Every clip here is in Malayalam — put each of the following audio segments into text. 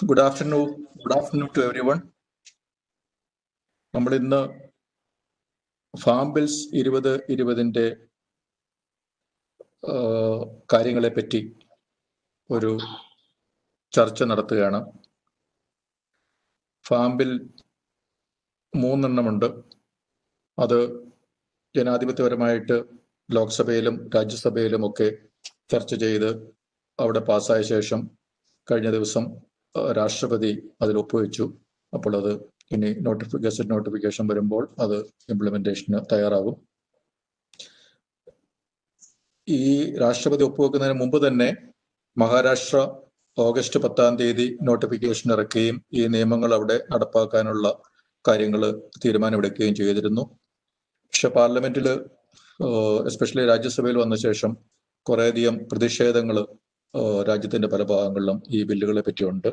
Good afternoon. Good afternoon to everyone. നമ്മൾ ഇന്ന് ഫാം ബിൽസ് 2020 കാര്യങ്ങളെ പറ്റി ഒരു ചർച്ച നടത്തുകയാണ്. Farm bill 3 എണ്ണമുണ്ട്. അത് ജനാധിപത്യപരമായിട്ട് ലോക്സഭയിലും രാജ്യസഭയിലും ഒക്കെ ചർച്ച ചെയ്ത് അവിടെ പാസ്സായ ശേഷം കഴിഞ്ഞ ദിവസം രാഷ്ട്രപതി അതിൽ ഒപ്പുവെച്ചു. അപ്പോൾ അത് ഇനി നോട്ടിഫിക്കേഷൻ വരുമ്പോൾ അത് ഇംപ്ലിമെന്റേഷന് തയ്യാറാകും. ഈ രാഷ്ട്രപതി ഒപ്പുവെക്കുന്നതിന് മുമ്പ് തന്നെ മഹാരാഷ്ട്ര ഓഗസ്റ്റ് 10 നോട്ടിഫിക്കേഷൻ ഇറക്കുകയും ഈ നിയമങ്ങൾ അവിടെ നടപ്പാക്കാനുള്ള കാര്യങ്ങൾ തീരുമാനമെടുക്കുകയും ചെയ്തിരുന്നു. പക്ഷെ പാർലമെന്റിൽ എസ്പെഷ്യലി രാജ്യസഭയിൽ വന്ന ശേഷം കുറേയധികം പ്രതിഷേധങ്ങൾ രാജ്യത്തിന്റെ പല ഭാഗങ്ങളിലും ഈ ബില്ലുകളെ പറ്റിയുണ്ട്.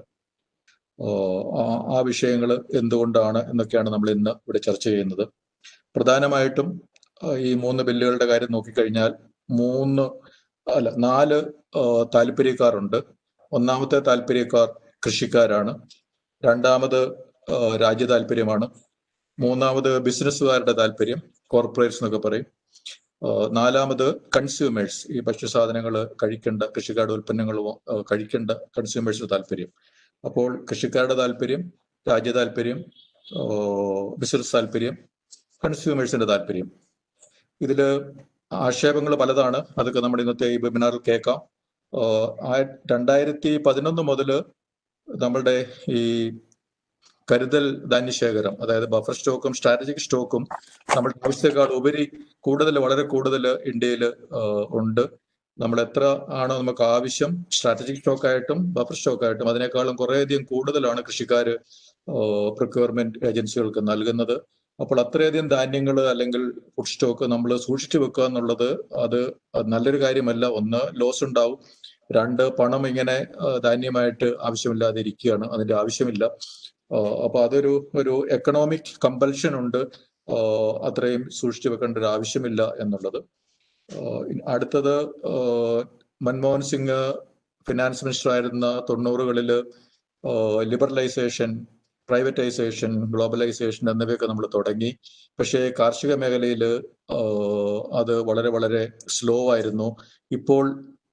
ആ വിഷയങ്ങൾ എന്തുകൊണ്ടാണ് എന്നൊക്കെയാണ് നമ്മൾ ഇന്ന് ഇവിടെ ചർച്ച ചെയ്യുന്നത്. പ്രധാനമായിട്ടും ഈ 3 ബില്ലുകളുടെ കാര്യം നോക്കിക്കഴിഞ്ഞാൽ 4 താല്പര്യക്കാരുണ്ട്. ഒന്നാമത്തെ താല്പര്യക്കാർ കൃഷിക്കാരാണ്. രണ്ടാമത് രാജ്യ താല്പര്യമാണ്. മൂന്നാമത് ബിസിനസ്സുകാരുടെ താല്പര്യം, കോർപ്പറേറ്റ്സ് എന്നൊക്കെ പറയും. നാലാമത് കൺസ്യൂമേഴ്സ്, ഈ ഭക്ഷ്യസാധനങ്ങൾ കഴിക്കേണ്ട, കൃഷിക്കാരുടെ ഉൽപ്പന്നങ്ങൾ കഴിക്കേണ്ട കൺസ്യൂമേഴ്സിന്റെ താല്പര്യം. അപ്പോൾ കൃഷിക്കാരുടെ താല്പര്യം, രാജ്യ താല്പര്യം, ബിസിനസ് താല്പര്യം, കൺസ്യൂമേഴ്സിന്റെ താല്പര്യം. ഇതില് ആക്ഷേപങ്ങൾ പലതാണ്. അതൊക്കെ നമ്മുടെ ഇന്നത്തെ ഈ വെബിനാറിൽ കേൾക്കാം. 2011 മുതൽ നമ്മളുടെ ഈ കരുതൽ ധാന്യശേഖരം, അതായത് ബഫർ സ്റ്റോക്കും സ്ട്രാറ്റജിക് സ്റ്റോക്കും നമ്മുടെ ആവശ്യത്തെക്കാൾ ഉപരി വളരെ കൂടുതൽ ഇന്ത്യയിൽ ഉണ്ട്. നമ്മൾ എത്ര ആണോ നമുക്ക് ആവശ്യം, സ്ട്രാറ്റജിക് സ്റ്റോക്കായിട്ടും ബഫർ സ്റ്റോക്കായിട്ടും അതിനേക്കാളും കുറേയധികം കൂടുതലാണ് കൃഷിക്കാർ പ്രൊക്യൂർമെന്റ് ഏജൻസികൾക്ക് നൽകുന്നത്. അപ്പോൾ അത്രയധികം ധാന്യങ്ങൾ അല്ലെങ്കിൽ ഫുഡ് സ്റ്റോക്ക് നമ്മൾ സൂക്ഷിച്ചു വെക്കുക എന്നുള്ളത് അത് നല്ലൊരു കാര്യമല്ല. ഒന്ന്, ലോസ് ഉണ്ടാവും. രണ്ട്, പണം ഇങ്ങനെ ധാന്യമായിട്ട് ആവശ്യമില്ലാതെ ഇരിക്കുകയാണ്, അതിന്റെ ആവശ്യമില്ല. അപ്പൊ ഒരു എക്കണോമിക് കമ്പൽഷൻ ഉണ്ട്, അത്രയും സൂക്ഷിച്ചു വെക്കേണ്ട ഒരു ആവശ്യമില്ല എന്നുള്ളത്. അടുത്തത്, മൻമോഹൻ സിംഗ് ഫിനാൻസ് മിനിസ്റ്റർ ആയിരുന്ന 90കളിൽ ലിബറലൈസേഷൻ, പ്രൈവറ്റൈസേഷൻ, ഗ്ലോബലൈസേഷൻ എന്നിവയൊക്കെ നമ്മൾ തുടങ്ങി. പക്ഷേ കാർഷിക മേഖലയിൽ അത് വളരെ സ്ലോ ആയിരുന്നു. ഇപ്പോൾ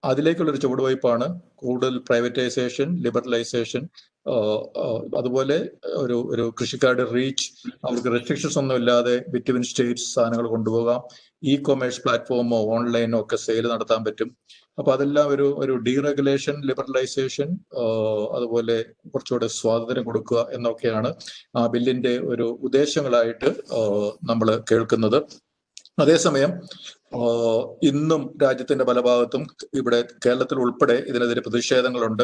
അതിലേക്കുള്ളൊരു ചുവടുവയ്പ്പാണ് കൂടുതൽ പ്രൈവറ്റൈസേഷൻ, ലിബറലൈസേഷൻ. അതുപോലെ ഒരു കൃഷിക്കാരുടെ റീച്ച്, അവർക്ക് റെസ്ട്രിക്ഷൻസ് ഒന്നും ഇല്ലാതെ ബിറ്റ്വീൻ സ്റ്റേറ്റ്സ് സാധനങ്ങൾ കൊണ്ടുപോകാം. ഇ കൊമേഴ്സ് പ്ലാറ്റ്ഫോമോ ഓൺലൈനോ ഒക്കെ സെയിൽ നടത്താൻ പറ്റും. അപ്പൊ അതെല്ലാം ഒരു ഡീറെഗുലേഷൻ, ലിബറലൈസേഷൻ, അതുപോലെ കുറച്ചുകൂടെ സ്വാതന്ത്ര്യം കൊടുക്കുക എന്നൊക്കെയാണ് ആ ബില്ലിന്റെ ഒരു ഉദ്ദേശങ്ങളായിട്ട് നമ്മൾ കേൾക്കുന്നത്. അതേസമയം ഇന്നും രാജ്യത്തിന്റെ പല ഭാഗത്തും, ഇവിടെ കേരളത്തിൽ ഉൾപ്പെടെ ഇതിനെതിരെ പ്രതിഷേധങ്ങളുണ്ട്.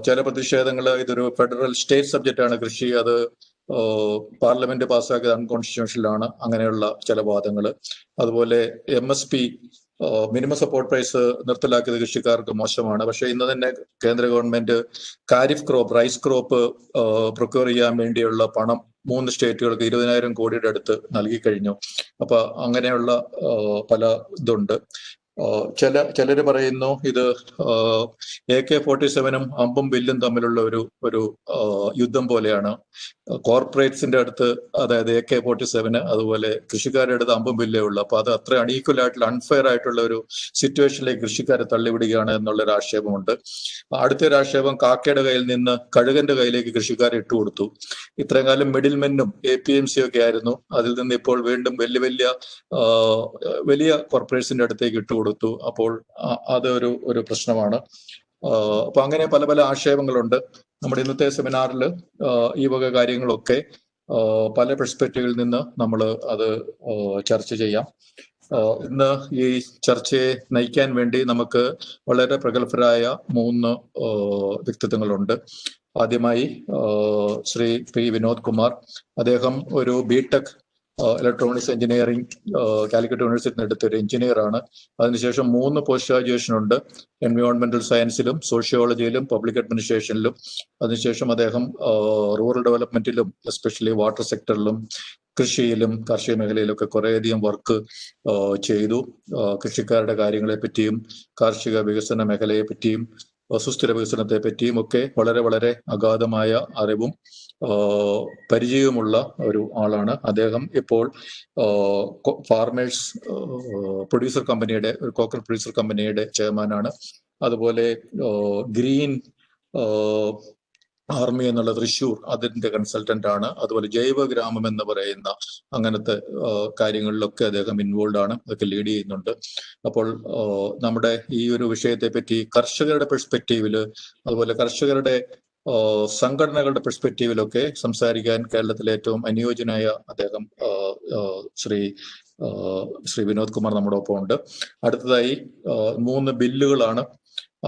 ചില പ്രതിഷേധങ്ങൾ, ഇതൊരു ഫെഡറൽ സ്റ്റേറ്റ് സബ്ജക്റ്റ് ആണ് കൃഷി, അത് പാർലമെന്റ് പാസ്സാക്കിയത് അൺകോൺസ്റ്റിറ്റ്യൂഷനിലാണ്, അങ്ങനെയുള്ള ചില വാദങ്ങൾ. അതുപോലെ MSP, മിനിമം സപ്പോർട്ട് പ്രൈസ് നിർത്തലാക്കിയത് കൃഷിക്കാർക്ക് മോശമാണ്. പക്ഷെ ഇന്ന് തന്നെ കേന്ദ്ര government kharif crop, rice crop procure ചെയ്യാൻ വേണ്ടിയുള്ള പണം 3 സ്റ്റേറ്റുകൾക്ക് 20,000 കോടിയുടെ അടുത്ത് നൽകി കഴിഞ്ഞു. അപ്പൊ അങ്ങനെയുള്ള പല ഇതുണ്ട്. ചിലര് പറയുന്നു ഇത് AK-47 അമ്പും ബില്ലും തമ്മിലുള്ള ഒരു യുദ്ധം പോലെയാണ്. കോർപ്പറേറ്റ്സിന്റെ അടുത്ത്, അതായത് AK-47, അതുപോലെ കൃഷിക്കാരുടെ അടുത്ത് അമ്പും ബില്ലേ ഉള്ളു. അപ്പൊ അത് അത്ര അൺഈക്വൽ ആയിട്ടുള്ള, അൺഫെയർ ആയിട്ടുള്ള ഒരു സിറ്റുവേഷനിലേക്ക് കൃഷിക്കാരെ തള്ളിവിടുകയാണ് എന്നുള്ളൊരു ആക്ഷേപമുണ്ട്. അടുത്തൊരു ആക്ഷേപം, കാക്കയുടെ കയ്യിൽ നിന്ന് കഴുകന്റെ കയ്യിലേക്ക് കൃഷിക്കാരെ ഇട്ടുകൊടുത്തു. ഇത്രയും കാലം മിഡിൽമെന്നും APMC ഒക്കെ ആയിരുന്നു, അതിൽ നിന്ന് ഇപ്പോൾ വീണ്ടും വലിയ കോർപ്പറേറ്റ്സിന്റെ അടുത്തേക്ക് ഇട്ടുകൊടുത്തു. അപ്പോൾ അത് ഒരു പ്രശ്നമാണ്. അപ്പൊ അങ്ങനെ പല ആക്ഷേപങ്ങളുണ്ട്. നമ്മുടെ ഇന്നത്തെ സെമിനാറിൽ ഈ വക കാര്യങ്ങളൊക്കെ പല പെർസ്പെക്റ്റീവിൽ നിന്ന് നമ്മൾ അത് ചർച്ച ചെയ്യാം. ഇന്ന് ഈ ചർച്ചയെ നയിക്കാൻ വേണ്ടി നമുക്ക് വളരെ പ്രഗത്ഭരായ 3 വ്യക്തിത്വങ്ങളുണ്ട്. ആദ്യമായി ശ്രീ P. വിനോദ് കുമാർ. അദ്ദേഹം ഒരു BTech ഇലക്ട്രോണിക്സ് എഞ്ചിനീയറിംഗ് കാലിക്കറ്റ് യൂണിവേഴ്സിറ്റിയിൽ നിന്ന് എടുത്ത ഒരു എഞ്ചിനീയർ ആണ്. അതിനുശേഷം 3 പോസ്റ്റ് ഗ്രാജുവേഷൻ ഉണ്ട്, എൻവയോൺമെന്റൽ സയൻസിലും സോഷ്യോളജിയിലും പബ്ലിക് അഡ്മിനിസ്ട്രേഷനിലും. അതിനുശേഷം അദ്ദേഹം റൂറൽ ഡെവലപ്മെന്റിലും എസ്പെഷ്യലി വാട്ടർ സെക്ടറിലും കൃഷിയിലും കാർഷിക മേഖലയിലൊക്കെ കുറേയധികം വർക്ക് ചെയ്തു. കൃഷിക്കാരുടെ കാര്യങ്ങളെ പറ്റിയും കാർഷിക വികസന മേഖലയെ പറ്റിയും സുസ്ഥിര വികസനത്തെ പറ്റിയും ഒക്കെ വളരെ വളരെ അഗാധമായ അറിവും പരിചയവുമുള്ള ഒരു ആളാണ്. അദ്ദേഹം ഇപ്പോൾ ഫാർമേഴ്സ് പ്രൊഡ്യൂസർ കമ്പനിയുടെ, ഒരു കോക്കനട്ട് പ്രൊഡ്യൂസർ കമ്പനിയുടെ ചെയർമാനാണ്. അതുപോലെ ഗ്രീൻ ആർമി എന്നുള്ള തൃശ്ശൂർ അതിന്റെ കൺസൾട്ടന്റ് ആണ്. അതുപോലെ ജൈവഗ്രാമം എന്ന് പറയുന്ന അങ്ങനത്തെ കാര്യങ്ങളിലൊക്കെ അദ്ദേഹം ഇൻവോൾവ് ആണ്, അതൊക്കെ ലീഡ് ചെയ്യുന്നുണ്ട്. അപ്പോൾ നമ്മുടെ ഈ ഒരു വിഷയത്തെ പറ്റി കർഷകരുടെ പെർസ്പെക്റ്റീവില്, അതുപോലെ കർഷകരുടെ സംഘടനകളുടെ പെർസ്പെക്റ്റീവിലൊക്കെ സംസാരിക്കാൻ കേരളത്തിലെ ഏറ്റവും അനുയോജ്യനായ അദ്ദേഹം ശ്രീ വിനോദ് കുമാർ നമ്മുടെ ഒപ്പം ഉണ്ട്. അടുത്തതായി 3 ബില്ലുകളാണ്,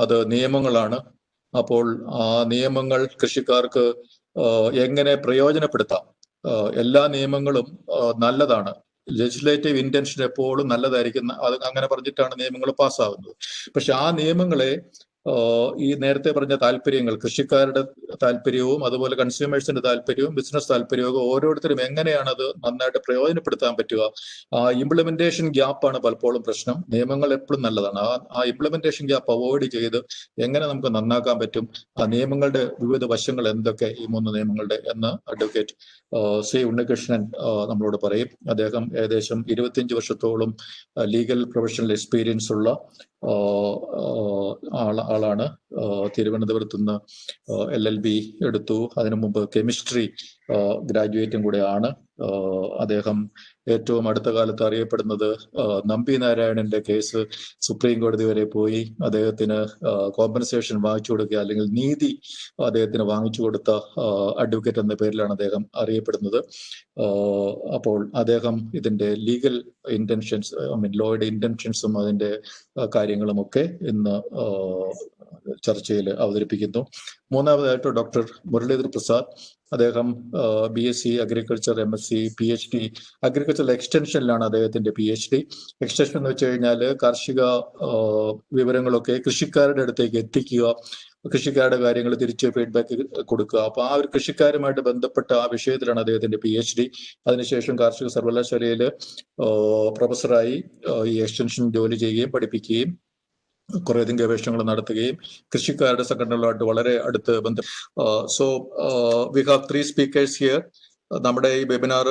അത് നിയമങ്ങളാണ്. അപ്പോൾ ആ നിയമങ്ങൾ കൃഷിക്കാർക്ക് എങ്ങനെ പ്രയോജനപ്പെടുത്താം? എല്ലാ നിയമങ്ങളും നല്ലതാണ്. ലെജിസ്ലേറ്റീവ് ഇന്റൻഷൻ എപ്പോഴും നല്ലതായിരിക്കും. അത് അങ്ങനെ പറഞ്ഞിട്ടാണ് നിയമങ്ങൾ പാസ്സാകുന്നത്. പക്ഷെ ആ നിയമങ്ങളെ ഈ നേരത്തെ പറഞ്ഞ താല്പര്യങ്ങൾ, കൃഷിക്കാരുടെ താല്പര്യവും അതുപോലെ കൺസ്യൂമേഴ്സിന്റെ താല്പര്യവും ബിസിനസ് താല്പര്യവും ഓരോരുത്തരും എങ്ങനെയാണ് അത് നന്നായിട്ട് പ്രയോജനപ്പെടുത്താൻ പറ്റുക? ആ ഇംപ്ലിമെന്റേഷൻ ഗ്യാപ്പാണ് പലപ്പോഴും പ്രശ്നം. നിയമങ്ങൾ എപ്പോഴും നല്ലതാണ്, ആ ഇംപ്ലിമെന്റേഷൻ ഗ്യാപ്പ് അവോയ്ഡ് ചെയ്ത് എങ്ങനെ നമുക്ക് നന്നാക്കാൻ പറ്റും, ആ നിയമങ്ങളുടെ വിവിധ വശങ്ങൾ എന്തൊക്കെ, ഈ 3 നിയമങ്ങളുടെ എന്ന് അഡ്വക്കേറ്റ് ശ്രീ ഉണ്ണികൃഷ്ണൻ നമ്മളോട് പറയും. അദ്ദേഹം ഏകദേശം 25 വർഷത്തോളം ലീഗൽ പ്രൊഫഷണൽ എക്സ്പീരിയൻസ് ഉള്ള ആളാണ്. തിരുവനന്തപുരത്ത് നിന്ന് LLB എടുത്തു. അതിനു മുമ്പ് കെമിസ്ട്രി ഗ്രാജുവേറ്റും കൂടെ ആണ്. അദ്ദേഹം ഏറ്റവും അടുത്ത കാലത്ത് അറിയപ്പെടുന്നത് നമ്പി നാരായണന്റെ കേസ് സുപ്രീം കോടതി വരെ പോയി അദ്ദേഹത്തിന് കോമ്പൻസേഷൻ വാങ്ങിച്ചു കൊടുക്കുക, അല്ലെങ്കിൽ നീതി അദ്ദേഹത്തിന് വാങ്ങിച്ചു കൊടുത്ത അഡ്വക്കേറ്റ് എന്ന പേരിലാണ് അദ്ദേഹം അറിയപ്പെടുന്നത്. അപ്പോൾ അദ്ദേഹം ഇതിന്റെ ലീഗൽ ഇന്റൻഷൻസ്, ലോയുടെ ഇന്റൻഷൻസും അതിന്റെ കാര്യങ്ങളുമൊക്കെ ഇന്ന് ചർച്ചയിൽ അവതരിപ്പിക്കുന്നു. മൂന്നാമതായിട്ട് ഡോക്ടർ മുരളീധർ പ്രസാദ്. അദ്ദേഹം BSc agriculture, MSc, PhD agriculture എക്സ്റ്റൻഷനിലാണ് അദ്ദേഹത്തിന്റെ PhD. എക്സ്റ്റൻഷൻ എന്ന് വെച്ച് കഴിഞ്ഞാൽ കാർഷിക വിവരങ്ങളൊക്കെ കൃഷിക്കാരുടെ അടുത്തേക്ക് എത്തിക്കുക, കൃഷിക്കാരുടെ കാര്യങ്ങൾ തിരിച്ച് ഫീഡ്ബാക്ക് കൊടുക്കുക. അപ്പൊ ആ ഒരു കൃഷിക്കാരുമായിട്ട് ബന്ധപ്പെട്ട ആ വിഷയത്തിലാണ് അദ്ദേഹത്തിന്റെ PhD. അതിനുശേഷം കാർഷിക സർവകലാശാലയിൽ പ്രൊഫസറായി ഈ എക്സ്റ്റൻഷൻ ജോലി ചെയ്യുകയും പഠിപ്പിക്കുകയും കുറേയധികം ഗവേഷണങ്ങൾ നടത്തുകയും കൃഷിക്കാരുടെ സംഘടനകളുമായിട്ട് വളരെ അടുത്ത് ബന്ധം. So we have 3 speakers here. നമ്മുടെ ഈ വെബിനാർ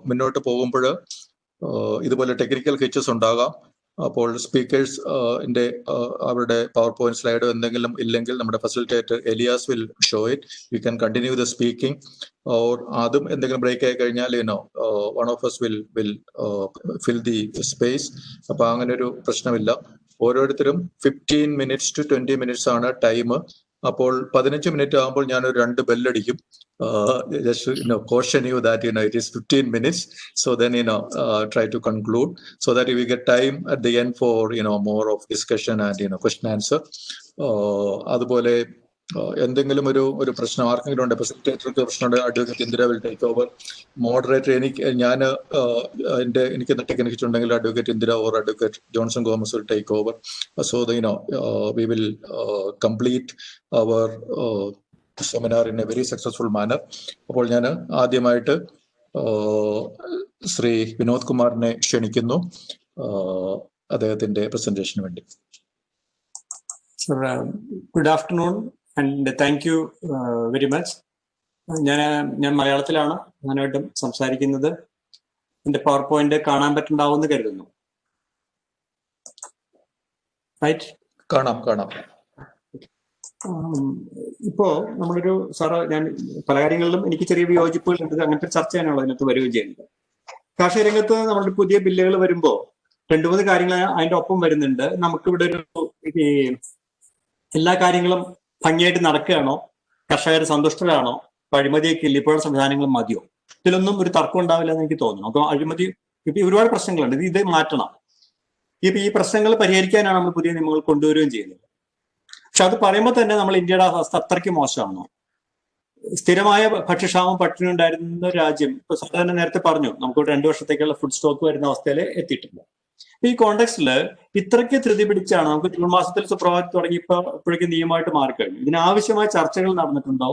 മുന്നോട്ട് പോകുമ്പോൾ ഇതുപോലെ ടെക്നിക്കൽ ഹിച്ചസ് ഉണ്ടാകാം. അപ്പോൾ സ്പീക്കേഴ്സ് അവരുടെ പവർ പോയിന്റ് സ്ലൈഡോ എന്തെങ്കിലും ഇല്ലെങ്കിൽ നമ്മുടെ facilitator Elias will show it. You can continue the speaking. Or അതും എന്തെങ്കിലും ബ്രേക്ക് ആയി കഴിഞ്ഞാൽ one of us will fill the space. അപ്പൊ അങ്ങനെ ഒരു പ്രശ്നമില്ല. ഓരോരുത്തരും 15 minutes to 20 minutes ആണ് ടൈം. അപ്പോൾ 15 മിനിറ്റ് ആകുമ്പോൾ ഞാനൊരു 2 ബെല്ലടിക്കും. Just caution you that it is 15 minutes. So then try to conclude so that we get time at the end for more of discussion and question answer. അതുപോലെ എന്തെങ്കിലും ഒരു പ്രശ്നം ആർക്കെങ്കിലും ഉണ്ട്, ഫെസിലിറ്റേറ്റർക്ക് പ്രശ്നമുണ്ട്, advocate Indira will take over. Moderator എനിക്ക് ടെക്നിക്കുണ്ടെങ്കിൽ advocate Indira or advocate Johnson Gomez will take over. So we will complete our seminar in a very successful manner. അപ്പോൾ ഞാൻ ആദ്യമായിട്ട് ശ്രീ വിനോദ് കുമാറിനെ ക്ഷണിക്കുന്നു അദ്ദേഹത്തിന്റെ പ്രസന്റേഷന് വേണ്ടി. Good afternoon and thank you very much. ഞാൻ മലയാളത്തിലാണ് ഞാനായിട്ടും സംസാരിക്കുന്നത്. എന്റെ പവർ പോയിന്റ് കാണാൻ പറ്റുന്നുണ്ടാവുമെന്ന് കരുതുന്നു. റൈറ്റ്? കാണാം. ഇപ്പോ നമ്മളൊരു ഞാൻ പല കാര്യങ്ങളിലും എനിക്ക് ചെറിയ വിയോജിപ്പുകൾ ഉണ്ട്. അങ്ങനത്തെ ചർച്ചയാണല്ലോ അതിനകത്ത് വരികയും ചെയ്യുന്നത്. കാർഷിക രംഗത്ത് നമ്മുടെ പുതിയ ബില്ലുകൾ വരുമ്പോൾ 2-3 കാര്യങ്ങൾ അതിന്റെ ഒപ്പം വരുന്നുണ്ട്. നമുക്കിവിടെ ഈ എല്ലാ കാര്യങ്ങളും ഭംഗിയായിട്ട് നടക്കുകയാണോ, കർഷകർ സന്തുഷ്ടരാണോ, അഴിമതിയൊക്കെ ഇല്ല, ഇപ്പോഴുള്ള സംവിധാനങ്ങൾ മതിയോ, ഇതിലൊന്നും ഒരു തർക്കം ഉണ്ടാവില്ല എന്ന് എനിക്ക് തോന്നുന്നു. അപ്പൊ അഴിമതി ഒരുപാട് പ്രശ്നങ്ങളുണ്ട്, ഇത് മാറ്റണം. ഈ പ്രശ്നങ്ങൾ പരിഹരിക്കാനാണ് നമ്മൾ പുതിയ നിയമങ്ങൾ കൊണ്ടുവരികയും ചെയ്യുന്നത്. പക്ഷെ അത് പറയുമ്പോൾ തന്നെ നമ്മൾ ഇന്ത്യയുടെ അവസ്ഥ അത്രയ്ക്ക് മോശമാണോ? സ്ഥിരമായ ഭക്ഷ്യക്ഷാമം പട്ടിണി ഉണ്ടായിരുന്ന രാജ്യം ഇപ്പൊ സാധാരണ നേരത്തെ പറഞ്ഞു നമുക്ക് 2 വർഷത്തേക്കുള്ള ഫുഡ് സ്റ്റോക്ക് വരുന്ന അവസ്ഥയിൽ എത്തിയിട്ടില്ല. ഈ കോണ്ടെക്സ്റ്റില് ഇത്രയ്ക്ക് ധൃതി പിടിച്ചാണ് നമുക്ക് ജൂൺ മാസത്തിൽ സുപ്രഭാതം തുടങ്ങി ഇപ്പോഴേക്കും നിയമമായിട്ട് മാറിക്കഴിഞ്ഞു. ഇതിനാവശ്യമായ ചർച്ചകൾ നടന്നിട്ടുണ്ടോ?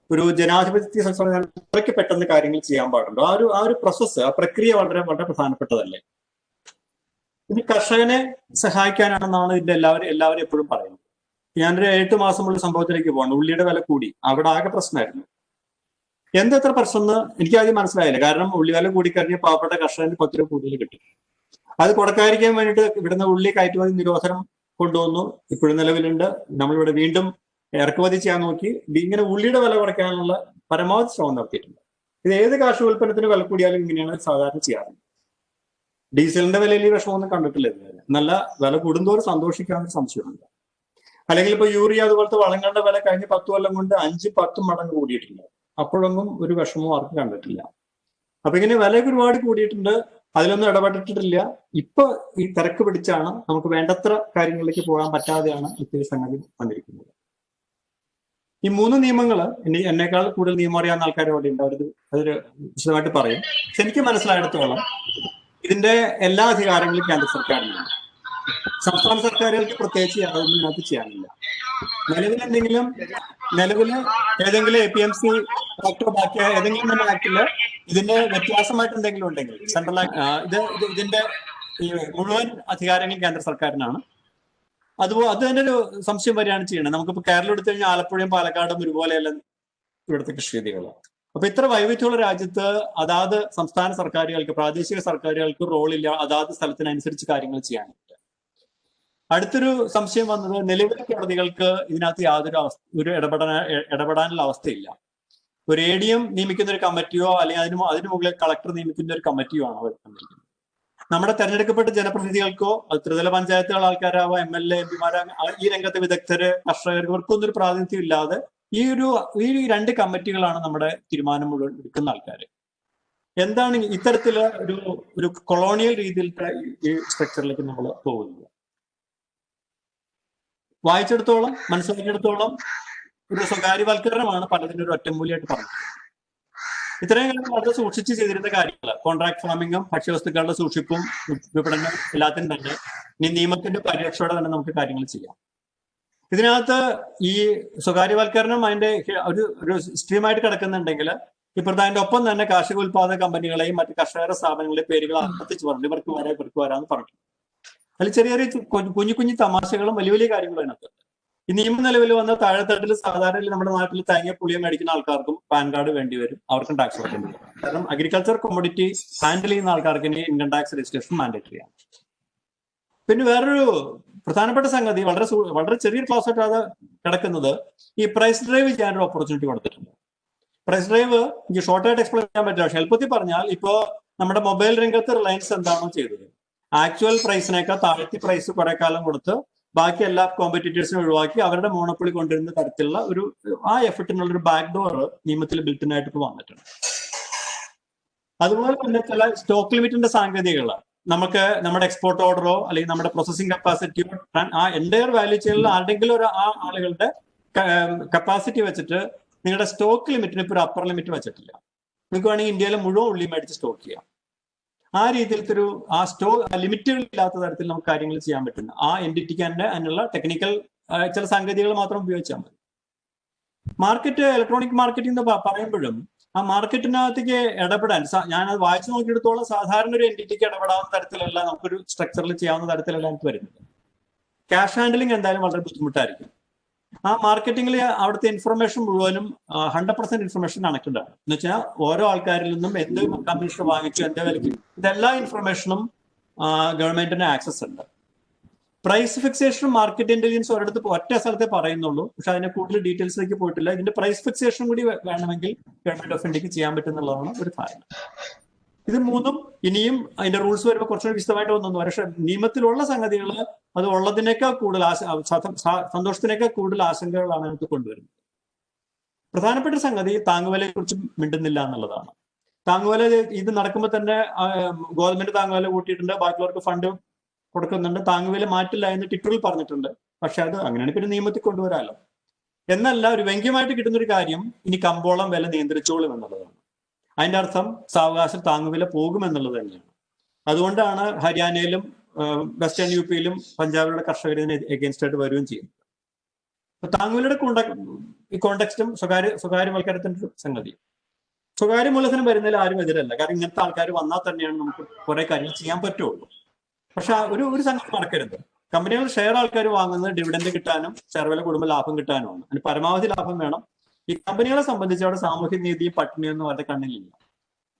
ഒരു ജനാധിപത്യ സംസ്ഥാനം ഇത്രയ്ക്ക് പെട്ടെന്ന് കാര്യങ്ങൾ ചെയ്യാൻ പാടുണ്ടോ? ആ ഒരു പ്രോസസ്സ്, ആ പ്രക്രിയ വളരെ വളരെ പ്രധാനപ്പെട്ടതല്ലേ? ഇത് കർഷകനെ സഹായിക്കാനാണെന്നാണ് ഇതിന്റെ എല്ലാവരും എപ്പോഴും പറയുന്നത്. ഞാനൊരു 8 മാസമുള്ള സംഭവത്തിലേക്ക് പോകണം. ഉള്ളിയുടെ വില കൂടി, അവിടെ ആകെ പ്രശ്നമായിരുന്നു. എന്തത്ര പ്രശ്നം എന്ന് എനിക്ക് ആദ്യം മനസ്സിലായില്ല. കാരണം ഉള്ളി വില കൂടിക്കഴിഞ്ഞാൽ പാവപ്പെട്ട കർഷകന് 10 രൂപ കൂടുതൽ കിട്ടും. അത് കൊടുക്കാതിരിക്കാൻ വേണ്ടിയിട്ട് ഇവിടുന്ന് ഉള്ളി കയറ്റുമതി നിരോധനം കൊണ്ടുവന്നു. ഇപ്പോഴും നിലവിലുണ്ട്. നമ്മളിവിടെ വീണ്ടും ഇറക്കുമതി ചെയ്യാൻ നോക്കി. ഇങ്ങനെ ഉള്ളിയുടെ വില കുറയ്ക്കാനുള്ള പരമാവധി ശ്രമം നടത്തിയിട്ടുണ്ട്. ഇത് ഏത് കാർഷിക ഉൽപ്പന്നത്തിന് വില കൂടിയാലും ഇങ്ങനെയാണ് സാധാരണ ചെയ്യാറുള്ളത്. ഡീസലിന്റെ വിലയിൽ ഈ വിഷമമൊന്നും കണ്ടിട്ടില്ല ഇതുവരെ. നല്ല വില കൂടുന്തോറും സന്തോഷിക്കാവുന്ന സംശയമുണ്ട്. അല്ലെങ്കിൽ ഇപ്പൊ യൂറിയ അതുപോലത്തെ വളങ്ങളുടെ വില കഴിഞ്ഞ 10 കൊല്ലം കൊണ്ട് 5-10 മടങ്ങ് കൂടിയിട്ടുണ്ട്. അപ്പോഴൊന്നും ഒരു വിഷമവും ആർക്കും കണ്ടിട്ടില്ല. അപ്പൊ ഇങ്ങനെ വിലയൊക്കെ ഒരുപാട് കൂടിയിട്ടുണ്ട്. അതിലൊന്നും ഇടപെട്ടിട്ടില്ല. ഇപ്പൊ ഈ തിരക്ക് പിടിച്ചാണ് നമുക്ക് വേണ്ടത്ര കാര്യങ്ങളിലേക്ക് പോകാൻ പറ്റാതെയാണ് ഇത്തിരി സംഗതി വന്നിരിക്കുന്നത്. ഈ 3 നിയമങ്ങൾ എന്നേക്കാൾ കൂടുതൽ നിയമം അറിയാവുന്ന ആൾക്കാർ അവിടെ ഉണ്ട്. അതൊരു വിശദമായിട്ട് പറയും. പക്ഷെ എനിക്ക് മനസ്സിലായിടത്തോളം ഇതിന്റെ എല്ലാ അധികാരങ്ങളും കേന്ദ്ര സർക്കാരിനാണ്. സംസ്ഥാന സർക്കാരുകൾക്ക് പ്രത്യേകിച്ച് യാതൊന്നും ഇതിനകത്ത് ചെയ്യാനില്ല. നിലവില് ഏതെങ്കിലും APMC ആക്ടോ ബാക്കി ഏതെങ്കിലും തന്നെ ആക്ടില് ഇതിന്റെ വ്യത്യാസമായിട്ട് എന്തെങ്കിലും ഉണ്ടെങ്കിൽ സെൻട്രൽ ഇതിന്റെ ഈ മുഴുവൻ അധികാരങ്ങളും കേന്ദ്ര സർക്കാരിനാണ്. അത് തന്നെ ഒരു സംശയം വരികയാണ് ചെയ്യുന്നത്. നമുക്കിപ്പോ കേരളം എടുത്തു കഴിഞ്ഞാൽ ആലപ്പുഴയും പാലക്കാടും ഒരുപോലെയല്ല ഇവിടുത്തെ കൃഷിരീതികൾ. അപ്പൊ ഇത്ര വൈവിധ്യമുള്ള രാജ്യത്ത് അതാത് സംസ്ഥാന സർക്കാരുകൾക്ക്, പ്രാദേശിക സർക്കാരുകൾക്ക് റോളില്ല അതാത് സ്ഥലത്തിനനുസരിച്ച് കാര്യങ്ങൾ ചെയ്യാനായിട്ട്. അടുത്തൊരു സംശയം വന്നത് നിലവിലെ കോടതികൾക്ക് ഇതിനകത്ത് യാതൊരു ഒരു ഇടപെടാനുള്ള അവസ്ഥയില്ല. ഒരു ADM നിയമിക്കുന്ന ഒരു കമ്മിറ്റിയോ അല്ലെങ്കിൽ അതിന് മുകളിൽ കളക്ടർ നിയമിക്കുന്ന ഒരു കമ്മിറ്റിയോ ആണ് അവർ തന്നിരിക്കുന്നത്. നമ്മുടെ തെരഞ്ഞെടുക്കപ്പെട്ട ജനപ്രതിനിധികൾക്കോ ത്രിതല പഞ്ചായത്തുകൾ ആൾക്കാരാവോ MLA MP ഈ രംഗത്തെ വിദഗ്ധര് കർഷകർ ഇവർക്കൊന്നും ഒരു പ്രാതിനിധ്യം ഇല്ലാതെ ഈ 2 കമ്മിറ്റികളാണ് നമ്മുടെ തീരുമാനം മുഴുവൻ എടുക്കുന്ന ആൾക്കാർ. എന്താണ് ഇത്തരത്തില് ഒരു കൊളോണിയൽ രീതിയിലത്തെ ഈ സ്ട്രക്ചറിലേക്ക് നമ്മൾ പോകുന്നത്? വായിച്ചെടുത്തോളം മനസ്സിലാക്കിയെടുത്തോളം ഒരു സ്വകാര്യവൽക്കരണമാണ് പലതിനും ഒരു ഒറ്റമൂലിയായിട്ട് പറഞ്ഞത്. ഇത്രയും കാലം വളരെ സൂക്ഷിച്ച് ചെയ്തിരുന്ന കാര്യങ്ങൾ, കോൺട്രാക്ട് ഫാമിങ്ങും ഭക്ഷ്യവസ്തുക്കളുടെ സൂക്ഷിപ്പും വിപണനം എല്ലാത്തിനും തന്നെ ഇനി നിയമത്തിന്റെ പരിരക്ഷയോടെ തന്നെ നമുക്ക് കാര്യങ്ങൾ ചെയ്യാം. ഇതിനകത്ത് ഈ സ്വകാര്യവൽക്കരണം അതിന്റെ ഒരു സ്ട്രീമായിട്ട് കിടക്കുന്നുണ്ടെങ്കിൽ ഇപ്പോഴത്തെ അതിന്റെ ഒപ്പം തന്നെ കാർഷിക ഉൽപാദക കമ്പനികളെയും മറ്റ് കർഷക സ്ഥാപനങ്ങളെയും പേരുകൾ ആവർത്തിച്ച് പറഞ്ഞു ഇവർക്ക് വരാമെന്ന് പറഞ്ഞു. അതിൽ ചെറിയ കുഞ്ഞു തമാശകളും വലിയ വലിയ കാര്യങ്ങളും അതിനകത്ത്. ഈ നിയമം നിലവിൽ വന്ന താഴെത്തട്ടിൽ സാധാരണ നമ്മുടെ നാട്ടിൽ തേങ്ങ പുളിയും മേടിക്കുന്ന ആൾക്കാർക്കും പാൻ കാർഡ് വേണ്ടി വരും, അവർക്കും ടാക്സ് കൊടുക്കേണ്ടി വരും. കാരണം അഗ്രികൾച്ചർ കമ്മോഡിറ്റി ഹാൻഡിൽ ചെയ്യുന്ന ആൾക്കാർക്ക് ഇനി ഇൻകം ടാക്സ് രജിസ്ട്രേഷൻ മാൻഡേറ്ററി ആണ്. പിന്നെ വേറൊരു പ്രധാനപ്പെട്ട സംഗതി വളരെ ചെറിയൊരു ക്ലാസ് ആയിട്ട് അത് കിടക്കുന്നത് ഈ പ്രൈസ് ഡ്രൈവ് ചെയ്യാനൊരു ഓപ്പർച്യൂണിറ്റി കൊടുത്തിട്ടുണ്ട്. പ്രൈസ് ഡ്രൈവ് എനിക്ക് ഷോർട്ടായിട്ട് എക്സ്പ്ലെയിൻ ചെയ്യാൻ പറ്റില്ല. പക്ഷെ എളുപ്പത്തിൽ പറഞ്ഞാൽ ഇപ്പോ നമ്മുടെ മൊബൈൽ രംഗത്ത് റിലയൻസ് എന്താണോ ചെയ്തത്, ആക്ച്വൽ പ്രൈസിനേക്കാൾ താഴ്ത്തി പ്രൈസ് കുറെ കാലം കൊടുത്ത് ബാക്കി എല്ലാ കോമ്പറ്റീറ്റേഴ്സിനും ഒഴിവാക്കി അവരുടെ മോണോപ്പൊളി കൊണ്ടുവരുന്ന തരത്തിലുള്ള ആ എഫർട്ടിനുള്ള ഒരു ബാക്ക് ഡോർ നിയമത്തിൽ ബിൽറ്റിനായിട്ട് ഇപ്പോൾ വന്നിട്ടുണ്ട്. അതുപോലെ തന്നെ ചില സ്റ്റോക്ക് ലിമിറ്റിന്റെ സാങ്കേതികത നമുക്ക് നമ്മുടെ എക്സ്പോർട്ട് ഓർഡറോ അല്ലെങ്കിൽ നമ്മുടെ പ്രോസസിംഗ് കപ്പാസിറ്റിയോ ആ എൻ്റയർ വാല്യൂ ചെയിനിൽ ആരുടെങ്കിലും ആളുകളുടെ കപ്പാസിറ്റി വെച്ചിട്ട് നിങ്ങളുടെ സ്റ്റോക്ക് ലിമിറ്റിന് ഇപ്പോൾ ഒരു അപ്പർ ലിമിറ്റ് വെച്ചിട്ടില്ല. നിങ്ങൾക്ക് വേണമെങ്കിൽ ഇന്ത്യയിലെ മുഴുവൻ ഉള്ളി മേടിച്ച് സ്റ്റോക്ക് ചെയ്യാം. ആ രീതിയിലത്തെ ലിമിറ്റുകൾ ഇല്ലാത്ത തരത്തിൽ നമുക്ക് കാര്യങ്ങൾ ചെയ്യാൻ പറ്റുന്നു. ആ എൻറ്റിറ്റിക്ക് തന്നെ അതിനുള്ള ടെക്നിക്കൽ ചില സാങ്കേതികകൾ മാത്രം ഉപയോഗിച്ചാൽ മതി. ഇലക്ട്രോണിക് മാർക്കറ്റിംഗ് എന്ന് പറയുമ്പോഴും ആ മാർക്കറ്റിനകത്തേക്ക് ഇടപെടാൻ ഞാനത് വായിച്ചു നോക്കിയെടുത്തോളം സാധാരണ ഒരു എൻറ്റിറ്റിക്ക് ഇടപെടാവുന്ന തരത്തിലല്ല നമുക്കൊരു സ്ട്രക്ചറിൽ ചെയ്യാവുന്ന തരത്തിലല്ല എനിക്ക് വരുന്നത്. ക്യാഷ് ഹാൻഡ്ലിംഗ് എന്തായാലും വളരെ ബുദ്ധിമുട്ടായിരിക്കും. ആ മാർക്കറ്റിംഗിൽ അവിടുത്തെ ഇൻഫർമേഷൻ മുഴുവനും 100% ഇൻഫർമേഷൻ കണക്റ്റഡ് ആണ്. എന്ന് വെച്ചാൽ ഓരോ ആൾക്കാരിൽ നിന്നും എന്ത് കമ്മീഷൻ വാങ്ങിച്ചു, എന്ത് വിലയ്ക്ക്, ഇതെല്ലാ ഇൻഫർമേഷനും ഗവൺമെന്റിന് ആക്സസ് ഉണ്ട്. പ്രൈസ് ഫിക്സേഷനും മാർക്കറ്റ് ഇന്റലിജൻസ് ഒരിടത്ത് ഒറ്റ സ്ഥലത്തെ പറയുന്നുള്ളൂ. പക്ഷെ അതിനെ കൂടുതൽ ഡീറ്റെയിൽസിലേക്ക് പോയിട്ടില്ല. ഇതിന്റെ പ്രൈസ് ഫിക്സേഷൻ കൂടി വേണമെങ്കിൽ ഗവൺമെന്റ് ഓഫ് ഇന്ത്യക്ക് ചെയ്യാൻ പറ്റുന്നുള്ളതാണ് ഒരു ധാരണ. ഇത് മൂന്നും ഇനിയും അതിന്റെ റൂൾസ് വരുമ്പോൾ കുറച്ചുകൂടി വിശദമായിട്ട് വന്നു. പക്ഷെ നിയമത്തിലുള്ള സംഗതികൾ അത് ഉള്ളതിനേക്കാൾ കൂടുതൽ സന്തോഷത്തിനേക്കാൾ കൂടുതൽ ആശങ്കകളാണ് അതിനകത്ത് കൊണ്ടുവരുന്നത്. പ്രധാനപ്പെട്ട സംഗതി താങ്ങുവിലയെ കുറിച്ച് മിണ്ടുന്നില്ല എന്നുള്ളതാണ്. താങ്ങുവില ഇത് നടക്കുമ്പോൾ തന്നെ ഗവൺമെന്റ് താങ്ങുവില കൂട്ടിയിട്ടുണ്ട്, ബാക്കിയുള്ളവർക്ക് ഫണ്ട് കൊടുക്കുന്നുണ്ട്, താങ്ങുവില മാറ്റില്ല എന്ന് ട്വിറ്ററിൽ പറഞ്ഞിട്ടുണ്ട്. പക്ഷെ അത് അങ്ങനെയാണ് പിന്നെ നിയമത്തിൽ കൊണ്ടുവരാമല്ലോ. എന്നല്ല, ഒരു വ്യംഗ്യമായിട്ട് കിട്ടുന്ന ഒരു കാര്യം ഇനി കമ്പോളം വില നിയന്ത്രിച്ചോളും എന്നുള്ളതാണ്. അതിന്റെ അർത്ഥം സാവകാശം താങ്ങുവില പോകുമെന്നുള്ളത് തന്നെയാണ്. അതുകൊണ്ടാണ് ഹരിയാനയിലും വെസ്റ്റേൺ UP-യിലും പഞ്ചാബിലുള്ള കർഷകർ ഇതിന് എഗെയിൻസ്റ്റ് ആയിട്ട് വരികയും ചെയ്യുന്നത്. അപ്പൊ താങ്ങുവിലയുടെ ഈ കോണ്ടെക്സ്റ്റും സ്വകാര്യവൽക്കരണത്തിന്റെ സംഗതി. സ്വകാര്യ മൂലധനം വരുന്നതിൽ ആരും എതിരല്ല. കാരണം ഇങ്ങനത്തെ ആൾക്കാർ വന്നാൽ തന്നെയാണ് നമുക്ക് കുറെ കാര്യങ്ങൾ ചെയ്യാൻ പറ്റുള്ളൂ. പക്ഷെ ഒരു സംഗതി നടക്കരുത്. കമ്പനികളുടെ ഷെയർ ആൾക്കാർ വാങ്ങുന്നത് ഡിവിഡൻഡ് കിട്ടാനും ഷെയർ വില കൂടുമ്പോൾ ലാഭം കിട്ടാനുമാണ്. അതിന് പരമാവധി ലാഭം വേണം. ഈ കമ്പനികളെ സംബന്ധിച്ച് അവിടെ സാമൂഹ്യ നീതിയും പട്ടിണിയൊന്നും അവരുടെ കണ്ണിലില്ല.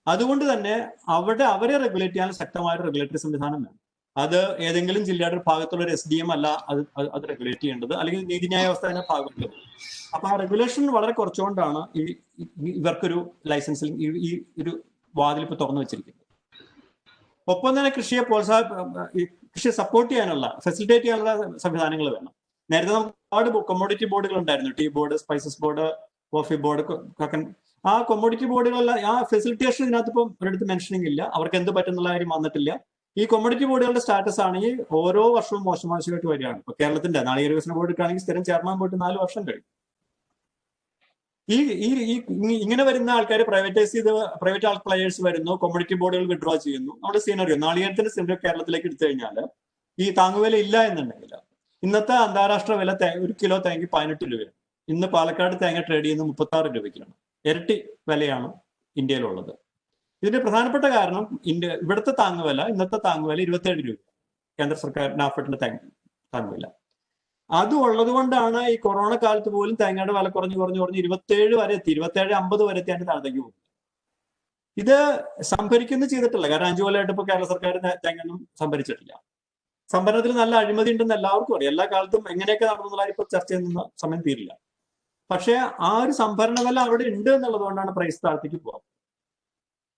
അതുകൊണ്ട് തന്നെ അവരെ റെഗുലേറ്റ് ചെയ്യാൻ ശക്തമായ ഒരു റെഗുലേറ്ററി സംവിധാനം വേണം. അത് ഏതെങ്കിലും ജില്ലയുടെ ഭാഗത്തുള്ള ഒരു SDM അല്ല അത് റെഗുലേറ്റ് ചെയ്യേണ്ടത്, അല്ലെങ്കിൽ നീതിന്യായ വ്യവസ്ഥയുടെ ഭാഗത്തുള്ളത്. അപ്പൊ ആ റെഗുലേഷൻ വളരെ കുറച്ചുകൊണ്ടാണ് ഇവർക്കൊരു ലൈസൻസിൽ ഈ ഒരു വാതിലിപ്പ് തുറന്നു വെച്ചിരിക്കുന്നത്. ഒപ്പം തന്നെ കൃഷിയെ സപ്പോർട്ട് ചെയ്യാനുള്ള, ഫെസിലിറ്റേറ്റ് ചെയ്യാനുള്ള സംവിധാനങ്ങൾ വേണം. നേരത്തെ നമുക്ക് ഒരുപാട് കമ്മോഡിറ്റി ബോർഡുകൾ ഉണ്ടായിരുന്നു, tea board, spices board, coffee board. ആ കമ്മോഡിറ്റി ബോർഡുകളെല്ലാം ആ ഫെസിലിറ്റേഷൻ ഇതിനകത്ത് ഇപ്പം ഒരിടത്ത് മെൻഷനിങ് ഇല്ല, അവർക്ക് എന്ത് പറ്റുന്നുള്ള കാര്യം വന്നിട്ടില്ല. ഈ കമ്മോഡിറ്റി ബോർഡുകളുടെ സ്റ്റാറ്റസ് ആണെങ്കിൽ ഓരോ വർഷവും മോശമായിട്ട് വരികയാണ്. ഇപ്പൊ കേരളത്തിന്റെ നാളികേര വികസന ബോർഡ് ആണെങ്കിൽ സ്ഥിരം ചെയർമാൻ പോയിട്ട് 4 വർഷം കഴിഞ്ഞു. ഇങ്ങനെ വരുന്ന ആൾക്കാർ പ്രൈവറ്റൈസ് ചെയ്ത് പ്രൈവറ്റ് പ്ലെയേഴ്സ് വരുന്നു, കമ്മോഡിറ്റി ബോർഡുകൾ വിഡ്രോ ചെയ്യുന്നു. നമ്മുടെ സീനറിയോ നാളികേരത്തിന്റെ സീനറിയോ കേരളത്തിലേക്ക് എടുത്തു കഴിഞ്ഞാൽ ഈ താങ്ങുവില ഇല്ല എന്നുണ്ടെങ്കിൽ ഇന്നത്തെ അന്താരാഷ്ട്ര വില 1 കിലോ തേങ്ങ 18 രൂപയാണ്. ഇന്ന് പാലക്കാട് തേങ്ങ ട്രേഡ് ചെയ്യുന്നത് 36 രൂപയ്ക്കാണ്. ഇരട്ടി വിലയാണ് ഇന്ത്യയിലുള്ളത്. ഇതിന്റെ പ്രധാനപ്പെട്ട കാരണം ഇവിടുത്തെ താങ്ങുവില, ഇന്നത്തെ താങ്ങുവില 27 രൂപ, കേന്ദ്ര സർക്കാർ നാഫെഡിന്റെ താങ്ങുവില. അത് ഉള്ളത് കൊണ്ടാണ് ഈ കൊറോണ കാലത്ത് പോലും തേങ്ങയുടെ വില കുറഞ്ഞ് 27 വരെ എത്തി, 27-50 വരെ എത്തി അതിന്റെ താഴത്തേക്ക് പോകും. ഇത് സംഭരിക്കുന്നു ചെയ്തിട്ടില്ല, കാരണം 5 കൊല്ലമായിട്ട് ഇപ്പൊ കേരള സർക്കാർ തേങ്ങയൊന്നും സംഭരിച്ചിട്ടില്ല. സംഭരണത്തിൽ നല്ല അഴിമതി ഉണ്ടെന്ന് എല്ലാവർക്കും അറിയാം. എല്ലാ കാലത്തും എങ്ങനെയൊക്കെ നടന്നുള്ള ഇപ്പൊ ചർച്ച ചെയ്യുന്ന സമയം തീരില്ല. പക്ഷെ ആ ഒരു സംഭരണ വില അവിടെ ഉണ്ട് എന്നുള്ളത് കൊണ്ടാണ് പ്രൈസ് താഴത്തേക്ക് പോകാം.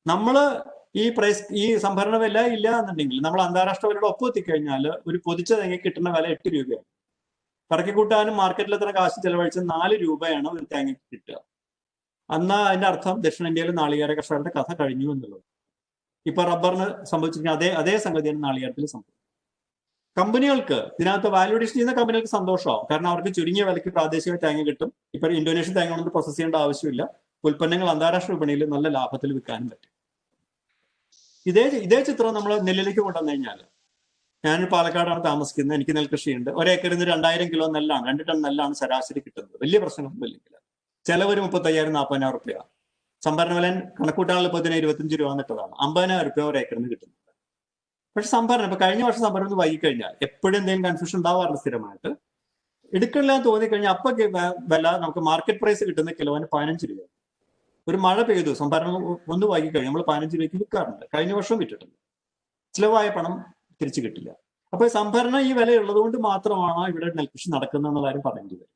നമ്മള് ഈ സംഭരണ വില ഇല്ല എന്നുണ്ടെങ്കിൽ നമ്മൾ അന്താരാഷ്ട്ര വിലയുടെ ഒപ്പം എത്തിക്കഴിഞ്ഞാൽ ഒരു പൊതിച്ച തേങ്ങ കിട്ടുന്ന വില 8 രൂപയാണ്. കറക്കിക്കൂട്ടാനും മാർക്കറ്റിൽ എത്ര കാശ് ചെലവഴിച്ച് 4 രൂപയാണ് ഒരു തേങ്ങയ്ക്ക് കിട്ടുക. അന്ന് അതിന്റെ അർത്ഥം ദക്ഷിണേന്ത്യയിലെ നാളികേര കർഷകരുടെ കഥ കഴിഞ്ഞു എന്നുള്ളത്. ഇപ്പൊ റബ്ബറിന് സംഭവിച്ചിരിക്കുന്ന അതേ സംഗതിയാണ് നാളികേരത്തിൽ സംഭവിച്ചത്. കമ്പനികൾക്ക് ഇതിനകത്ത് വാല്യൂ അഡീഷൻ ചെയ്യുന്ന കമ്പനികൾക്ക് സന്തോഷമാവും, കാരണം അവർക്ക് ചുരുങ്ങിയ വിലയ്ക്ക് പ്രാദേശിക തേങ്ങ കിട്ടും. ഇപ്പൊ ഇന്തോനേഷ്യൻ തേങ്ങ കൊണ്ട് പ്രോസസ് ചെയ്യേണ്ട ആവശ്യമില്ല. ഉൽപ്പന്നങ്ങൾ അന്താരാഷ്ട്ര വിപണിയിൽ നല്ല ലാഭത്തിൽ വിൽക്കാനും പറ്റും. ഇതേ ചിത്രം നമ്മൾ നെല്ലിലേക്ക് കൊണ്ടുവന്നു കഴിഞ്ഞാൽ, ഞാൻ പാലക്കാടാണ് താമസിക്കുന്നത്, എനിക്ക് നെൽകൃഷിയുണ്ട്. ഒരേക്കറിൽ 2000 കിലോ നെല്ലാണ്, 2 ടൺ നെല്ലാണ് ശരാശരി കിട്ടുന്നത്. വലിയ പ്രശ്നമൊന്നും ഇല്ലെങ്കിൽ ചെലവ് ഒരു 35,000-40,000 രൂപ. സംഭരണ വില കണക്കൂട്ടാനുള്ള ഇപ്പോൾ 25 രൂപ എന്നിട്ടതാണ് 50,000 രൂപ ഒരേക്കറിന് കിട്ടുന്നത്. പക്ഷെ സംഭരണം ഇപ്പൊ കഴിഞ്ഞ വർഷം സംഭരണം വൈകിക്കഴിഞ്ഞാൽ എപ്പോഴും എന്തെങ്കിലും കൺഫ്യൂഷൻ ഉണ്ടാവാറുണ്ട്. സ്ഥിരമായിട്ട് എടുക്കണില്ല എന്ന് തോന്നിക്കഴിഞ്ഞാൽ അപ്പൊ വില നമുക്ക് മാർക്കറ്റ് പ്രൈസ് കിട്ടുന്ന കിലോന് 15 രൂപ. ഒരു മഴ പെയ്തു, സംഭരണം ഒന്ന് വൈകിക്കഴിഞ്ഞാൽ നമ്മൾ 15 രൂപയ്ക്ക് വിൽക്കാറുണ്ട്. കഴിഞ്ഞ വർഷം വിറ്റിട്ടുണ്ട്. ചിലവായ പണം തിരിച്ചു കിട്ടില്ല. അപ്പൊ സംഭരണം ഈ വില ഉള്ളത് കൊണ്ട് മാത്രമാണ് ഇവിടെ നെൽകൃഷി നടക്കുന്നത് എന്നുള്ള കാര്യം പറയേണ്ടി വരും.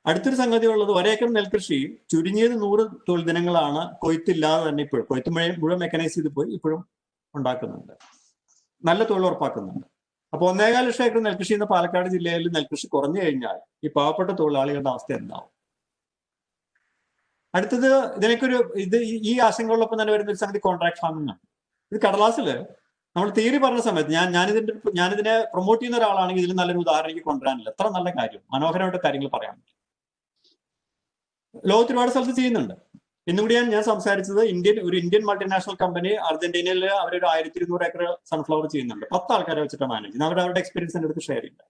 അടുത്തൊരു സംഗതി ഉള്ളത്, ഒരേക്കർ നെൽകൃഷി ചുരുങ്ങിയത് 100 തൊഴിൽ ദിനങ്ങളാണ് കൊയ്ത്തില്ലാതെ തന്നെ ഇപ്പോഴും. കൊയ്ത്ത് മുഴുവൻ മെക്കനൈസ് ചെയ്ത് പോയി ഇപ്പോഴും ഉണ്ടാക്കുന്നുണ്ട്, നല്ല തൊഴിൽ ഉറപ്പാക്കുന്നുണ്ട്. അപ്പൊ 1.25 ലക്ഷം ഏക്കർ നെൽകൃഷി എന്ന പാലക്കാട് ജില്ലയിൽ നെൽകൃഷി കുറഞ്ഞു കഴിഞ്ഞാൽ ഈ പാവപ്പെട്ട തൊഴിലാളികളുടെ അവസ്ഥ എന്താവും? അടുത്തത് ഈ ആശങ്കകളൊപ്പം തന്നെ വരുന്ന ഒരു സംഗതി കോൺട്രാക്ട് ഫാമിംഗ് ആണ്. ഇത് കടലാസില് നമ്മൾ തിയറി പറഞ്ഞ സമയത്ത് ഞാനിതിനെ പ്രൊമോട്ട് ചെയ്യുന്ന ഒരാളാണെങ്കിൽ ഇതിൽ നല്ലൊരു ഉദാഹരണം എനിക്ക് കൊണ്ടുവരാനില്ല. എത്ര നല്ല കാര്യം, മനോഹരമായിട്ട് കാര്യങ്ങൾ പറയാൻ പറ്റും. ലോകത്ത് ഒരുപാട് സ്ഥലത്ത് ചെയ്യുന്നുണ്ട്. ഇന്നുകൂടി ഞാൻ സംസാരിച്ചത് ഒരു ഇന്ത്യൻ മൾട്ടിനാഷണൽ കമ്പനി അർജന്റീനയിൽ അവരൊരു 1200 ഏക്കർ സൺഫ്ലവർ ചെയ്യുന്നുണ്ട്. 10 ആൾക്കാരെ വെച്ചിട്ട് മാനേജ് ചെയ്യുന്നത്. അവരുടെ എക്സ്പീരിയൻസ് എടുത്ത് ഷെയർ ചെയ്യുന്നത്.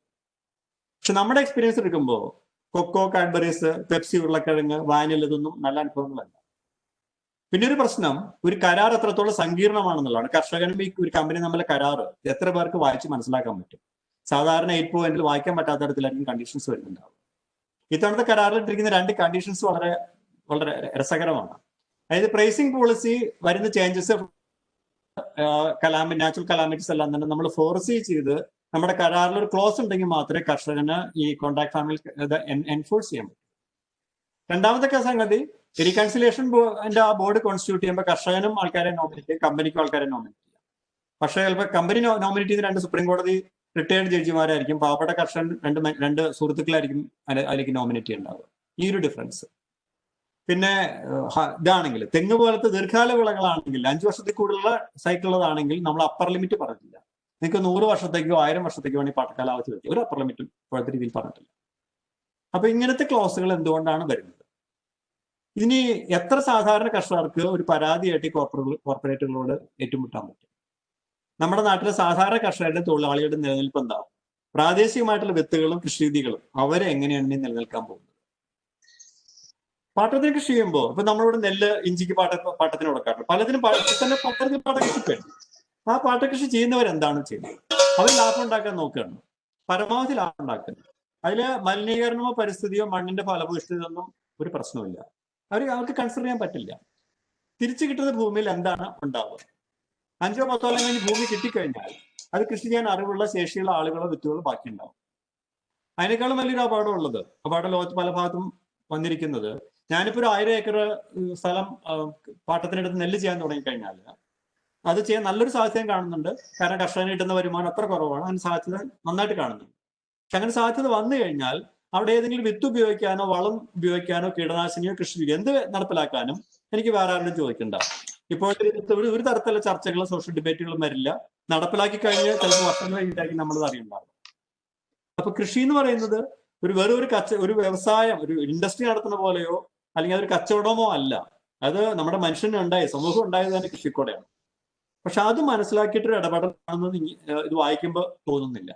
പക്ഷെ നമ്മുടെ എക്സ്പീരിയൻസ് എടുക്കുമ്പോൾ കൊക്കോ, കാഡ്ബറീസ്, പെപ്സി, ഉരുളക്കിഴങ്ങ്, വാനില ഇതൊന്നും നല്ല അനുഭവങ്ങളല്ല. പിന്നെ ഒരു പ്രശ്നം, ഒരു കരാർ എത്രത്തോളം സങ്കീർണമാണെന്നുള്ളതാണ്. കർഷകനും ഈ ഒരു കമ്പനി തമ്മിലെ കരാർ എത്ര പേർക്ക് വായിച്ച് മനസ്സിലാക്കാൻ പറ്റും? സാധാരണ 8 പോയിന്റിൽ വായിക്കാൻ പറ്റാത്ത തരത്തിലായിരിക്കും കണ്ടീഷൻസ് വരുന്നുണ്ടാവും. ഇത്തവണത്തെ കരാറിൽ ഇട്ടിരിക്കുന്ന 2 കണ്ടീഷൻസ് വളരെ വളരെ രസകരമാണ്. അതായത് പ്രൈസിംഗ് പോളിസി വരുന്ന ചേഞ്ചസ്, നാച്ചുറൽ കലാമിറ്റീസ് എല്ലാം തന്നെ നമ്മൾ ഫോർസി ചെയ്ത് നമ്മുടെ കരാറിൽ ഒരു ക്ലോസ് ഉണ്ടെങ്കിൽ മാത്രമേ കർഷകന് ഈ കോൺട്രാക്ട് ഫാമിൽ എൻഫോഴ്സ് ചെയ്യാൻ പറ്റൂ. രണ്ടാമത്തെ സംഗതി, റീകൺസിലേഷൻ ആ ബോർഡ് കോൺസ്റ്റിറ്റ്യൂട്ട് ചെയ്യുമ്പോൾ കർഷകനും ആൾക്കാരെ നോമിനേറ്റ് ചെയ്യും, കമ്പനിക്കും ആൾക്കാരെ നോമിനേറ്റ് ചെയ്യാം. പക്ഷേ ചിലപ്പോൾ കമ്പനി നോമിനേറ്റ് ചെയ്ത് 2 സുപ്രീം കോടതി റിട്ടയർഡ് ജഡ്ജിമാരായിരിക്കും, പാവപ്പെട്ട കർഷകൻ രണ്ട് സുഹൃത്തുക്കളായിരിക്കും അതിലേക്ക് നോമിനേറ്റ് ചെയ്യുന്നുണ്ടാവുക. ഈ ഒരു ഡിഫറൻസ്. പിന്നെ ഇതാണെങ്കിൽ തെങ്ങ് പോലത്തെ ദീർഘകാല വിളകളാണെങ്കിൽ 5 വർഷത്തിൽ കൂടുതലുള്ള സൈക്കിൾ ഉള്ളതാണെങ്കിൽ നമ്മൾ അപ്പർ ലിമിറ്റ് പറഞ്ഞിട്ടില്ല. നിങ്ങൾക്ക് 100 വർഷത്തേക്കോ 1000 വർഷത്തേക്കോ വേണമെങ്കിൽ പാട്ടക്കാലാവധി വെക്കുക. ഒരു അപ്പർ ലിമിറ്റും ഇപ്പോഴത്തെ രീതിയിൽ പറഞ്ഞിട്ടില്ല. അപ്പൊ ഇങ്ങനത്തെ ക്ലോസുകൾ എന്തുകൊണ്ടാണ് വരുന്നത്? ഇനി എത്ര സാധാരണ കർഷകർക്ക് ഒരു പരാതിയായിട്ട് കോർപ്പറേറ്റുകളോട് ഏറ്റുമുട്ടാൻ പറ്റും? നമ്മുടെ നാട്ടിലെ സാധാരണ കർഷകരുടെ തൊഴിലാളികളുടെ നിലനിൽപ്പ് എന്താവും? പ്രാദേശികമായിട്ടുള്ള വിത്തുകളും കൃഷിരീതികളും അവരെ എങ്ങനെയാണ് നിലനിൽക്കാൻ പോകുന്നത്? പാട്ടത്തിന് കൃഷി ചെയ്യുമ്പോൾ ഇപ്പൊ നമ്മളിവിടെ നെല്ല്, ഇഞ്ചിക്ക് പാട്ടത്തിന് കൊടുക്കാറുണ്ട്. പലതിനും പാട്ടകൃഷി വേണം. ആ പാട്ടകൃഷി ചെയ്യുന്നവരെന്താണ് ചെയ്യുന്നത്? അവർ ലാഭം ഉണ്ടാക്കാൻ നോക്കുകയാണ്, പരമാവധി ലാഭം ഉണ്ടാക്കുക. അതിൽ മലിനീകരണമോ പരിസ്ഥിതിയോ മണ്ണിന്റെ ഫലഭൂഷ്ടിതൊന്നും ഒരു പ്രശ്നമില്ല. അവർക്ക് കൺസിഡർ ചെയ്യാൻ പറ്റില്ല. തിരിച്ചു കിട്ടുന്ന ഭൂമിയിൽ എന്താണ് ഉണ്ടാവുക? 5 or 10 കൊല്ലം കഴിഞ്ഞ് ഭൂമി കിട്ടിക്കഴിഞ്ഞാൽ അത് കൃഷി ചെയ്യാൻ അറിവുള്ള ശേഷിയുള്ള ആളുകളോ വിത്തുകളോ ബാക്കി ഉണ്ടാവും. അതിനേക്കാളും വലിയൊരു അപകടം ലോകത്ത് പല ഭാഗത്തും വന്നിരിക്കുന്നത്, ഞാനിപ്പോ ഒരു 1000 ഏക്കർ സ്ഥലം പാട്ടത്തിനെടുത്ത് നെല്ല് ചെയ്യാൻ തുടങ്ങിക്കഴിഞ്ഞാൽ അത് ചെയ്യാൻ നല്ലൊരു സാധ്യതയും കാണുന്നുണ്ട്. കാരണം കർഷകന് കിട്ടുന്ന വരുമാനം അത്ര കുറവാണ്, അതിന് സാധ്യത നന്നായിട്ട് കാണുന്നുണ്ട്. പക്ഷെ അങ്ങനെ സാധ്യത വന്നു കഴിഞ്ഞാൽ അവിടെ ഏതെങ്കിലും വിത്ത് ഉപയോഗിക്കാനോ വളം ഉപയോഗിക്കാനോ കീടനാശിനിയോ കൃഷി എന്ത് നടപ്പിലാക്കാനും എനിക്ക് വേറെ ആരും ചോദിക്കണ്ട. ഇപ്പോഴത്തെ ഒരു തരത്തിലുള്ള ചർച്ചകളും സോഷ്യൽ ഡിബേറ്റുകളും വരില്ല. നടപ്പിലാക്കി കഴിഞ്ഞാൽ ചിലപ്പോൾ വർഷങ്ങൾ കഴിഞ്ഞിട്ടായിരിക്കും നമ്മളത് അറിയുണ്ടാവും. അപ്പൊ കൃഷി എന്ന് പറയുന്നത് ഒരു വ്യവസായം, ഒരു ഇൻഡസ്ട്രി നടത്തുന്ന പോലെയോ അല്ലെങ്കിൽ അതൊരു കച്ചവടമോ അല്ല. അത് നമ്മുടെ മനുഷ്യനുണ്ടായി, സമൂഹം ഉണ്ടായത് തന്നെ കൃഷിക്കൂടെയാണ്. പക്ഷെ അത് മനസ്സിലാക്കിയിട്ടൊരു ഇടപെടലാണെന്ന് ഇത് വായിക്കുമ്പോൾ തോന്നുന്നില്ല.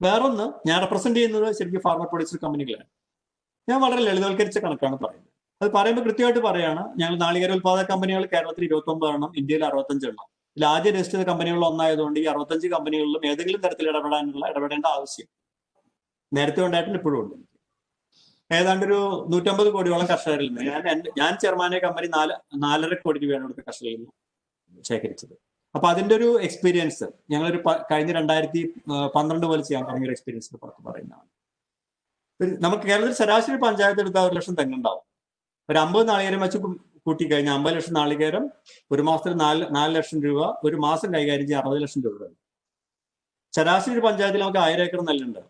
വേറൊന്ന്, ഞാൻ റെപ്രസെന്റ് ചെയ്യുന്നത് ശരിക്കും ഫാർമർ പ്രൊഡ്യൂസർ കമ്പനികളാണ്. ഞാൻ വളരെ ലളിതവൽക്കരിച്ച കണക്കാണ് പറയുന്നത്. അത് പറയുമ്പോൾ കൃത്യമായിട്ട് പറയാണ്, ഞങ്ങൾ നാളികേര ഉത്പാദക കമ്പനികൾ കേരളത്തിൽ 29 എണ്ണം, ഇന്ത്യയിൽ 65 എണ്ണം. ഇതിൽ ആദ്യം രജിസ്റ്റർ ചെയ്ത കമ്പനികളിൽ ഒന്നായതുകൊണ്ട് ഈ 65 കമ്പനികളിലും ഏതെങ്കിലും തരത്തിൽ ഇടപെടേണ്ട ആവശ്യം നേരത്തെ ഉണ്ടായിട്ടുണ്ട്, ഇപ്പോഴും ഉണ്ട്. ഏതാണ്ട് ഒരു 150 കോടിയോളം കർഷകരിൽ നിന്ന് ഞാൻ ചെയർമാനെ കമ്പനി 4.5 കോടി രൂപയാണ് ഇവിടുത്തെ കർഷകരിൽ നിന്ന് ശേഖരിച്ചത്. അപ്പൊ അതിന്റെ ഒരു എക്സ്പീരിയൻസ് ഞങ്ങളൊരു കഴിഞ്ഞ 2012 പോലെ ചെയ്യാൻ തുടങ്ങിയ ഒരു എക്സ്പീരിയൻസിന് പുറത്ത് പറയുന്നതാണ്. നമുക്ക് കേരളത്തിൽ ശരാശരി പഞ്ചായത്ത് എടുത്താൽ 1 ലക്ഷം തെങ്ങുണ്ടാവും. ഒരു 50 നാളികേരം വെച്ച് കൂട്ടിക്കഴിഞ്ഞാൽ 50 ലക്ഷം നാളികേരം, ഒരു മാസത്തിൽ 4 ലക്ഷം രൂപ, ഒരു മാസം കൈകാര്യം ചെയ്യാൻ 60 ലക്ഷം രൂപ. ശരാശരി ഒരു പഞ്ചായത്തിൽ നമുക്ക് 1000 ഏക്കർ നെല്ലുണ്ട്.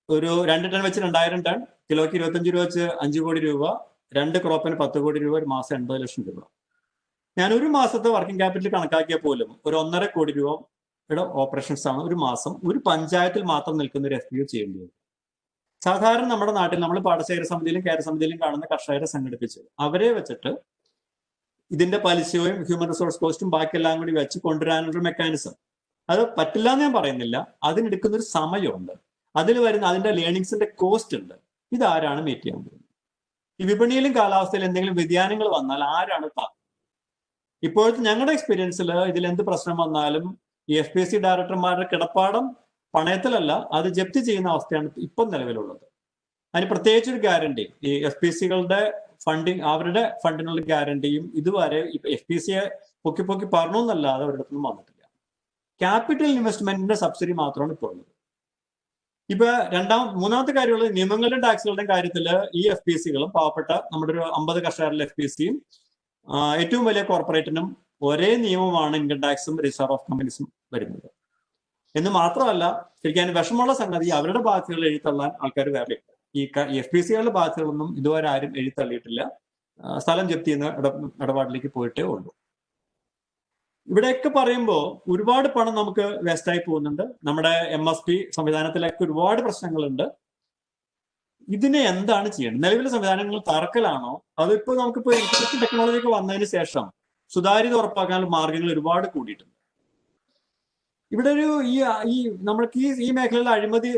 ഒരു 2 ടൺ വെച്ച് 2000 ടൺ, കിലോയ്ക്ക് 25 രൂപ വെച്ച് 5 കോടി രൂപ, 2 ക്രോപ്പിന് 10 കോടി രൂപ, ഒരു മാസം 80 ലക്ഷം രൂപ. ഞാൻ ഒരു മാസത്തെ വർക്കിംഗ് ക്യാപിറ്റൽ കണക്കാക്കിയ പോലും ഒരു 1.5 കോടി രൂപയുടെ ഓപ്പറേഷൻസ് ആണ് ഒരു മാസം ഒരു പഞ്ചായത്തിൽ മാത്രം നിൽക്കുന്ന ഒരു FPO ചെയ്യേണ്ടി വരും. സാധാരണ നമ്മുടെ നാട്ടിൽ നമ്മൾ പാടശേഖര സമിതിയിലും കേര സമിതിയിലും കാണുന്ന കർഷകരെ സംഘടിപ്പിച്ച് അവരെ വെച്ചിട്ട് ഇതിന്റെ പലിശയും ഹ്യൂമൻ റിസോഴ്സ് കോസ്റ്റും ബാക്കിയെല്ലാം കൂടി വെച്ച് കൊണ്ടുവരാനുള്ള മെക്കാനിസം, അത് പറ്റില്ല എന്ന് ഞാൻ പറയുന്നില്ല. അതിനെടുക്കുന്ന ഒരു സമയമുണ്ട്, അതിൽ വരുന്ന അതിന്റെ ലേണിങ്സിന്റെ കോസ്റ്റ് ഉണ്ട്. ഇതാരാണ് മീറ്റ് ചെയ്യാൻ പോകുന്നത്? ഈ വിപണിയിലും കാലാവസ്ഥയിലും എന്തെങ്കിലും വ്യതിയാനങ്ങൾ വന്നാൽ ആരാണ് ഇപ്പോഴത്തെ ഞങ്ങളുടെ എക്സ്പീരിയൻസിൽ ഇതിൽ എന്ത് പ്രശ്നം വന്നാലും ഈ FPC ഡയറക്ടർമാരുടെ കിടപ്പാടം പണയത്തിലല്ല, അത് ജപ്തി ചെയ്യുന്ന അവസ്ഥയാണ് ഇപ്പം നിലവിലുള്ളത്. അതിന് പ്രത്യേകിച്ചൊരു ഗ്യാരണ്ടി, ഈ FPCകളുടെ ഫണ്ടിങ്, അവരുടെ ഫണ്ടിനുള്ള ഗ്യാരണ്ടിയും ഇതുവരെ FPCയെ പൊക്കി പറഞ്ഞു എന്നല്ലാതെ അവരുടെ അടുത്തൊന്നും വന്നിട്ടില്ല. ക്യാപിറ്റൽ ഇൻവെസ്റ്റ്മെന്റിന്റെ സബ്സിഡി മാത്രമാണ് ഇപ്പോൾ ഉള്ളത്. ഇപ്പൊ മൂന്നാമത്തെ കാര്യമുള്ളത് നിയമങ്ങളുടെയും ടാക്സുകളുടെയും കാര്യത്തിൽ ഈ FPCകളും പാവപ്പെട്ട നമ്മുടെ ഒരു 50 കർഷകരിലെ FPCയും ഏറ്റവും വലിയ കോർപ്പറേറ്റിനും ഒരേ നിയമമാണ് ഇൻകം ടാക്സും രജിസ്റ്റർ ഓഫ് കമ്പനീസും വരുന്നത്. എന്ന് മാത്രമല്ല, ശരിക്കും വിഷമമുള്ള സംഗതി അവരുടെ ബാധ്യതകൾ എഴുതിത്തള്ളാൻ ആൾക്കാർ വേറെ ഈ FPCകളുടെ ബാധ്യതകളൊന്നും ഇതുവരെ ആരും എഴുതിത്തള്ളിയിട്ടില്ല. സ്ഥലം ജപ്തി ചെയ്യുന്ന ഇടപാടിലേക്ക് പോയിട്ടേ ഉള്ളൂ. ഇവിടെയൊക്കെ പറയുമ്പോൾ ഒരുപാട് പണം നമുക്ക് വേസ്റ്റായി പോകുന്നുണ്ട്. നമ്മുടെ MSP സംവിധാനത്തിലൊക്കെ ഒരുപാട് പ്രശ്നങ്ങളുണ്ട്. ഇതിനെ എന്താണ് ചെയ്യേണ്ടത്? നിലവിലെ സംവിധാനങ്ങൾ തറക്കലാണോ? അതിപ്പോ നമുക്കിപ്പോ ഇൻഫർമേഷൻ ടെക്നോളജി ഒക്കെ വന്നതിന് ശേഷം സുതാര്യത ഉറപ്പാക്കാനുള്ള മാർഗങ്ങൾ ഒരുപാട് കൂടിയിട്ടുണ്ട്. ഇവിടെ ഒരു നമ്മൾക്ക് ഈ മേഖലയിലെ അഴിമതി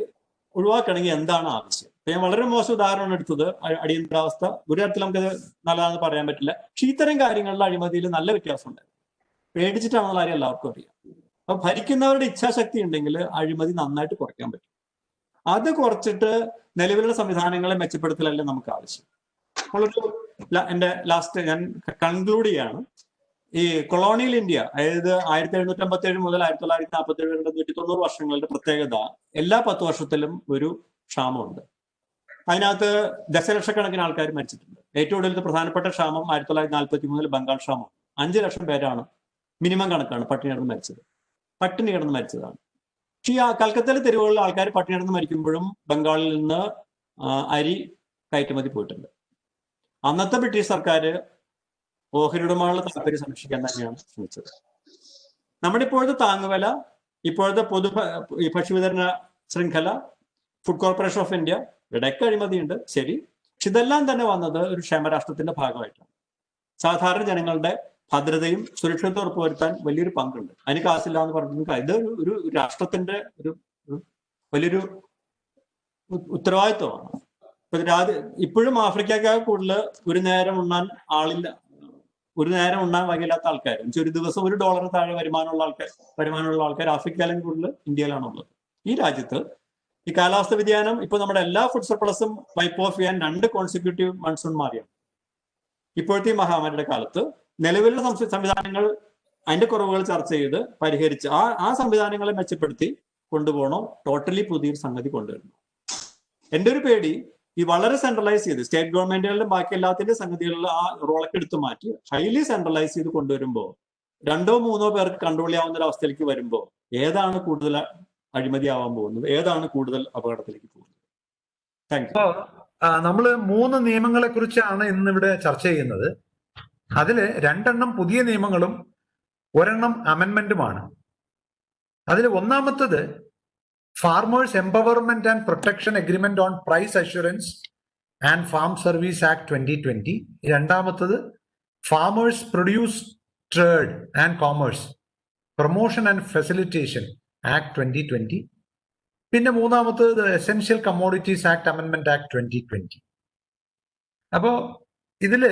ഒഴിവാക്കണമെങ്കിൽ എന്താണ് ആവശ്യം? ഞാൻ വളരെ മോശം ഉദാഹരണം എടുത്തത് അടിയന്തരാവസ്ഥ. ഒരു തരത്തിൽ നമുക്കത് നല്ലതാണെന്ന് പറയാൻ പറ്റില്ല. പക്ഷെ ഇത്തരം കാര്യങ്ങളിലെ അഴിമതിയിൽ നല്ല വ്യത്യാസമുണ്ട്. പേടിച്ചിട്ടാണെന്നുള്ള കാര്യം എല്ലാവർക്കും അറിയാം. അപ്പൊ ഭരിക്കുന്നവരുടെ ഇച്ഛാശക്തി ഉണ്ടെങ്കിൽ അഴിമതി നന്നായിട്ട് കുറയ്ക്കാൻ പറ്റും. അത് കുറച്ചിട്ട് നിലവിലുള്ള സംവിധാനങ്ങളെ മെച്ചപ്പെടുത്തലല്ലേ നമുക്ക് ആവശ്യം. എന്റെ ലാസ്റ്റ് ഞാൻ കൺക്ലൂഡ് ചെയ്യാണ്. ഈ കൊളോണിയൽ ഇന്ത്യ, അതായത് 1757 മുതൽ 1947 വരെ 190 വർഷങ്ങളുടെ പ്രത്യേകത, എല്ലാ 10 വർഷത്തിലും ഒരു ക്ഷാമമുണ്ട്. അതിനകത്ത് ദശലക്ഷക്കണക്കിന് ആൾക്കാർ മരിച്ചിട്ടുണ്ട്. ഏറ്റവും കൂടുതൽ പ്രധാനപ്പെട്ട ക്ഷാമം 1943 ബംഗാൾ ക്ഷാമം. 5 ലക്ഷം പേരാണ് മിനിമം കണക്കാണ് പട്ടിണി കിടന്ന് മരിച്ചതാണ്. പക്ഷേ ഈ കൽക്കത്തയിലെ തെരുവുകളിൽ ആൾക്കാർ പട്ടിണി കിടന്ന് മരിക്കുമ്പോഴും ബംഗാളിൽ നിന്ന് അരി കയറ്റുമതി പോയിട്ടുണ്ട്. അന്നത്തെ ബ്രിട്ടീഷ് സർക്കാർ ഓഹരിയുടമകളുടെ താല്പര്യം സംരക്ഷിക്കാൻ തന്നെയാണ് ശ്രമിച്ചത്. നമ്മുടെ ഇപ്പോഴത്തെ താങ്ങുവില, ഇപ്പോഴത്തെ ഭക്ഷ്യവിതരണ ശൃംഖല, ഫുഡ് കോർപ്പറേഷൻ ഓഫ് ഇന്ത്യ, ഇവിടെയൊക്കെ അഴിമതിയുണ്ട്, ശരി. പക്ഷെ ഇതെല്ലാം തന്നെ വന്നത് ഒരു ക്ഷേമരാഷ്ട്രത്തിന്റെ ഭാഗമായിട്ടാണ്. സാധാരണ ജനങ്ങളുടെ ഭദ്രതയും സുരക്ഷിതത്വം ഉറപ്പുവരുത്താൻ വലിയൊരു പങ്കുണ്ട്. അതിന് കാശില്ല എന്ന് പറഞ്ഞിട്ട് ഇത് ഒരു രാഷ്ട്രത്തിന്റെ ഒരു വലിയൊരു ഉത്തരവാദിത്വമാണ്. ഇപ്പോഴും ആഫ്രിക്കക്കാർ കൂടുതൽ ഒരു നേരം ഉണ്ണാൻ ആളില്ല, ഒരു നേരം ഉണ്ണാൻ വകയില്ലാത്ത ആൾക്കാർ, ഒരു ദിവസം $1 താഴെ വരുമാനമുള്ള ആൾക്കാർ ആഫ്രിക്കയിലും കൂടുതൽ ഇന്ത്യയിലാണുള്ളത്. ഈ രാജ്യത്ത് ഈ കാലാവസ്ഥ വ്യതിയാനം ഇപ്പൊ നമ്മുടെ എല്ലാ ഫുഡ് സർപ്ലസും വൈപ്പ് ഓഫ് ചെയ്യാൻ 2 കോൺസിക്യൂട്ടീവ് മൺസൂൺ മാറിയാണ്. ഇപ്പോഴത്തെ ഈ മഹാമാരിയുടെ കാലത്ത് നിലവിലുള്ള സംവിധാനങ്ങൾ അതിന്റെ കുറവുകൾ ചർച്ച ചെയ്ത് പരിഹരിച്ച് ആ സംവിധാനങ്ങളെ മെച്ചപ്പെടുത്തി കൊണ്ടുപോകണം. ടോട്ടലി പുതിയൊരു സംഗതി കൊണ്ടുവരണം. എന്റെ ഒരു പേടി ഈ വളരെ സെൻട്രലൈസ് ചെയ്ത് സ്റ്റേറ്റ് ഗവൺമെന്റുകളുടെ ബാക്കി എല്ലാത്തിന്റെ സംഗതികളിൽ ആ റോളൊക്കെ എടുത്തു മാറ്റി ഹൈലി സെൻട്രലൈസ് ചെയ്ത് കൊണ്ടുവരുമ്പോൾ 2-3 പേർക്ക് കൺട്രോൾ ചെയ്യാവുന്ന ഒരു അവസ്ഥയിലേക്ക് വരുമ്പോൾ ഏതാണ് കൂടുതൽ അഴിമതിയാവാൻ പോകുന്നത്, ഏതാണ് കൂടുതൽ അപകടത്തിലേക്ക് പോകുന്നത്? Thank you. നമ്മള് 3 നിയമങ്ങളെ കുറിച്ചാണ് ഇന്നിവിടെ ചർച്ച ചെയ്യുന്നത്. അതില് 2 പുതിയ നിയമങ്ങളും 1 അമെൻമെന്റുമാണ്. അതിൽ ഒന്നാമത്തത് farmers empowerment and protection agreement on price assurance and farm service act 2020. രണ്ടാമത്തത് farmers produce trade and commerce promotion and facilitation act 2020. പിന്നെ മൂന്നാമത്തത് എസെൻഷ്യൽ കമ്മോഡിറ്റീസ് ആക്ട് അമെൻമെന്റ് ആക്ട് 2020. അപ്പോ ഇതില്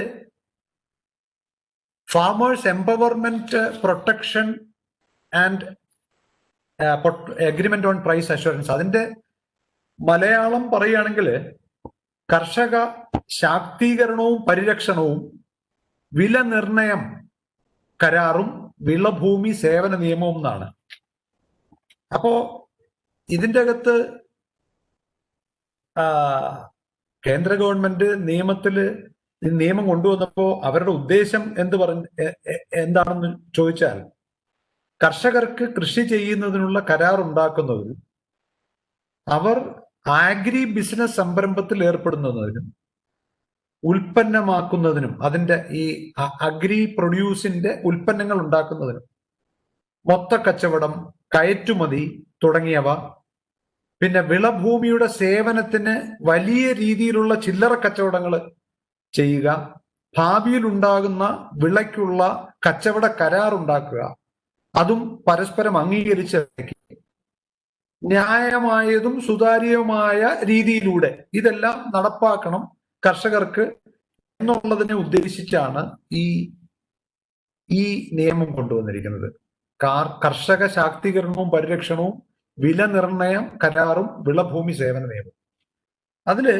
farmers empowerment protection and agreement on price assurance, അതിന്റെ മലയാളം പറയുകയാണെങ്കിൽ കർഷക ശാക്തീകരണവും പരിരക്ഷണവും വില നിർണയം കരാറും വിളഭൂമി സേവന നിയമവും എന്നാണ്. അപ്പോ ഇതിന്റെ അകത്ത് കേന്ദ്ര ഗവൺമെന്റ് നിയമം കൊണ്ടുവന്നപ്പോ അവരുടെ ഉദ്ദേശം എന്താണെന്ന് ചോദിച്ചാൽ കർഷകർക്ക് കൃഷി ചെയ്യുന്നതിനുള്ള കരാർ ഉണ്ടാക്കുന്നതിനും അവർ ആഗ്രി ബിസിനസ് സംരംഭത്തിൽ ഏർപ്പെടുന്നതിനും ഉൽപ്പന്നമാക്കുന്നതിനും അതിന്റെ ഈ അഗ്രി പ്രൊഡ്യൂസിന്റെ ഉൽപ്പന്നങ്ങൾ ഉണ്ടാക്കുന്നതിനും മൊത്ത കച്ചവടം, കയറ്റുമതി തുടങ്ങിയവ, പിന്നെ വിളഭൂമിയുടെ സേവനത്തിന് വലിയ രീതിയിലുള്ള ചില്ലറ കച്ചവടങ്ങൾ ചെയ്യുക, ഭാവിയിൽ ഉണ്ടാകുന്ന വിളയ്ക്കുള്ള കച്ചവട കരാർ ഉണ്ടാക്കുക, അതും പരസ്പരം അംഗീകരിച്ച് ന്യായമായതും സുതാര്യവുമായ രീതിയിലൂടെ ഇതെല്ലാം നടപ്പാക്കണം കർഷകർക്ക് എന്നുള്ളതിനെ ഉദ്ദേശിച്ചാണ് ഈ നിയമം കൊണ്ടുവന്നിരിക്കുന്നത്. കർഷക ശാക്തീകരണവും പരിരക്ഷണവും വില നിർണയം കരാറും വിളഭൂമി സേവന നിയമം. അതില്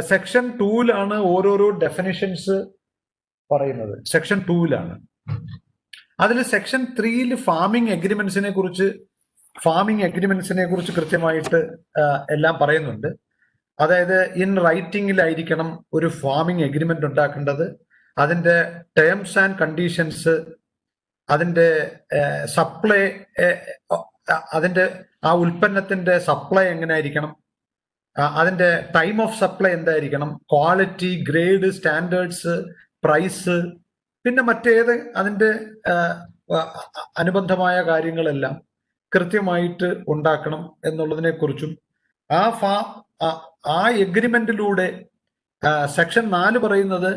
സെക്ഷൻ 2-ലാണ് ഓരോരോ ഡെഫിനിഷൻസ് പറയുന്നത്. സെക്ഷൻ 2-ലാണ്. അതിൽ സെക്ഷൻ 3-ൽ ഫാമിംഗ് എഗ്രിമെന്റ്സിനെ കുറിച്ച് കൃത്യമായിട്ട് എല്ലാം പറയുന്നുണ്ട്. അതായത് ഇൻ റൈറ്റിംഗിലായിരിക്കണം ഒരു ഫാമിംഗ് എഗ്രിമെന്റ് ഉണ്ടാക്കേണ്ടത്. അതിന്റെ ടേംസ് ആൻഡ് കണ്ടീഷൻസ്, അതിന്റെ സപ്ലൈ, അതിന്റെ ആ ഉൽപ്പന്നത്തിന്റെ സപ്ലൈ എങ്ങനെ ആയിരിക്കണം, അതിന്റെ ടൈം ഓഫ് സപ്ലൈ എന്തായിരിക്കണം, ക്വാളിറ്റി, ഗ്രേഡ്, സ്റ്റാൻഡേർഡ്സ്, പ്രൈസ്, പിന്നെ മറ്റേത് അതിന്റെ അനുബന്ധമായ കാര്യങ്ങളെല്ലാം കൃത്യമായിട്ട് ഉണ്ടാക്കണം എന്നുള്ളതിനെ കുറിച്ചും ആ എഗ്രിമെന്റിലൂടെ സെക്ഷൻ 4 പറയുന്നത്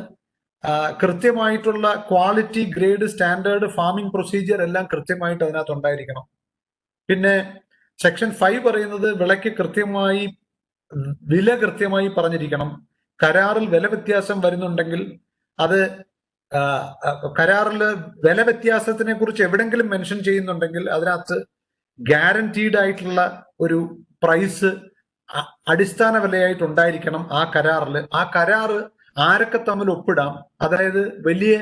കൃത്യമായിട്ടുള്ള quality, grade, standard, farming procedure എല്ലാം കൃത്യമായിട്ട് അതിനകത്ത് ഉണ്ടായിരിക്കണം. പിന്നെ സെക്ഷൻ 5 പറയുന്നത് വിളയ്ക്ക് വില കൃത്യമായി പറഞ്ഞിരിക്കണം. കരാറിൽ വില വ്യത്യാസം വരുന്നുണ്ടെങ്കിൽ അത് കരാറിൽ വില വ്യത്യാസത്തിനെ കുറിച്ച് എവിടെങ്കിലും മെൻഷൻ ചെയ്യുന്നുണ്ടെങ്കിൽ അതിനകത്ത് ഗ്യാരണ്ടീഡ് ആയിട്ടുള്ള ഒരു പ്രൈസ് അടിസ്ഥാന വിലയായിട്ട് ഉണ്ടായിരിക്കണം ആ കരാറിൽ. ആ കരാറ് ആരൊക്കെ തമ്മിൽ ഒപ്പിടാം, അതായത് വലിയ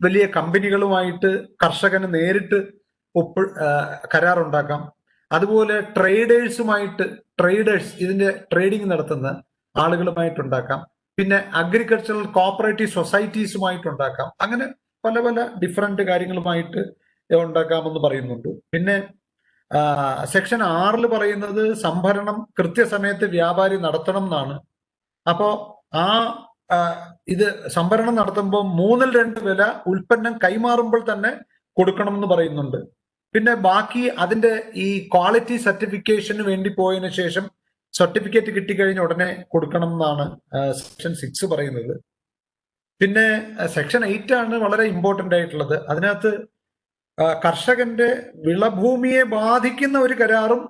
വലിയ കമ്പനികളുമായിട്ട് കർഷകന് നേരിട്ട് കരാർ ഉണ്ടാക്കാം. അതുപോലെ ട്രേഡേഴ്സ് ഇതിന്റെ ട്രേഡിംഗ് നടത്തുന്ന ആളുകളുമായിട്ടുണ്ടാക്കാം. പിന്നെ അഗ്രികൾച്ചറൽ കോഓപ്പറേറ്റീവ് സൊസൈറ്റീസുമായിട്ടുണ്ടാക്കാം. അങ്ങനെ പല പല ഡിഫറെന്റ് കാര്യങ്ങളുമായിട്ട് ഉണ്ടാക്കാമെന്ന് പറയുന്നുണ്ട്. പിന്നെ സെക്ഷൻ 6 പറയുന്നത് സംഭരണം കൃത്യസമയത്ത് വ്യാപാരി നടത്തണം എന്നാണ്. അപ്പോ ഇത് സംഭരണം നടത്തുമ്പോൾ 2/3 വില ഉൽപ്പന്നം കൈമാറുമ്പോൾ തന്നെ കൊടുക്കണം എന്ന് പറയുന്നുണ്ട്. പിന്നെ ബാക്കി അതിന്റെ ഈ ക്വാളിറ്റി സർട്ടിഫിക്കേഷന് വേണ്ടി പോയതിനു ശേഷം സർട്ടിഫിക്കറ്റ് കിട്ടിക്കഴിഞ്ഞ ഉടനെ കൊടുക്കണം എന്നാണ് സെക്ഷൻ 6 പറയുന്നത്. പിന്നെ സെക്ഷൻ 8 ആണ് വളരെ ഇമ്പോർട്ടന്റ് ആയിട്ടുള്ളത്. അതിനകത്ത് കർഷകന്റെ വിളഭൂമിയെ ബാധിക്കുന്ന ഒരു കരാറും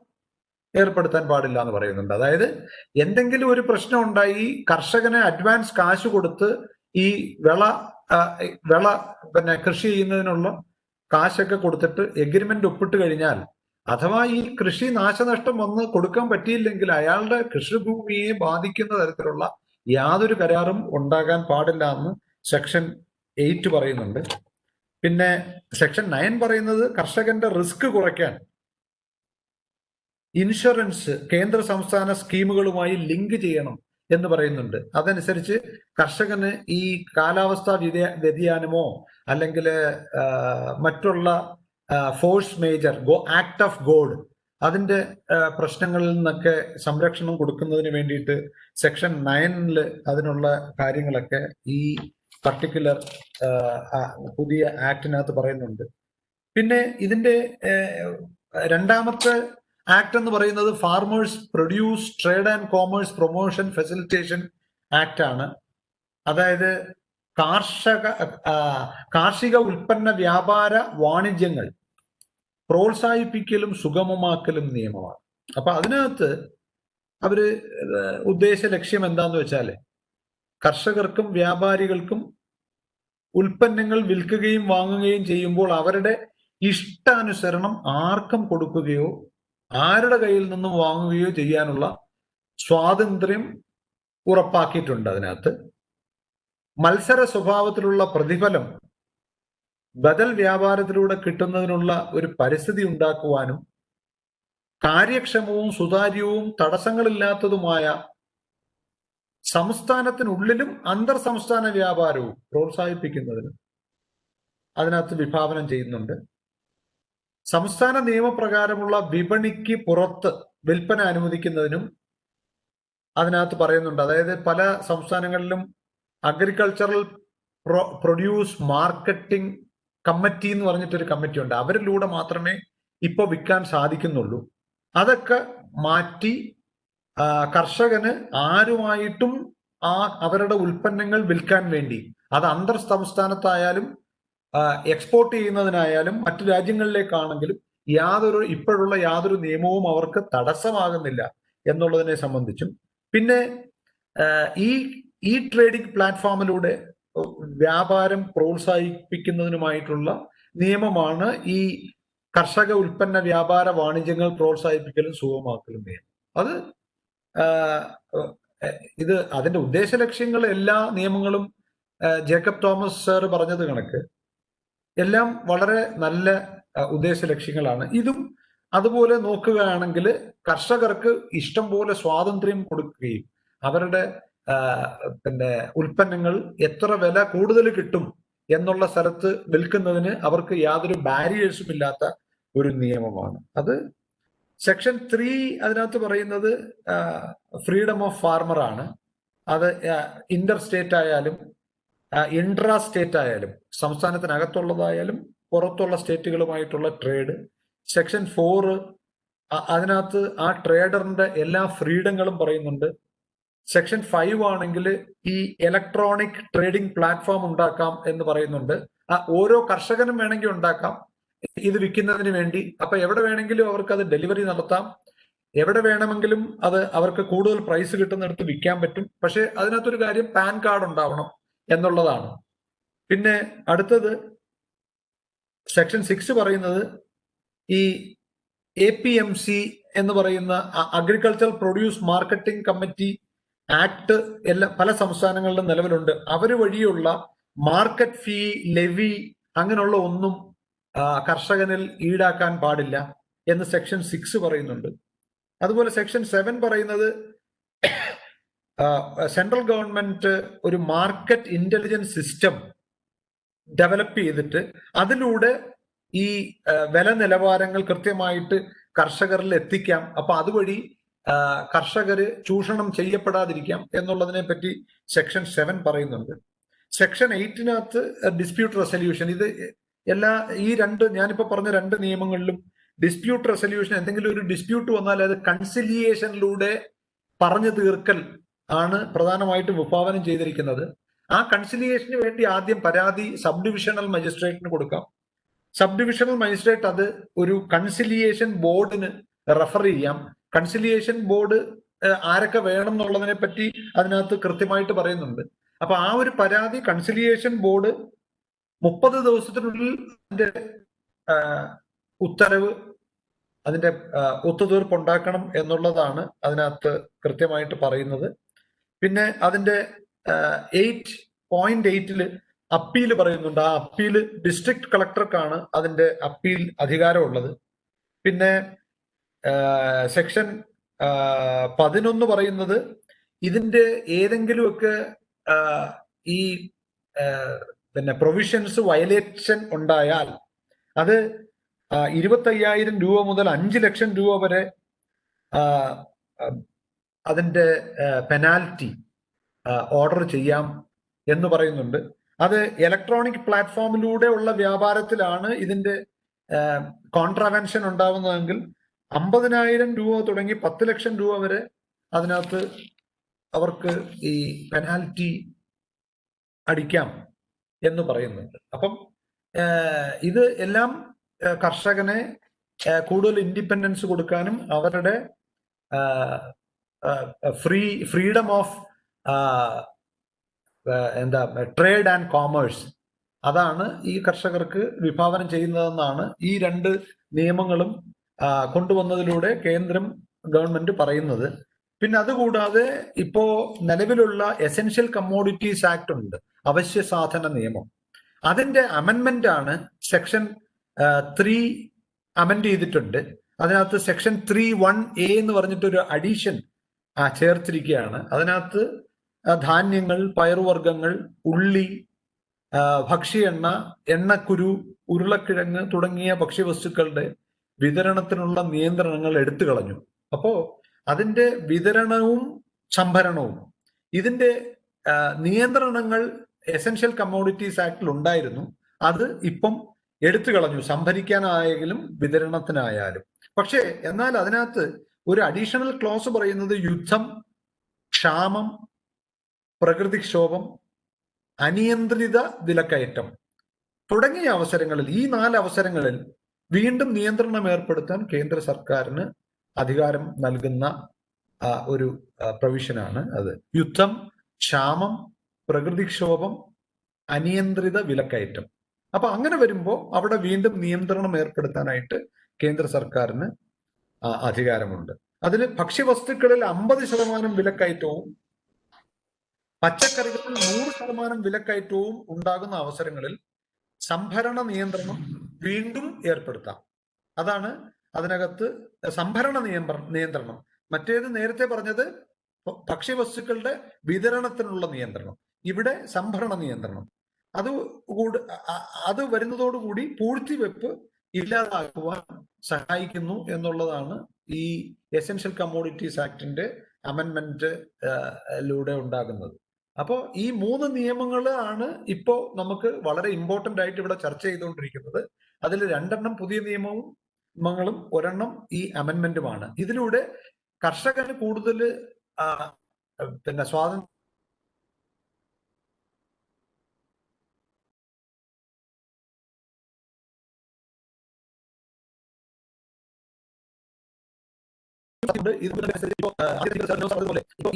ഏർപ്പെടുത്താൻ പാടില്ല എന്ന് പറയുന്നുണ്ട്. അതായത് എന്തെങ്കിലും ഒരു പ്രശ്നം ഉണ്ടായി കർഷകന് അഡ്വാൻസ് കാശ് കൊടുത്ത് ഈ വിള പിന്നെ കൃഷി ചെയ്യുന്നതിനുള്ള കാശൊക്കെ കൊടുത്തിട്ട് എഗ്രിമെന്റ് ഒപ്പിട്ട് കഴിഞ്ഞാൽ അഥവാ ഈ കൃഷി നാശനഷ്ടം വന്ന് കൊടുക്കാൻ പറ്റിയില്ലെങ്കിൽ അയാളുടെ കൃഷിഭൂമിയെ ബാധിക്കുന്ന തരത്തിലുള്ള യാതൊരു കരാറും ഉണ്ടാകാൻ പാടില്ല എന്ന് സെക്ഷൻ 8 പറയുന്നുണ്ട്. പിന്നെ സെക്ഷൻ 9 പറയുന്നത് കർഷകന്റെ റിസ്ക് കുറയ്ക്കാൻ ഇൻഷുറൻസ് കേന്ദ്ര സംസ്ഥാന സ്കീമുകളുമായി ലിങ്ക് ചെയ്യണം എന്ന് പറയുന്നുണ്ട്. അതനുസരിച്ച് കർഷകന് ഈ കാലാവസ്ഥാ വ്യതിയാനമോ അല്ലെങ്കിൽ മറ്റുള്ള force major act of God അതിന്റെ പ്രശ്നങ്ങളിൽ നിന്നൊക്കെ സംരക്ഷണം കൊടുക്കുന്നതിന് വേണ്ടിയിട്ട് സെക്ഷൻ 9 അതിനുള്ള കാര്യങ്ങളൊക്കെ ഈ പർട്ടിക്കുലർ പുതിയ ആക്ടിനകത്ത് പറയുന്നുണ്ട്. പിന്നെ ഇതിന്റെ രണ്ടാമത്തെ ആക്ട് എന്ന് പറയുന്നത് farmers produce trade and commerce promotion facilitation act ആണ്. അതായത് കാർഷിക ഉൽപ്പന്ന വ്യാപാര വാണിജ്യങ്ങൾ പ്രോത്സാഹിപ്പിക്കലും സുഗമമാക്കലും നിയമമാണ്. അപ്പൊ അതിനകത്ത് അവര് ഉദ്ദേശ ലക്ഷ്യം എന്താന്ന് വെച്ചാല് കർഷകർക്കും വ്യാപാരികൾക്കും ഉൽപ്പന്നങ്ങൾ വിൽക്കുകയും വാങ്ങുകയും ചെയ്യുമ്പോൾ അവരുടെ ഇഷ്ടാനുസരണം ആർക്കും കൊടുക്കുകയോ ആരുടെ കയ്യിൽ നിന്നും വാങ്ങുകയോ ചെയ്യാനുള്ള സ്വാതന്ത്ര്യം ഉറപ്പാക്കിയിട്ടുണ്ട്. അതിനകത്ത് മത്സര സ്വഭാവത്തിലുള്ള പ്രതിഫലം ബദൽ വ്യാപാരത്തിലൂടെ കിട്ടുന്നതിനുള്ള ഒരു പരിസ്ഥിതി ഉണ്ടാക്കുവാനും കാര്യക്ഷമവും സുതാര്യവും തടസ്സങ്ങളില്ലാത്തതുമായ സംസ്ഥാനത്തിനുള്ളിലും അന്തർ സംസ്ഥാന വ്യാപാരവും പ്രോത്സാഹിപ്പിക്കുന്നതിനും അതിനകത്ത് വിഭാവനം ചെയ്യുന്നുണ്ട്. സംസ്ഥാന നിയമപ്രകാരമുള്ള വിപണിക്ക് പുറത്ത് വിൽപ്പന അനുവദിക്കുന്നതിനും അതിനകത്ത് പറയുന്നുണ്ട്. അതായത് പല സംസ്ഥാനങ്ങളിലും അഗ്രികൾച്ചറൽ പ്രൊഡ്യൂസ് മാർക്കറ്റിംഗ് കമ്മിറ്റി എന്ന് പറഞ്ഞിട്ടൊരു കമ്മിറ്റി ഉണ്ട്. അവരിലൂടെ മാത്രമേ ഇപ്പോൾ വിൽക്കാൻ സാധിക്കുന്നുള്ളൂ. അതൊക്കെ മാറ്റി കർഷകന് ആരുമായിട്ടും അവരുടെ ഉൽപ്പന്നങ്ങൾ വിൽക്കാൻ വേണ്ടി അത് അന്തർ സംസ്ഥാനത്തായാലും എക്സ്പോർട്ട് ചെയ്യുന്നതിനായാലും മറ്റു രാജ്യങ്ങളിലേക്കാണെങ്കിലും ഇപ്പോഴുള്ള യാതൊരു നിയമവും അവർക്ക് തടസ്സമാകുന്നില്ല എന്നുള്ളതിനെ സംബന്ധിച്ചും പിന്നെ ഈ ട്രേഡിംഗ് പ്ലാറ്റ്ഫോമിലൂടെ വ്യാപാരം പ്രോത്സാഹിപ്പിക്കുന്നതിനുമായിട്ടുള്ള നിയമമാണ് ഈ കർഷക ഉൽപ്പന്ന വ്യാപാര വാണിജ്യങ്ങൾ പ്രോത്സാഹിപ്പിക്കലും സുഗമമാക്കലും നിയമം. അത് അതിന്റെ ഉദ്ദേശ ലക്ഷ്യങ്ങൾ എല്ലാ നിയമങ്ങളും ജേക്കബ് തോമസ് സാർ പറഞ്ഞത് കണക്ക് എല്ലാം വളരെ നല്ല ഉദ്ദേശ ലക്ഷ്യങ്ങളാണ്. ഇതും അതുപോലെ നോക്കുകയാണെങ്കിൽ കർഷകർക്ക് ഇഷ്ടം പോലെ സ്വാതന്ത്ര്യം കൊടുക്കുകയും അവരുടെ പിന്നെ ഉൽപ്പന്നങ്ങൾ എത്ര വില കൂടുതൽ കിട്ടും എന്നുള്ള സ്ഥലത്ത് വിൽക്കുന്നതിന് അവർക്ക് യാതൊരു ബാരിയേഴ്സും ഇല്ലാത്ത ഒരു നിയമമാണ്. അത് സെക്ഷൻ 3 അതിനകത്ത് പറയുന്നത് ഫ്രീഡം ഓഫ് ഫാർമർ ആണ്. അത് ഇന്റർ സ്റ്റേറ്റ് ആയാലും ഇൻട്രാ സ്റ്റേറ്റ് ആയാലും സംസ്ഥാനത്തിനകത്തുള്ളതായാലും പുറത്തുള്ള സ്റ്റേറ്റുകളുമായിട്ടുള്ള ട്രേഡ്. സെക്ഷൻ 4 അതിനകത്ത് ആ ട്രേഡറിന്റെ എല്ലാ ഫ്രീഡങ്ങളും പറയുന്നുണ്ട്. സെക്ഷൻ 5 ആണെങ്കിൽ ഈ ഇലക്ട്രോണിക് ട്രേഡിംഗ് പ്ലാറ്റ്ഫോം ഉണ്ടാക്കാം എന്ന് പറയുന്നുണ്ട്. ഓരോ കർഷകനും വേണമെങ്കിൽ ഉണ്ടാക്കാം ഇത് വിൽക്കുന്നതിന് വേണ്ടി. അപ്പൊ എവിടെ വേണമെങ്കിലും അവർക്ക് അത് ഡെലിവറി നടത്താം, എവിടെ വേണമെങ്കിലും അത് അവർക്ക് കൂടുതൽ പ്രൈസ് കിട്ടുന്നിടത്ത് വിൽക്കാൻ പറ്റും. പക്ഷെ അതിനകത്തൊരു കാര്യം പാൻ കാർഡ് ഉണ്ടാവണം എന്നുള്ളതാണ്. പിന്നെ അടുത്തത് സെക്ഷൻ 6 പറയുന്നത് ഈ APMC എന്ന് പറയുന്ന agricultural produce marketing committee act പല സംസ്ഥാനങ്ങളിലും നിലവിലുണ്ട്. അവര് വഴിയുള്ള മാർക്കറ്റ് ഫീ, ലെവി അങ്ങനെയുള്ള ഒന്നും കർഷകനിൽ ഈടാക്കാൻ പാടില്ല എന്ന് സെക്ഷൻ 6 പറയുന്നുണ്ട്. അതുപോലെ സെക്ഷൻ 7 പറയുന്നത് സെൻട്രൽ ഗവൺമെന്റ് ഒരു മാർക്കറ്റ് ഇന്റലിജൻസ് സിസ്റ്റം ഡെവലപ്പ് ചെയ്തിട്ട് അതിലൂടെ ഈ വില നിലവാരങ്ങൾ കൃത്യമായിട്ട് കർഷകരിൽ എത്തിക്കാം. അപ്പൊ അതുവഴി കർഷകര് ചൂഷണം ചെയ്യപ്പെടാതിരിക്കാം എന്നുള്ളതിനെ പറ്റി സെക്ഷൻ 7 പറയുന്നുണ്ട്. Section 8 dispute resolution. ഇത് ഞാനിപ്പോ പറഞ്ഞ 2 നിയമങ്ങളിലും ഡിസ്പ്യൂട്ട് റെസൊല്യൂഷൻ, എന്തെങ്കിലും ഒരു ഡിസ്പ്യൂട്ട് വന്നാൽ അത് കൺസിലിയേഷനിലൂടെ പറഞ്ഞു തീർക്കൽ ആണ് പ്രധാനമായിട്ട് വിഭാവനം ചെയ്തിരിക്കുന്നത്. ആ കൺസിലിയേഷന് വേണ്ടി ആദ്യം പരാതി സബ് ഡിവിഷണൽ മജിസ്ട്രേറ്റിന് കൊടുക്കാം. സബ് ഡിവിഷണൽ മജിസ്ട്രേറ്റ് അത് ഒരു കൺസിലിയേഷൻ ബോർഡിന് റെഫർ ചെയ്യാം. കൺസിലിയേഷൻ ബോർഡ് ആരൊക്കെ വേണം എന്നുള്ളതിനെ പറ്റി അതിനകത്ത് കൃത്യമായിട്ട് പറയുന്നുണ്ട്. അപ്പൊ ആ ഒരു പരാതി കൺസിലിയേഷൻ ബോർഡ് 30 ദിവസത്തിനുള്ളിൽ അതിന്റെ ഉത്തരവ്, അതിന്റെ ഒത്തുതീർപ്പുണ്ടാക്കണം എന്നുള്ളതാണ് അതിനകത്ത് കൃത്യമായിട്ട് പറയുന്നത്. പിന്നെ അതിന്റെ 8.8 അപ്പീൽ പറയുന്നുണ്ട്. ആ അപ്പീൽ ഡിസ്ട്രിക്ട് കളക്ടർക്കാണ് അതിന്റെ അപ്പീൽ അധികാരമുള്ളത്. പിന്നെ സെക്ഷൻ 11 പറയുന്നത് ഇതിന്റെ ഏതെങ്കിലുമൊക്കെ ഈ പിന്നെ പ്രൊവിഷൻസ് വയലേഷൻ ഉണ്ടായാൽ അത് 25,000 രൂപ മുതൽ 5 ലക്ഷം രൂപ വരെ അതിന്റെ പെനാൽറ്റി ഓർഡർ ചെയ്യാം എന്ന് പറയുന്നുണ്ട്. അത് ഇലക്ട്രോണിക് പ്ലാറ്റ്ഫോമിലൂടെ ഉള്ള വ്യാപാരത്തിലാണ് ഇതിന്റെ കോൺട്രാവെൻഷൻ ഉണ്ടാവുന്നതെങ്കിൽ 50,000 രൂപ തുടങ്ങി 10 ലക്ഷം രൂപ വരെ അതിനകത്ത് അവർക്ക് ഈ പെനാൽറ്റി അടിക്കാം എന്ന് പറയുന്നുണ്ട്. അപ്പം ഇത് എല്ലാം കർഷകനെ കൂടുതൽ ഇൻഡിപെൻഡൻസ് കൊടുക്കാനും അവരുടെ freedom of trade and commerce അതാണ് ഈ കർഷകർക്ക് വിഭാവനം ചെയ്യുന്നതെന്നാണ് ഈ 2 നിയമങ്ങളും കൊണ്ടുവന്നതിലൂടെ കേന്ദ്രം ഗവൺമെന്റ് പറയുന്നത്. പിന്നെ അതുകൂടാതെ ഇപ്പോ നിലവിലുള്ള എസെൻഷ്യൽ കമ്മോഡിറ്റീസ് ആക്ട് ഉണ്ട്, അവശ്യ സാധന നിയമം. അതിന്റെ അമെൻമെന്റ് ആണ് സെക്ഷൻ 3 അമെൻഡ് ചെയ്തിട്ടുണ്ട്. അതിനകത്ത് സെക്ഷൻ 3(1)(a) എന്ന് പറഞ്ഞിട്ടൊരു അഡീഷൻ ചേർത്തിരിക്കുകയാണ്. അതിനകത്ത് ധാന്യങ്ങൾ, പയറുവർഗ്ഗങ്ങൾ, ഉള്ളി, ഭക്ഷ്യ എണ്ണ, എണ്ണക്കുരു, ഉരുളക്കിഴങ്ങ് തുടങ്ങിയ ഭക്ഷ്യവസ്തുക്കളുടെ വിതരണത്തിനുള്ള നിയന്ത്രണങ്ങൾ എടുത്തു കളഞ്ഞു. അപ്പോ അതിന്റെ വിതരണവും സംഭരണവും ഇതിന്റെ നിയന്ത്രണങ്ങൾ എസെൻഷ്യൽ കമ്മോഡിറ്റീസ് ആക്ടിൽ ഉണ്ടായിരുന്നു. അത് ഇപ്പം എടുത്തു കളഞ്ഞു, സംഭരിക്കാനായാലും വിതരണത്തിനായാലും. പക്ഷേ എന്നാൽ അതിനകത്ത് ഒരു അഡീഷണൽ ക്ലോസ് പറയുന്നത് യുദ്ധം, ക്ഷാമം, പ്രകൃതിക്ഷോഭം, അനിയന്ത്രിത വിലക്കയറ്റം തുടങ്ങിയ അവസരങ്ങളിൽ, ഈ 4 അവസരങ്ങളിൽ വീണ്ടും നിയന്ത്രണം ഏർപ്പെടുത്താൻ കേന്ദ്ര സർക്കാരിന് അധികാരം നൽകുന്ന ഒരു പ്രൊവിഷനാണ് അത്. യുദ്ധം, ക്ഷാമം, പ്രകൃതിക്ഷോഭം, അനിയന്ത്രിത വിലക്കയറ്റം. അപ്പൊ അങ്ങനെ വരുമ്പോൾ അവിടെ വീണ്ടും നിയന്ത്രണം ഏർപ്പെടുത്താനായിട്ട് കേന്ദ്ര സർക്കാരിന് അധികാരമുണ്ട്. അതിൽ ഭക്ഷ്യവസ്തുക്കളിൽ 50% വിലക്കയറ്റവും പച്ചക്കറികളിൽ 100% വിലക്കയറ്റവും ഉണ്ടാകുന്ന അവസരങ്ങളിൽ സംഭരണ നിയന്ത്രണം വീണ്ടും ഏർപ്പെടുത്താം. അതാണ് അതിനകത്ത് സംഭരണ നിയന്ത്രണം. മറ്റേത് നേരത്തെ പറഞ്ഞത് ഭക്ഷ്യവസ്തുക്കളുടെ വിതരണത്തിനുള്ള നിയന്ത്രണം, ഇവിടെ സംഭരണ നിയന്ത്രണം. അത് വരുന്നതോടുകൂടി പൂഴ്ത്തിവെപ്പ് ഇല്ലാതാക്കുവാൻ സഹായിക്കുന്നു എന്നുള്ളതാണ് ഈ എസെൻഷ്യൽ കമ്മോഡിറ്റീസ് ആക്ടിന്റെ അമെൻമെന്റിലൂടെ ഉണ്ടാകുന്നത്. അപ്പോൾ ഈ 3 നിയമങ്ങളാണ് ഇപ്പോൾ നമുക്ക് വളരെ ഇമ്പോർട്ടന്റ് ആയിട്ട് ഇവിടെ ചർച്ച ചെയ്തുകൊണ്ടിരിക്കുന്നത്. അതിൽ 2 പുതിയ നിയമങ്ങളും 1 ഈ അമെൻമെന്റുമാണ്. ഇതിലൂടെ കർഷകന് കൂടുതൽ പിന്നെ സ്വാതന്ത്ര്യം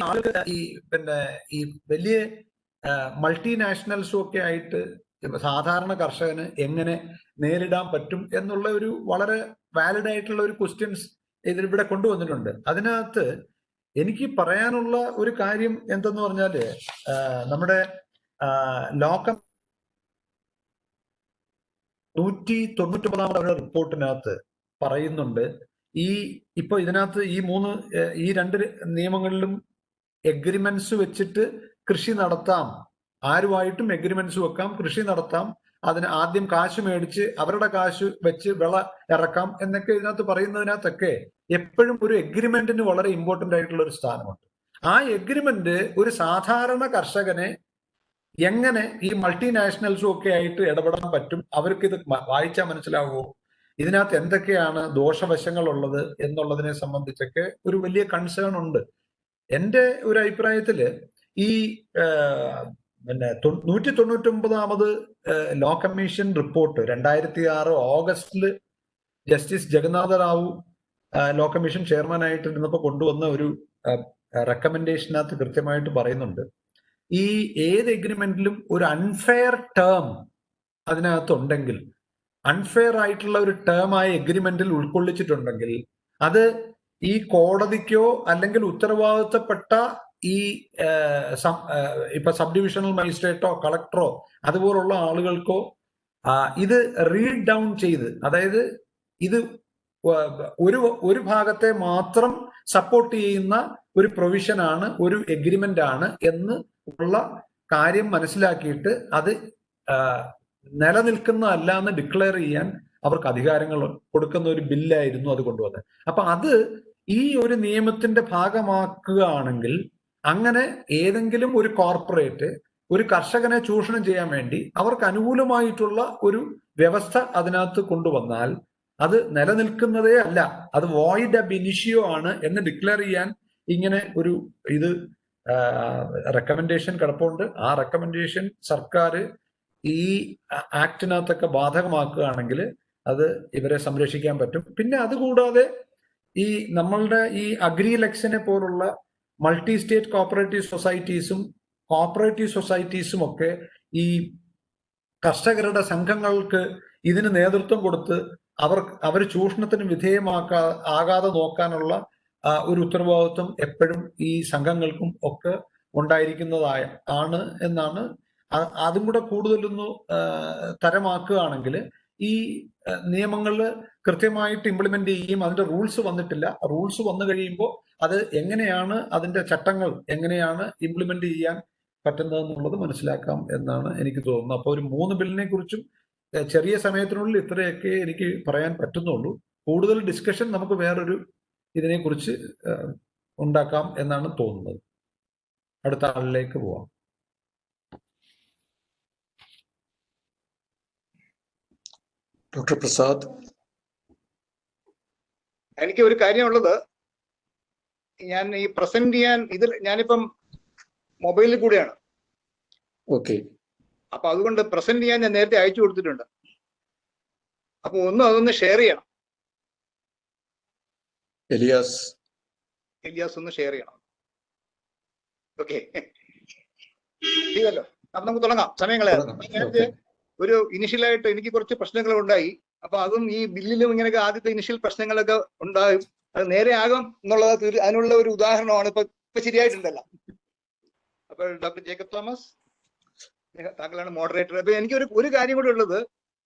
ആളുകൾ ഈ വലിയ മൾട്ടിനാഷണൽസും ഒക്കെ ആയിട്ട് സാധാരണ കർഷകന് എങ്ങനെ നേരിടാൻ പറ്റും എന്നുള്ള ഒരു വളരെ വാലിഡ് ആയിട്ടുള്ള ഒരു ക്വസ്റ്റ്യൻസ് ഇതിലിവിടെ കൊണ്ടുവന്നിട്ടുണ്ട്. അതിനകത്ത് എനിക്ക് പറയാനുള്ള ഒരു കാര്യം എന്തെന്ന് പറഞ്ഞാല് നമ്മുടെ ലോകം 199 റിപ്പോർട്ടിനകത്ത് പറയുന്നുണ്ട് ഇപ്പൊ ഇതിനകത്ത് ഈ 2 നിയമങ്ങളിലും എഗ്രിമെന്റ്സ് വെച്ചിട്ട് കൃഷി നടത്താം, ആരുമായിട്ടും എഗ്രിമെന്റ്സ് വെക്കാം, കൃഷി നടത്താം, അതിന് ആദ്യം കാശ് മേടിച്ച് അവരുടെ കാശ് വെച്ച് വിള ഇറക്കാം എന്നൊക്കെ ഇതിനകത്ത് പറയുന്നതിനകത്തൊക്കെ എപ്പോഴും ഒരു എഗ്രിമെന്റിന് വളരെ ഇമ്പോർട്ടന്റ് ആയിട്ടുള്ള ഒരു സ്ഥാനമുണ്ട്. ആ എഗ്രിമെന്റ് ഒരു സാധാരണ കർഷകനെ എങ്ങനെ ഈ മൾട്ടിനാഷണൽസും ഒക്കെ ആയിട്ട് ഇടപെടാൻ പറ്റും, അവർക്ക് ഇത് വായിച്ചാൽ മനസ്സിലാവുമോ, ഇതിനകത്ത് എന്തൊക്കെയാണ് ദോഷവശങ്ങൾ ഉള്ളത് എന്നുള്ളതിനെ സംബന്ധിച്ചൊക്കെ ഒരു വലിയ കൺസേൺ ഉണ്ട്. എൻ്റെ ഒരു അഭിപ്രായത്തില് ഈ 199 ലോ കമ്മീഷൻ റിപ്പോർട്ട് 2006 ഓഗസ്റ്റിൽ justice Jagannatha Rao law commission chairman ആയിട്ട് ഇരുന്നപ്പോൾ കൊണ്ടുവന്ന ഒരു റെക്കമെൻഡേഷനകത്ത് കൃത്യമായിട്ട് പറയുന്നുണ്ട് ഈ ഏത് എഗ്രിമെന്റിലും ഒരു അൺഫെയർ ടേം അതിനകത്തുണ്ടെങ്കിൽ, അൺഫെയർ ആയിട്ടുള്ള ഒരു ടേമായി എഗ്രിമെന്റിൽ ഉൾക്കൊള്ളിച്ചിട്ടുണ്ടെങ്കിൽ അത് ഈ കോടതിക്കോ അല്ലെങ്കിൽ ഉത്തരവാദിത്തപ്പെട്ട ഈ ഇപ്പൊ സബ് ഡിവിഷണൽ മജിസ്ട്രേറ്റോ കളക്ടറോ അതുപോലുള്ള ആളുകൾക്കോ ഇത് റീഡ് ഡൗൺ ചെയ്ത്, അതായത് ഇത് ഒരു ഭാഗത്തെ മാത്രം സപ്പോർട്ട് ചെയ്യുന്ന ഒരു പ്രൊവിഷനാണ്, ഒരു എഗ്രിമെന്റ് ആണ് എന്ന് ഉള്ള കാര്യം മനസ്സിലാക്കിയിട്ട് അത് നിലനിൽക്കുന്നതല്ല എന്ന് ഡിക്ലെയർ ചെയ്യാൻ അവർക്ക് അധികാരങ്ങൾ കൊടുക്കുന്ന ഒരു ബില്ലായിരുന്നു അത് കൊണ്ടുവന്നത്. അപ്പൊ അത് ഈ ഒരു നിയമത്തിന്റെ ഭാഗമാക്കുകയാണെങ്കിൽ അങ്ങനെ ഏതെങ്കിലും ഒരു കോർപ്പറേറ്റ് ഒരു കർഷകനെ ചൂഷണം ചെയ്യാൻ വേണ്ടി അവർക്ക് അനുകൂലമായിട്ടുള്ള ഒരു വ്യവസ്ഥ അതിനകത്ത് കൊണ്ടുവന്നാൽ അത് നിലനിൽക്കുന്നതേ അല്ല, അത് വോയിഡ് അബ് ഇനിഷ്യോ ആണ് എന്ന് ഡിക്ലെയർ ചെയ്യാൻ ഇങ്ങനെ ഒരു ഇത് റെക്കമെൻഡേഷൻ കിടപ്പുണ്ട്. ആ റെക്കമെൻഡേഷൻ സർക്കാർ ഈ ആക്ടിനകത്തൊക്കെ ബാധകമാക്കുകയാണെങ്കിൽ അത് ഇവരെ സംരക്ഷിക്കാൻ പറ്റും. പിന്നെ അതുകൂടാതെ ഈ നമ്മളുടെ ഈ അഗ്രിലെക്സിനെ പോലുള്ള മൾട്ടി സ്റ്റേറ്റ് കോപ്പറേറ്റീവ് സൊസൈറ്റീസും ഒക്കെ ഈ കർഷകരുടെ സംഘങ്ങൾക്ക് ഇതിന് നേതൃത്വം കൊടുത്ത് അവർ ചൂഷണത്തിന് ആകാതെ നോക്കാനുള്ള ഒരു ഉത്തരവാദിത്വം എപ്പോഴും ഈ സംഘങ്ങൾക്കും ഒക്കെ ആണ് എന്നാണ്. അതും കൂടെ കൂടുതലൊന്ന് തരമാക്കുകയാണെങ്കിൽ ഈ നിയമങ്ങളിൽ കൃത്യമായിട്ട് ഇംപ്ലിമെന്റ് ചെയ്യും. അതിന്റെ റൂൾസ് വന്നിട്ടില്ല. റൂൾസ് വന്നു കഴിയുമ്പോൾ അത് എങ്ങനെയാണ്, അതിന്റെ ചട്ടങ്ങൾ എങ്ങനെയാണ് ഇംപ്ലിമെന്റ് ചെയ്യാൻ പറ്റുന്നതെന്നുള്ളത് മനസ്സിലാക്കാം എന്നാണ് എനിക്ക് തോന്നുന്നത്. അപ്പോൾ ഒരു 3 ബില്ലിനെ കുറിച്ചും ചെറിയ സമയത്തിനുള്ളിൽ ഇത്രയൊക്കെ എനിക്ക് പറയാൻ പറ്റുന്നുള്ളൂ. കൂടുതൽ ഡിസ്കഷൻ നമുക്ക് വേറൊരു ഇതിനെക്കുറിച്ച് ഉണ്ടാക്കാം എന്നാണ് തോന്നുന്നത്. അടുത്ത ആളിലേക്ക് പോവാം. ഡോക്ടർ പ്രസാദ്. എനിക്ക് ഒരു കാര്യമുള്ളത്, ഞാൻ ഈ പ്രസന്റ് ചെയ്യാൻ ഇതിൽ ഞാനിപ്പം മൊബൈലിൽ കൂടെയാണ്. ഓക്കെ. അപ്പൊ അതുകൊണ്ട് പ്രസന്റ് ചെയ്യാൻ ഞാൻ നേരത്തെ അയച്ചു കൊടുത്തിട്ടുണ്ട്. അപ്പൊ അതൊന്ന് ഷെയർ ചെയ്യണം. എലിയാസ് ഒന്ന് ഷെയർ ചെയ്യണം. ഓക്കെ, ചെയ്തല്ലോ. അപ്പൊ നമുക്ക് തുടങ്ങാം. സമയങ്ങളെ നേരത്തെ ഒരു ഇനിഷ്യലായിട്ട് എനിക്ക് കുറച്ച് പ്രശ്നങ്ങൾ ഉണ്ടായി. അപ്പൊ അതും ഈ ബില്ലിലും ഇങ്ങനെയൊക്കെ ആദ്യത്തെ ഇനിഷ്യൽ പ്രശ്നങ്ങളൊക്കെ ഉണ്ടാകും. അത് നേരെ ആകും എന്നുള്ളത് അതിനുള്ള ഒരു ഉദാഹരണമാണ്. ഇപ്പൊ ശരിയായിട്ടുണ്ടല്ലോ. അപ്പൊ ഡോക്ടർ ജേക്കബ് തോമസ്, താങ്കളാണ് മോഡറേറ്റർ. അപ്പൊ എനിക്ക് ഒരു കാര്യം കൂടെ ഉള്ളത്,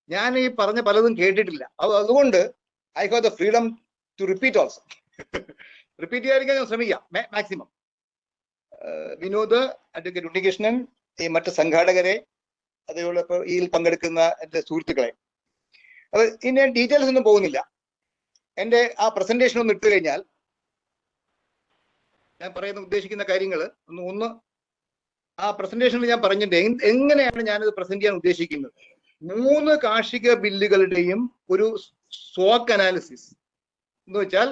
ഞാൻ ഈ പറഞ്ഞ പലതും കേട്ടിട്ടില്ല. അതുകൊണ്ട് I have the freedom to repeat also. Repeat ചെയ്യാതിരിക്കാൻ ഞാൻ ശ്രമിക്കാം മാക്സിമം. വിനോദ്, അഡ്വക്കേറ്റ് ഉണ്ണികൃഷ്ണൻ, ഈ മറ്റ് സംഘാടകരെ, അതേപോലെ ഇപ്പോൾ ഇതിൽ പങ്കെടുക്കുന്ന എൻ്റെ സുഹൃത്തുക്കളെ, അത് ഇനി ഞാൻ ഡീറ്റെയിൽസ് ഒന്നും പോകുന്നില്ല. എൻ്റെ ആ പ്രസന്റേഷൻ ഒന്ന് ഇട്ട് കഴിഞ്ഞാൽ ഞാൻ ഉദ്ദേശിക്കുന്ന കാര്യങ്ങൾ ഒന്ന് ആ പ്രസന്റേഷനിൽ ഞാൻ പറഞ്ഞിട്ടുണ്ട് എങ്ങനെയാണ് ഞാനത് പ്രസന്റ് ചെയ്യാൻ ഉദ്ദേശിക്കുന്നത്. 3 കാർഷിക ബില്ലുകളുടെയും ഒരു സ്വാക്ക് അനാലിസിസ് എന്ന് വെച്ചാൽ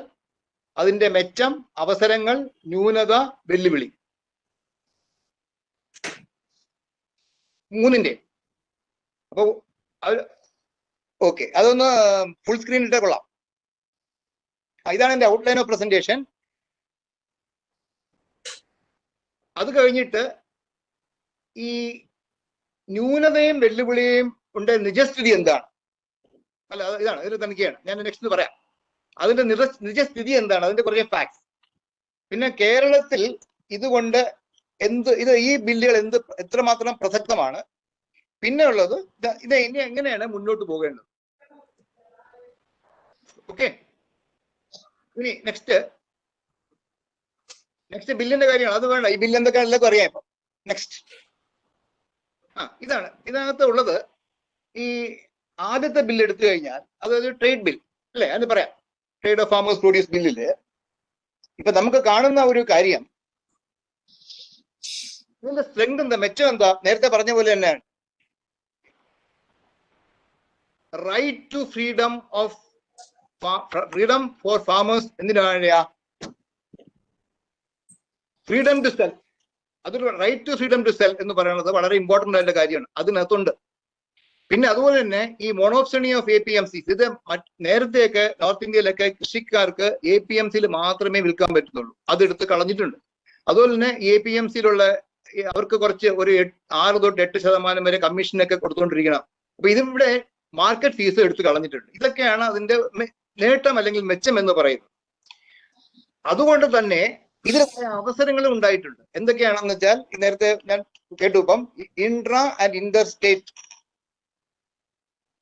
അതിന്റെ മെച്ചം, അവസരങ്ങൾ, ന്യൂനത, വെല്ലുവിളി, 3ന്റെ. അപ്പൊ ഓക്കെ, അതൊന്ന് ഫുൾ സ്ക്രീൻ ഇട്ടേ കൊള്ളാം. ഇതാണ് എന്റെ ഔട്ട്ലൈൻ ഓഫ് പ്രസന്റേഷൻ. അത് കഴിഞ്ഞിട്ട് ഈ ന്യൂനതയും വെല്ലുവിളിയും ഉണ്ട് നിജസ്ഥിതി എന്താണ്, അല്ല ഇതാണ് ഇതിൽ തനിക്കാണ് ഞാൻ നെക്സ്റ്റ് പറയാം. അതിന്റെ നിജസ്ഥിതി എന്താണ്, അതിന്റെ കുറച്ച് ഫാക്ട്സ്. പിന്നെ കേരളത്തിൽ ഇതുകൊണ്ട് ഈ ബില്ലുകൾ എത്രമാത്രം പ്രസക്തമാണ്, പിന്നെ ഉള്ളത് ഇത് ഇനി എങ്ങനെയാണ് മുന്നോട്ട് പോകേണ്ടത്. ഓക്കെ, ഇനി നെക്സ്റ്റ് ബില്ലിന്റെ കാര്യമാണ്. അത് വേണ്ട, ഈ ബില്ല് എന്തൊക്കെയാണ് എല്ലാവർക്കും അറിയാം. ഇപ്പൊ നെക്സ്റ്റ് ഇതാണ് ഇതിനകത്ത് ഉള്ളത്. ഈ ആദ്യത്തെ ബില്ല് എടുത്തു കഴിഞ്ഞാൽ അതൊരു ട്രേഡ് ബിൽ അല്ലെ, അത് പറയാം. ട്രേഡ് ഓഫ് ഫാമേഴ്സ് പ്രൊഡ്യൂസ് ബില്ലില് ഇപ്പൊ നമുക്ക് കാണുന്ന ഒരു കാര്യം, ഇതിന്റെ സ്ട്രെങ്ത് എന്താ, മെച്ചം എന്താ, നേരത്തെ പറഞ്ഞ പോലെ തന്നെയാണ്. Right to freedom for farmers. എന്തിനാണ് ഫ്രീഡം ടു സെൽ? അതൊരു right to freedom to sell എന്ന് പറയുന്നത് വളരെ ഇമ്പോർട്ടന്റ് ആയിട്ടുള്ള കാര്യമാണ്, അതിനകത്തുണ്ട്. പിന്നെ അതുപോലെ തന്നെ ഈ മോണോപ്സണി ഓഫ് APMC, ഇത് നേരത്തെയൊക്കെ നോർത്ത് ഇന്ത്യയിലൊക്കെ കൃഷിക്കാർക്ക് APMCയിൽ മാത്രമേ വിൽക്കാൻ പറ്റുന്നുള്ളൂ, അതെടുത്ത് കളഞ്ഞിട്ടുണ്ട്. അതുപോലെ തന്നെ APMCയിലുള്ള അവർക്ക് കുറച്ച് ഒരു 6 തൊട്ട് 8% വരെ കമ്മീഷനൊക്കെ കൊടുത്തുകൊണ്ടിരിക്കണം. അപ്പൊ ഇതിവിടെ മാർക്കറ്റ് ഫീസ് എടുത്ത് കളഞ്ഞിട്ടുണ്ട്. ഇതൊക്കെയാണ് അതിന്റെ നേട്ടം അല്ലെങ്കിൽ മെച്ചം എന്ന് പറയുന്നത്. അതുകൊണ്ട് തന്നെ ഇതിൽ അവസരങ്ങളും ഉണ്ടായിട്ടുണ്ട്. എന്തൊക്കെയാണെന്ന് വെച്ചാൽ നേരത്തെ ഞാൻ കേട്ടു, ഇപ്പം intra and Inter state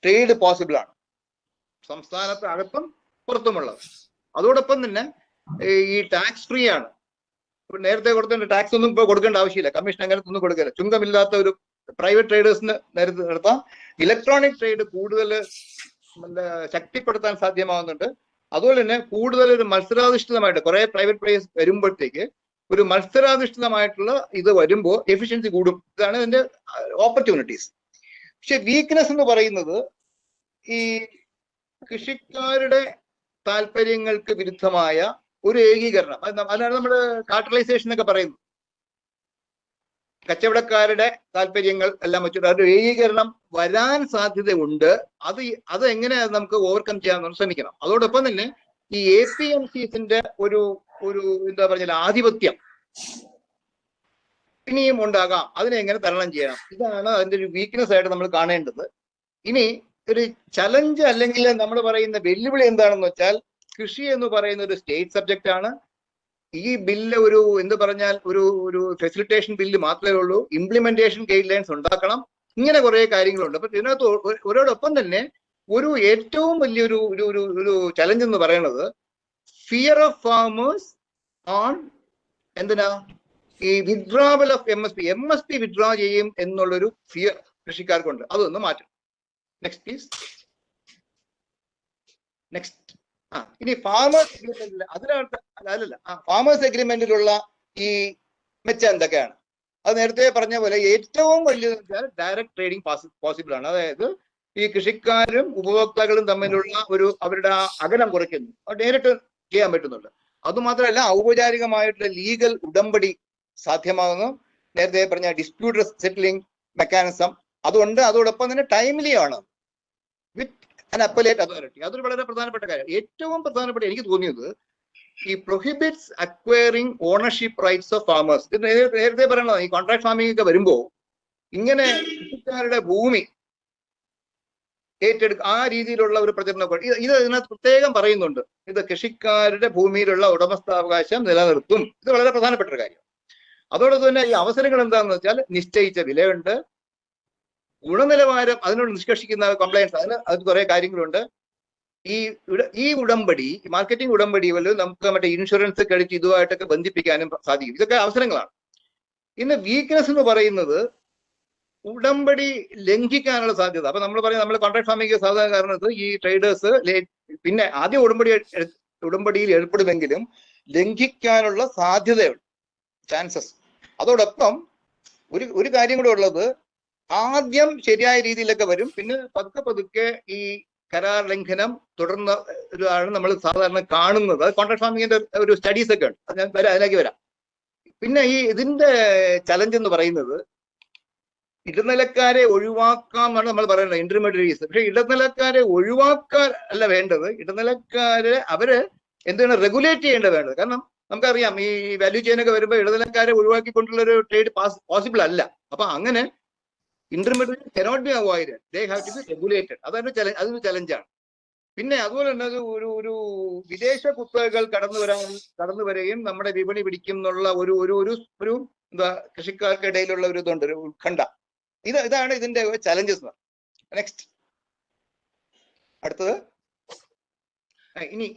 trade possible ആണ്, സംസ്ഥാനത്ത് അകത്തും പുറത്തുമുള്ളത്. അതോടൊപ്പം തന്നെ ഈ ടാക്സ് ഫ്രീ ആണ്. നേരത്തെ കൊടുത്ത ടാക്സ് ഒന്നും ഇപ്പോൾ കൊടുക്കേണ്ട ആവശ്യമില്ല, കമ്മീഷൻ അങ്ങനത്തെ ഒന്നും കൊടുക്കില്ല. ചുങ്കമില്ലാത്ത ഒരു പ്രൈവറ്റ് ട്രേഡേഴ്സിന് നേരത്തെ നടത്താം. ഇലക്ട്രോണിക് ട്രേഡ് കൂടുതൽ ശക്തിപ്പെടുത്താൻ സാധ്യമാകുന്നുണ്ട്. അതുപോലെ തന്നെ കൂടുതൽ ഒരു മത്സരാധിഷ്ഠിതമായിട്ട് കുറെ പ്രൈവറ്റ് പ്ലേയേഴ്സ് വരുമ്പോഴത്തേക്ക് ഒരു മത്സരാധിഷ്ഠിതമായിട്ടുള്ള ഇത് വരുമ്പോൾ എഫിഷ്യൻസി കൂടും. ഇതാണ് ഇതിന്റെ ഓപ്പർച്യൂണിറ്റീസ്. പക്ഷെ വീക്ക്നെസ് എന്ന് പറയുന്നത് ഈ കൃഷിക്കാരുടെ താല്പര്യങ്ങൾക്ക് വിരുദ്ധമായ ഒരു ഏകീകരണം. അതാണ് നമ്മുടെ കാർട്ടലൈസേഷൻ എന്നൊക്കെ പറയുന്നത്. കച്ചവടക്കാരുടെ താല്പര്യങ്ങൾ എല്ലാം വെച്ചിട്ട് ഒരു ഏകീകരണം വരാൻ സാധ്യതയുണ്ട്. അത് എങ്ങനെ നമുക്ക് ഓവർകം ചെയ്യാൻ ശ്രമിക്കണം. അതോടൊപ്പം തന്നെ ഈ APMCs ഒരു എന്താ പറഞ്ഞാൽ ആധിപത്യം ഇനിയും ഉണ്ടാകാം. അതിനെ എങ്ങനെ തരണം ചെയ്യണം, ഇതാണ് അതിന്റെ ഒരു വീക്ക്നെസ് ആയിട്ട് നമ്മൾ കാണേണ്ടത്. ഇനി ഒരു ചലഞ്ച് അല്ലെങ്കിൽ നമ്മൾ പറയുന്ന വെല്ലുവിളി എന്താണെന്ന് വെച്ചാൽ, കൃഷി എന്ന് പറയുന്ന ഒരു സ്റ്റേറ്റ് സബ്ജക്റ്റ് ആണ്. ഈ ബില്ല് എന്ത് പറഞ്ഞാൽ ഒരു ഫെസിലിറ്റേഷൻ ബില്ല് മാത്രമേ ഉള്ളൂ. ഇംപ്ലിമെന്റേഷൻ ഗൈഡ് ലൈൻസ് ഉണ്ടാക്കണം. ഇങ്ങനെ കുറെ കാര്യങ്ങളുണ്ട്. അപ്പൊ ഇതിനകത്ത് ഒരോടൊപ്പം തന്നെ ഏറ്റവും വലിയൊരു ഒരു ചലഞ്ച് എന്ന് പറയുന്നത് ഫിയർ ഓഫ് ഫാമേഴ്സ് ഓൺ എന്തിനാ ഈ വിഡ്രോവൽ ഓഫ് MSP വിഡ്രോ ചെയ്യും എന്നുള്ളൊരു ഫിയർ കൃഷിക്കാർക്കുണ്ട്. അതൊന്ന് മാറ്റും. Next please. നെക്സ്റ്റ്. ഇനി ഫാമേഴ്സ് എഗ്രിമെന്റിൽ ഫാമേഴ്സ് എഗ്രിമെന്റിലുള്ള ഈ മെച്ചം എന്തൊക്കെയാണ്? അത് നേരത്തെ പറഞ്ഞ പോലെ ഏറ്റവും വലിയ ഡയറക്ട് ട്രേഡിംഗ് പോസിബിൾ ആണ്. അതായത് ഈ കൃഷിക്കാരും ഉപഭോക്താക്കളും തമ്മിലുള്ള അവരുടെ അകലം കുറയ്ക്കുന്നു. അത് നേരിട്ട് ചെയ്യാൻ പറ്റുന്നുണ്ട്. അതുമാത്രമല്ല ഔപചാരികമായിട്ടുള്ള ലീഗൽ ഉടമ്പടി സാധ്യമാകുന്നു. നേരത്തെ പറഞ്ഞ ഡിസ്പ്യൂട്ട് സെറ്റിലിംഗ് മെക്കാനിസം അതുകൊണ്ട്. അതോടൊപ്പം തന്നെ ടൈംലി ആണ് വിത്ത് an appellate authority. അതൊരു വളരെ പ്രധാനപ്പെട്ട കാര്യം. ഏറ്റവും പ്രധാനപ്പെട്ട എനിക്ക് തോന്നിയത് ഈ prohibits acquiring ownership rights of farmers. ഇത് നേരത്തെ പറയണത് ഈ കോൺട്രാക്ട് ഫാമിംഗ് ഒക്കെ വരുമ്പോൾ ഇങ്ങനെ കൃഷിക്കാരുടെ ഭൂമി ഏറ്റെടുക്കുക ആ രീതിയിലുള്ള ഒരു പ്രചരണം ഇത് ഇതിനകത്ത് പ്രത്യേകം പറയുന്നുണ്ട്. ഇത് കൃഷിക്കാരുടെ ഭൂമിയിലുള്ള ഉടമസ്ഥാവകാശം നിലനിർത്തും. ഇത് വളരെ പ്രധാനപ്പെട്ട ഒരു കാര്യം. അതോടൊപ്പം തന്നെ ഈ അവസരങ്ങൾ എന്താണെന്ന് വെച്ചാൽ നിശ്ചയിച്ച വിലയുണ്ട്, ഗുണനിലവാരം, അതിനോട് നിഷ്കർഷിക്കുന്ന കംപ്ലയൻസ്, അതിന് കുറെ കാര്യങ്ങളുണ്ട്. ഈ ഉടമ്പടി, മാർക്കറ്റിംഗ് ഉടമ്പടി വല്ലതും നമുക്ക് മറ്റേ ഇൻഷുറൻസ് ക്രെഡിറ്റ് ഇതുമായിട്ടൊക്കെ ബന്ധിപ്പിക്കാനും സാധിക്കും. ഇതൊക്കെ അവസരങ്ങളാണ്. ഇന്ന് വീക്ക്നെസ് എന്ന് പറയുന്നത് ഉടമ്പടി ലംഘിക്കാനുള്ള സാധ്യത. അപ്പൊ നമ്മൾ പറയും നമ്മൾ കോൺട്രാക്ട് ഫാമിംഗ് സാധാരണ കാരണത്ത് ഈ ട്രേഡേഴ്സ് പിന്നെ ആദ്യം ഉടമ്പടിയിൽ ഏർപ്പെടുമെങ്കിലും ലംഘിക്കാനുള്ള സാധ്യതയുണ്ട്, ചാൻസസ്. അതോടൊപ്പം ഒരു കാര്യം കൂടെ ഉള്ളത്, ആദ്യം ശരിയായ രീതിയിലൊക്കെ വരും, പിന്നെ പതുക്കെ ഈ കരാർ ലംഘനം തുടർന്ന് ആണ് നമ്മൾ സാധാരണ കാണുന്നത്. കോൺട്രാക്ട് ഫാമിങ്ങിന്റെ ഒരു സ്റ്റഡീസ് ഒക്കെ ഉണ്ട്, അത് ഞാൻ അതിലേക്ക് വരാം. പിന്നെ ഇതിന്റെ ചലഞ്ച് എന്ന് പറയുന്നത് ഇടനിലക്കാരെ ഒഴിവാക്കാം എന്നാണ് നമ്മൾ പറയുന്നത്, ഇന്റർമീഡിയറീസ്. പക്ഷെ ഇടനിലക്കാരെ ഒഴിവാക്കാൻ അല്ല വേണ്ടത്, ഇടനിലക്കാരെ എന്താണ് റെഗുലേറ്റ് ചെയ്യേണ്ടത് വേണ്ടത്. കാരണം നമുക്കറിയാം ഈ വാല്യൂ ചെയിനൊക്കെ വരുമ്പോൾ ഇടനിലക്കാരെ ഒഴിവാക്കിക്കൊണ്ടുള്ള ഒരു ട്രേഡ് പോസിബിൾ അല്ല. അപ്പൊ അങ്ങനെ intermediate cannot be avoided, they have to be regulated. അതൊരു ചലഞ്ചാണ്. പിന്നെ അതുപോലെ തന്നെ ഒരു വിദേശ കുത്തകകൾ കടന്നു വരികയും നമ്മുടെ വിപണി പിടിക്കും എന്നുള്ള ഒരു എന്താ കൃഷിക്കാർക്കിടയിലുള്ള ഒരു ഇതുണ്ട്, ഒരു ഉത്കണ്ഠ. ഇതാണ് ഇതിന്റെ ചലഞ്ചസ്. നെക്സ്റ്റ്, അടുത്തത് ഇനി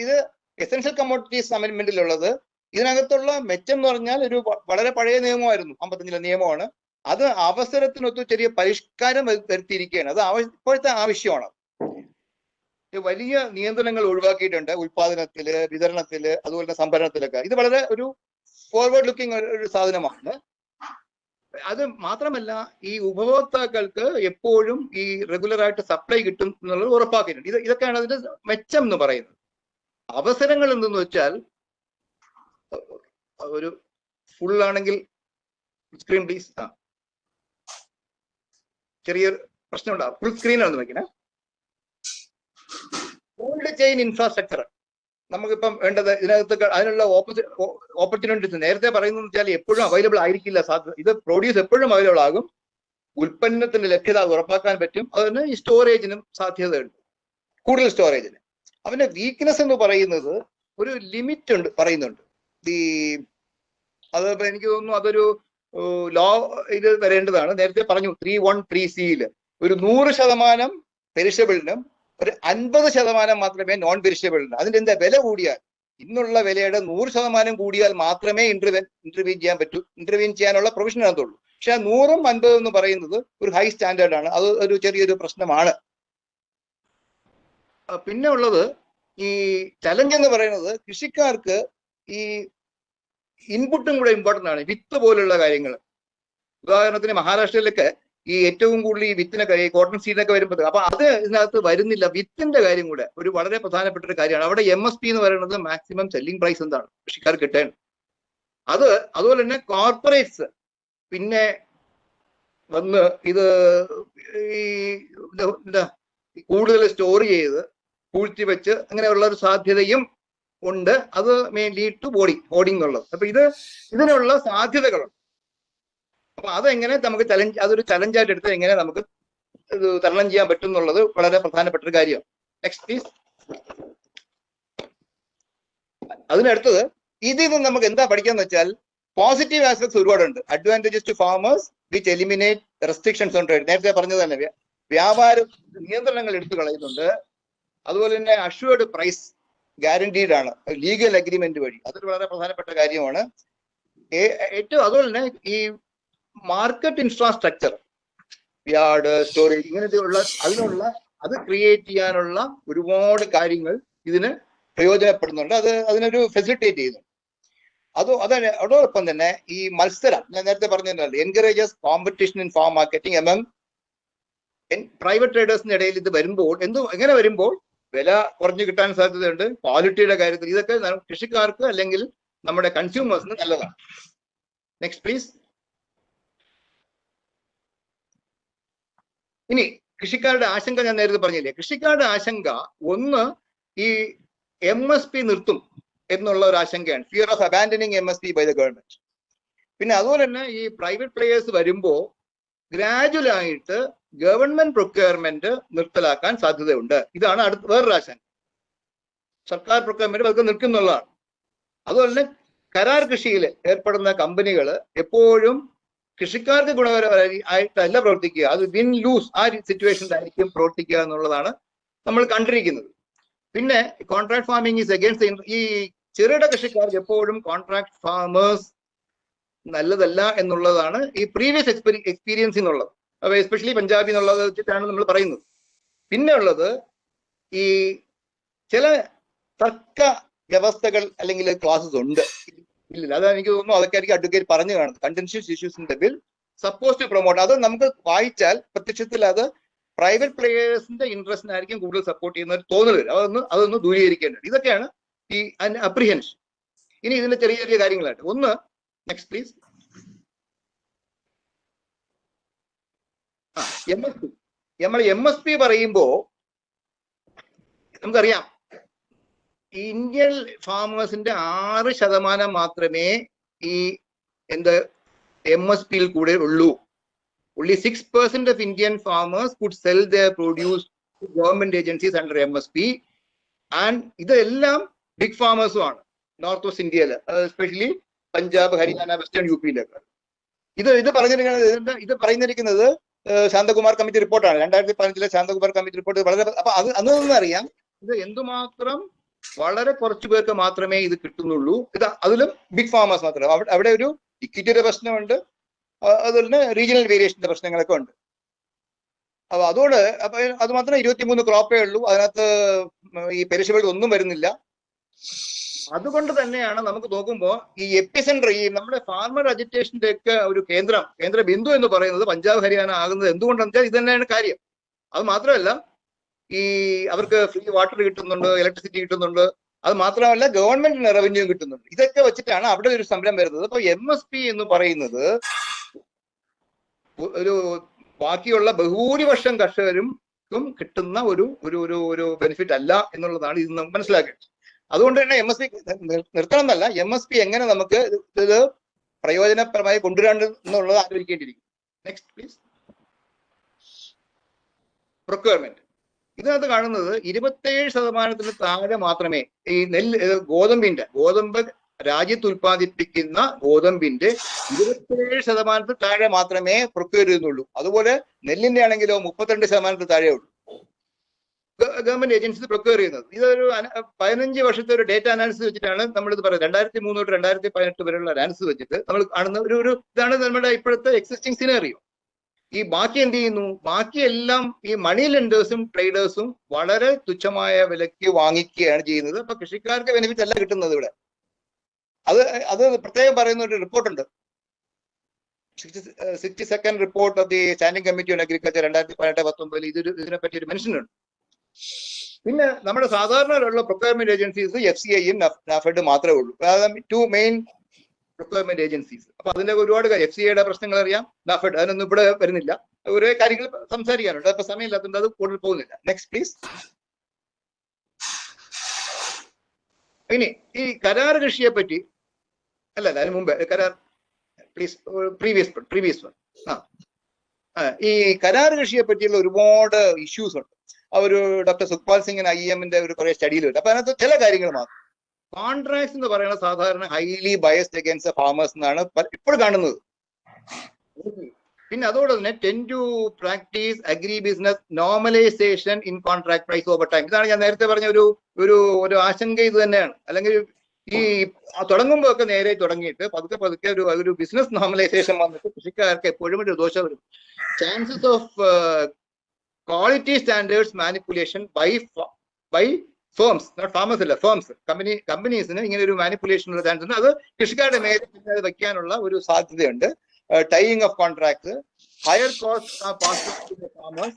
ഇത് എസെൻഷ്യൽ കമ്മോഡിറ്റീസ് അമെന്റ്മെന്റിലുള്ളത്. ഇതിനകത്തുള്ള മെച്ചം എന്ന് പറഞ്ഞാൽ ഒരു വളരെ പഴയ നിയമമായിരുന്നു, 55 നിയമമാണ്. അത് അവസരത്തിനൊത്ത് ചെറിയ പരിഷ്കാരം വരുത്തിയിരിക്കുകയാണ്. അത് ഇപ്പോഴത്തെ ആവശ്യമാണ്. വലിയ നിയന്ത്രണങ്ങൾ ഒഴിവാക്കിയിട്ടുണ്ട് ഉൽപാദനത്തില്, വിതരണത്തില്, അതുപോലെ തന്നെ സംഭരണത്തിലൊക്കെ. ഇത് വളരെ ഒരു ഫോർവേഡ് ലുക്കിംഗ് ഒരു സാധനമാണ്. അത് മാത്രമല്ല ഈ ഉപഭോക്താക്കൾക്ക് എപ്പോഴും ഈ റെഗുലറായിട്ട് സപ്ലൈ കിട്ടും എന്നുള്ളത് ഉറപ്പാക്കിയിട്ടുണ്ട്. ഇതൊക്കെയാണ് അതിന്റെ മെച്ചം എന്ന് പറയുന്നത്. അവസരങ്ങൾ എന്തെന്ന് വെച്ചാൽ ഒരു ഫുൾ ആണെങ്കിൽ സ്ക്രീൻ പ്ലീസ്. ചെറിയൊരു പ്രശ്നം ഉണ്ടാവും, ഫുൾ സ്ക്രീനാണ് വയ്ക്കണേ. കോൾഡ് ചെയിൻ ഇൻഫ്രാസ്ട്രക്ചർ നമുക്കിപ്പം വേണ്ടത് ഇതിനകത്ത് അതിനുള്ള ഓപ്പർച്യൂണിറ്റീസ് നേരത്തെ പറയുന്നത് വെച്ചാൽ എപ്പോഴും അവൈലബിൾ ആയിരിക്കില്ല സാധ്യത. ഇത് പ്രൊഡ്യൂസ് എപ്പോഴും അവൈലബിൾ ആകും, ഉൽപ്പന്നത്തിന്റെ ലഭ്യത ഉറപ്പാക്കാൻ പറ്റും, അതിന് ഈ സ്റ്റോറേജിനും സാധ്യതയുണ്ട്, കൂടുതൽ സ്റ്റോറേജിന്. അവന്റെ വീക്ക്നെസ് എന്ന് പറയുന്നത് ഒരു ലിമിറ്റ് ഉണ്ട് പറയുന്നുണ്ട്. അത് എനിക്ക് തോന്നുന്നു അതൊരു ലോ ഇത് വരേണ്ടതാണ്. നേരത്തെ പറഞ്ഞു 3(1)(3)(c)യില് ഒരു 100% പെരിഷബിളിനും ഒരു 50% മാത്രമേ നോൺ പെരിഷബിളിനും. അതിന്റെ എന്താ വില കൂടിയാൽ, ഇന്നുള്ള വിലയുടെ 100% കൂടിയാൽ മാത്രമേ ഇന്റർവീൻ ചെയ്യാനുള്ള പ്രൊവിഷൻ ആകത്തുള്ളൂ. പക്ഷെ ആ 100ഉം 50 എന്ന് പറയുന്നത് ഒരു ഹൈ സ്റ്റാൻഡേർഡ് ആണ്. അത് ഒരു ചെറിയൊരു പ്രശ്നമാണ്. പിന്നെ ഉള്ളത് ഈ ചലഞ്ച് എന്ന് പറയുന്നത് കൃഷിക്കാർക്ക് ഈ ഇൻപുട്ടും കൂടെ ഇമ്പോർട്ടൻ്റ് ആണ്. വിത്ത് പോലുള്ള കാര്യങ്ങൾ, ഉദാഹരണത്തിന് മഹാരാഷ്ട്രയിലൊക്കെ ഈ ഏറ്റവും കൂടുതൽ ഈ വിത്തിനൊക്കെ ഈ കോട്ടൺ സീഡൊക്കെ വരുമ്പോൾ അപ്പൊ അത് ഇതിനകത്ത് വരുന്നില്ല. വിത്തിന്റെ കാര്യം കൂടെ ഒരു വളരെ പ്രധാനപ്പെട്ട ഒരു കാര്യമാണ്. അവിടെ MSP എന്ന് പറയുന്നത് മാക്സിമം സെല്ലിംഗ് പ്രൈസ് എന്താണ് കൃഷിക്കാർ കിട്ടേണ്ടത്. അതുപോലെ തന്നെ കോർപ്പറേറ്റ്സ് പിന്നെ വന്ന് ഇത് ഈ എന്താ കൂടുതൽ സ്റ്റോർ ചെയ്ത് പൂഴ്ത്തി വെച്ച് അങ്ങനെയുള്ള ഒരു സാധ്യതയും ഉണ്ട്. അത് മെയിൻ ലീഡ് ടു ഹോർഡിംഗ് എന്നുള്ളത്. അപ്പൊ ഇതിനുള്ള സാധ്യതകളുണ്ട്. അപ്പൊ അതെങ്ങനെ നമുക്ക് അതൊരു ചലഞ്ചായിട്ട് എടുത്ത് എങ്ങനെ നമുക്ക് ഇത് തരണം ചെയ്യാൻ പറ്റും എന്നുള്ളത് വളരെ പ്രധാനപ്പെട്ട ഒരു കാര്യമാണ്. Next please. അതിനടുത്തത് ഇതിൽ നിന്ന് നമുക്ക് എന്താ പഠിക്കാന്ന് വെച്ചാൽ പോസിറ്റീവ് ആസ്പെക്ട്സ് ഒരുപാടുണ്ട്. Advantages to farmers which eliminate restrictions on trade. നേരത്തെ പറഞ്ഞത് തന്നെ വ്യാപാര നിയന്ത്രണങ്ങൾ എടുത്തു കളയുന്നുണ്ട്. അതുപോലെ തന്നെ അഷ്വേർഡ് പ്രൈസ് ഗ്യാരണ്ടീഡ് ആണ് ലീഗൽ അഗ്രിമെന്റ് വഴി. അതൊരു വളരെ പ്രധാനപ്പെട്ട കാര്യമാണ്. ഏറ്റവും അതുപോലെ തന്നെ ഈ മാർക്കറ്റ് ഇൻഫ്രാസ്ട്രക്ചർ, യാർഡ്, സ്റ്റോറേജ്, ഇങ്ങനത്തെയുള്ള അത് ക്രിയേറ്റ് ചെയ്യാനുള്ള ഒരുപാട് കാര്യങ്ങൾ ഇതിന് പ്രയോജനപ്പെടുന്നുണ്ട്. അതിനൊരു ഫെസിലിറ്റേറ്റ് ചെയ്യുന്നു. അതോടൊപ്പം തന്നെ ഈ മത്സരം ഞാൻ നേരത്തെ പറഞ്ഞല്ലോ, encourages competition in farm marketing among private ട്രേഡേഴ്സിന്റെ ഇടയിൽ. ഇത് വരുമ്പോൾ എങ്ങനെ വരുമ്പോൾ വില കുറഞ്ഞു കിട്ടാൻ സാധ്യതയുണ്ട്. ക്വാളിറ്റിയുടെ കാര്യത്തിൽ ഇതൊക്കെ കൃഷിക്കാർക്ക് അല്ലെങ്കിൽ നമ്മുടെ കൺസ്യൂമേഴ്സിന് നല്ലതാണ്. Next please. ഇനി കൃഷിക്കാരുടെ ആശങ്ക ഞാൻ നേരത്തെ പറഞ്ഞില്ലേ. കൃഷിക്കാരുടെ ആശങ്ക ഒന്ന് ഈ MSP നിർത്തും എന്നുള്ള ഒരു ആശങ്കയാണ്. Fear of abandoning MSP by the government. പിന്നെ അതുപോലെ തന്നെ ഈ പ്രൈവറ്റ് പ്ലേയേഴ്സ് വരുമ്പോൾ ഗ്രാജുവൽ ആയിട്ട് ഗവൺമെന്റ് പ്രൊക്യൂർമെന്റ് നിർത്തലാക്കാൻ സാധ്യതയുണ്ട്. ഇതാണ് വേറൊരു ആശങ്ക. സർക്കാർ പ്രൊക്യൂർമെന്റ് അതൊക്കെ നിൽക്കുന്നുള്ളതാണ്. അതുപോലെ തന്നെ കരാർ കൃഷിയിൽ ഏർപ്പെടുന്ന കമ്പനികൾ എപ്പോഴും കൃഷിക്കാർക്ക് ഗുണകരമായിട്ടല്ല പ്രവർത്തിക്കുക. അത് വിൻ ലൂസ് ആ സിറ്റുവേഷനിലായിരിക്കും പ്രവർത്തിക്കുക എന്നുള്ളതാണ് നമ്മൾ കണ്ടിരിക്കുന്നത്. പിന്നെ കോൺട്രാക്ട് ഫാമിംഗ് ഈസ് അഗേൻസ്റ്റ്. ഈ ചെറുകിട കൃഷിക്കാർക്ക് എപ്പോഴും കോൺട്രാക്ട് ഫാമേഴ്സ് നല്ലതല്ല എന്നുള്ളതാണ് ഈ പ്രീവിയസ് എക്സ്പീരിയൻസ് എന്നുള്ളത്. അപ്പൊ എസ്പെഷ്യലി പഞ്ചാബി എന്നുള്ളത് വെച്ചിട്ടാണ് നമ്മൾ പറയുന്നത്. പിന്നെ ഉള്ളത് ഈ ചില തർക്ക വ്യവസ്ഥകൾ അല്ലെങ്കിൽ ക്ലാസസ് ഉണ്ട് ഇല്ല. അത് എനിക്ക് തോന്നുന്നു അതൊക്കെ ആയിരിക്കും അഡ്വക്കേറ്റ് പറഞ്ഞു കാണുന്നത്. Contentious issues in the bill suppose to promote. അത് നമുക്ക് വായിച്ചാൽ പ്രത്യക്ഷത്തിൽ അത് പ്രൈവറ്റ് പ്ലേയേഴ്സിന്റെ ഇൻട്രസ്റ്റിനായിരിക്കും കൂടുതൽ സപ്പോർട്ട് ചെയ്യുന്ന ഒരു തോന്നൽ വരും. അതൊന്ന് ദൂരീകരിക്കേണ്ടത്. ഇതൊക്കെയാണ് ഈ അപ്രിഹെൻഷൻ. ഇനി ഇതിന്റെ ചെറിയ ചെറിയ കാര്യങ്ങളായിട്ട് ഒന്ന്. Next please. നമ്മൾ MSP പറയുമ്പോ നമുക്കറിയാം ഇന്ത്യൻ ഫാമേഴ്സിന്റെ 6% മാത്രമേ ഈ MSP-യിൽ കൂടെ ഉള്ളൂ. Only 6% of Indian farmers could sell their produce to government agencies under MSP. And ഇതെല്ലാം ബിഗ് ഫാമേഴ്സും ആണ് നോർത്ത് വെസ്റ്റ് ഇന്ത്യയിൽ, എസ്പെഷ്യലി പഞ്ചാബ്, ഹരിയാന, വെസ്റ്റേൺ UP-യിലൊക്കെ. ഇത് പറഞ്ഞിരിക്കുന്നത് ശാന്തകുമാർ കമ്മിറ്റി റിപ്പോർട്ടാണ്. 2015 ശാന്തകുമാർ കമ്മിറ്റി റിപ്പോർട്ട് വളരെ. അപ്പൊ അന്ന് അറിയാം ഇത് എന്തുമാത്രം വളരെ കുറച്ചു പേർക്ക് മാത്രമേ ഇത് കിട്ടുന്നുള്ളൂ. അതിലും ബിഗ് ഫാമേഴ്സ് മാത്രമേ. അവിടെ ഒരു ഇക്വിറ്റിയുടെ പ്രശ്നമുണ്ട്. അതുപോലെ തന്നെ റീജിയണൽ വേരിയേഷന്റെ പ്രശ്നങ്ങളൊക്കെ ഉണ്ട്. അപ്പൊ അത് മാത്രം 23 ക്രോപ്പേ ഉള്ളൂ. അതിനകത്ത് ഈ പെരിഷബിൾസ് ഒന്നും വരുന്നില്ല. അതുകൊണ്ട് തന്നെയാണ് നമുക്ക് നോക്കുമ്പോൾ ഈ എപ്പിസെന്റർ, ഈ നമ്മുടെ ഫാർമർ അജിറ്റേഷന്റെ ഒക്കെ ഒരു കേന്ദ്ര ബിന്ദു എന്ന് പറയുന്നത് പഞ്ചാബ്, ഹരിയാന ആകുന്നത് എന്തുകൊണ്ടാണെന്ന് വെച്ചാൽ ഇത് തന്നെയാണ് കാര്യം. അത് മാത്രമല്ല ഈ അവർക്ക് ഫ്രീ വാട്ടർ കിട്ടുന്നുണ്ട്, ഇലക്ട്രിസിറ്റി കിട്ടുന്നുണ്ട്. അത് മാത്രമല്ല ഗവൺമെന്റിന് റവന്യൂ കിട്ടുന്നുണ്ട്. ഇതൊക്കെ വെച്ചിട്ടാണ് അവിടെ ഒരു സമരം വരുന്നത്. അപ്പൊ MSP എന്ന് പറയുന്നത് ഒരു ബാക്കിയുള്ള ബഹുഭൂരിപക്ഷം കർഷകരും കിട്ടുന്ന ഒരു ബെനിഫിറ്റ് അല്ല എന്നുള്ളതാണ് ഇത് നമുക്ക് മനസ്സിലാക്കേണ്ടത്. അതുകൊണ്ട് തന്നെ MSP നിർത്തണം എന്നല്ല, MSP എങ്ങനെ നമുക്ക് ഇത് പ്രയോജനപരമായി കൊണ്ടുവരാൻ എന്നുള്ളത് ആലോചിക്കേണ്ടിയിരിക്കും. Next please. പ്രൊക്യൂർമെന്റ്. ഇതിനകത്ത് കാണുന്നത് 27% താഴെ മാത്രമേ ഈ ഗോതമ്പ് രാജ്യത്ത് ഉൽപ്പാദിപ്പിക്കുന്ന ഗോതമ്പിന്റെ 27% താഴെ മാത്രമേ പ്രൊക്യൂർ ചെയ്യുന്നുള്ളൂ. അതുപോലെ നെല്ലിന്റെ ആണെങ്കിലോ 32% താഴെ ഉള്ളൂ ഗവൺമെന്റ് ഏജൻസീസ് പ്രൊക്യൂർ ചെയ്യുന്നത്. ഇതൊരു 15 വർഷത്തെ ഒരു ഡേറ്റ അനാലിസിസ് വെച്ചിട്ടാണ് നമ്മളിത് പറയുന്നത്. 2003 തൊട്ട് 2018 വരെയുള്ള അനാലിസിസ് വെച്ചിട്ട് നമ്മൾ കാണുന്ന ഒരു ഇതാണ് നമ്മുടെ ഇപ്പോഴത്തെ എക്സിസ്റ്റിംഗ് സിനാറിയോ. ഈ ബാക്കി എന്ത് ചെയ്യുന്നു? ബാക്കിയെല്ലാം ഈ മണി ലെൻഡേഴ്സും ട്രേഡേഴ്സും വളരെ തുച്ഛമായ വിലയ്ക്ക് വാങ്ങിക്കുകയാണ് ചെയ്യുന്നത്. അപ്പൊ കൃഷിക്കാർക്ക് ബെനിഫിറ്റ് അല്ല കിട്ടുന്നത് ഇവിടെ. അത് പ്രത്യേകം പറയുന്ന ഒരു റിപ്പോർട്ടുണ്ട്, 62nd report of the standing committee on agriculture 2018-19 ഇതിനെപ്പറ്റി ഒരു മെൻഷൻ ഉണ്ട്. പിന്നെ നമ്മുടെ സാധാരണയുള്ള പ്രൊക്യൂർമെന്റ് ഏജൻസീസ് FCIയും NAFED മാത്രമേ ഉള്ളൂ. അതായത് 2 മെയിൻ പ്രൊക്യൂർമെന്റ് ഏജൻസീസ്. അപ്പൊ അതിന്റെ ഒരുപാട് FCIയുടെ പ്രശ്നങ്ങൾ അറിയാം, NAFED അതിനൊന്നും ഇവിടെ വരുന്നില്ല. ഓരോ കാര്യങ്ങൾ സംസാരിക്കാനുണ്ട്, അപ്പൊ സമയമില്ലാത്തതുകൊണ്ട് അത് കൂടുതൽ പോകുന്നില്ല. Next please. ഇനി ഈ കരാർ കൃഷിയെ പറ്റി അതിന് മുമ്പ് കരാർ പ്ലീസ് പ്രീവിയസ് വൺ. ഈ കരാർ കൃഷിയെ പറ്റിയുള്ള ഒരുപാട് ഇഷ്യൂസ് ഉണ്ട്. ഒരു ഡോക്ടർ സുഖ്പാൽ സിംഗിന് IEMന്റെ ഒരു കുറെ സ്റ്റഡിയിൽ വരും. അപ്പൊ അതിനകത്ത് ചില കാര്യങ്ങൾ മാത്രം. കോൺട്രാക്ട്സ് എന്ന് പറയുന്നത് സാധാരണ ഹൈലി ബയസ്ഡ് അഗൈൻസ്റ്റ് ഫാമേഴ്സ് എന്നാണ് ഇപ്പോഴും കാണുന്നത്. പിന്നെ അതോടെ തന്നെ ten to practice agri business normalisation in contract price over time. ഇതാണ് ഞാൻ നേരത്തെ പറഞ്ഞ ഒരു ആശങ്ക ഇത് തന്നെയാണ്. അല്ലെങ്കിൽ ഈ തുടങ്ങുമ്പോൾ ഒക്കെ നേരെ തുടങ്ങിയിട്ട് പതുക്കെ ഒരു ബിസിനസ് നോർമലൈസേഷൻ വന്നിട്ട് കൃഷിക്കാർക്ക് എപ്പോഴും ഒരു ദോഷം വരും. Chances of quality standards manipulation by firms, not farmers അല്ല, ഫേംസ്, കമ്പനീസിന് ഇങ്ങനെ ഒരു മാനിപ്പുലേഷൻ ഉള്ള ചാൻസ് ഉണ്ട്. അത് കൃഷിക്കാരുടെ മേലെ വെക്കാനുള്ള ഒരു സാധ്യതയുണ്ട്. Tying of contract, higher cost farmers,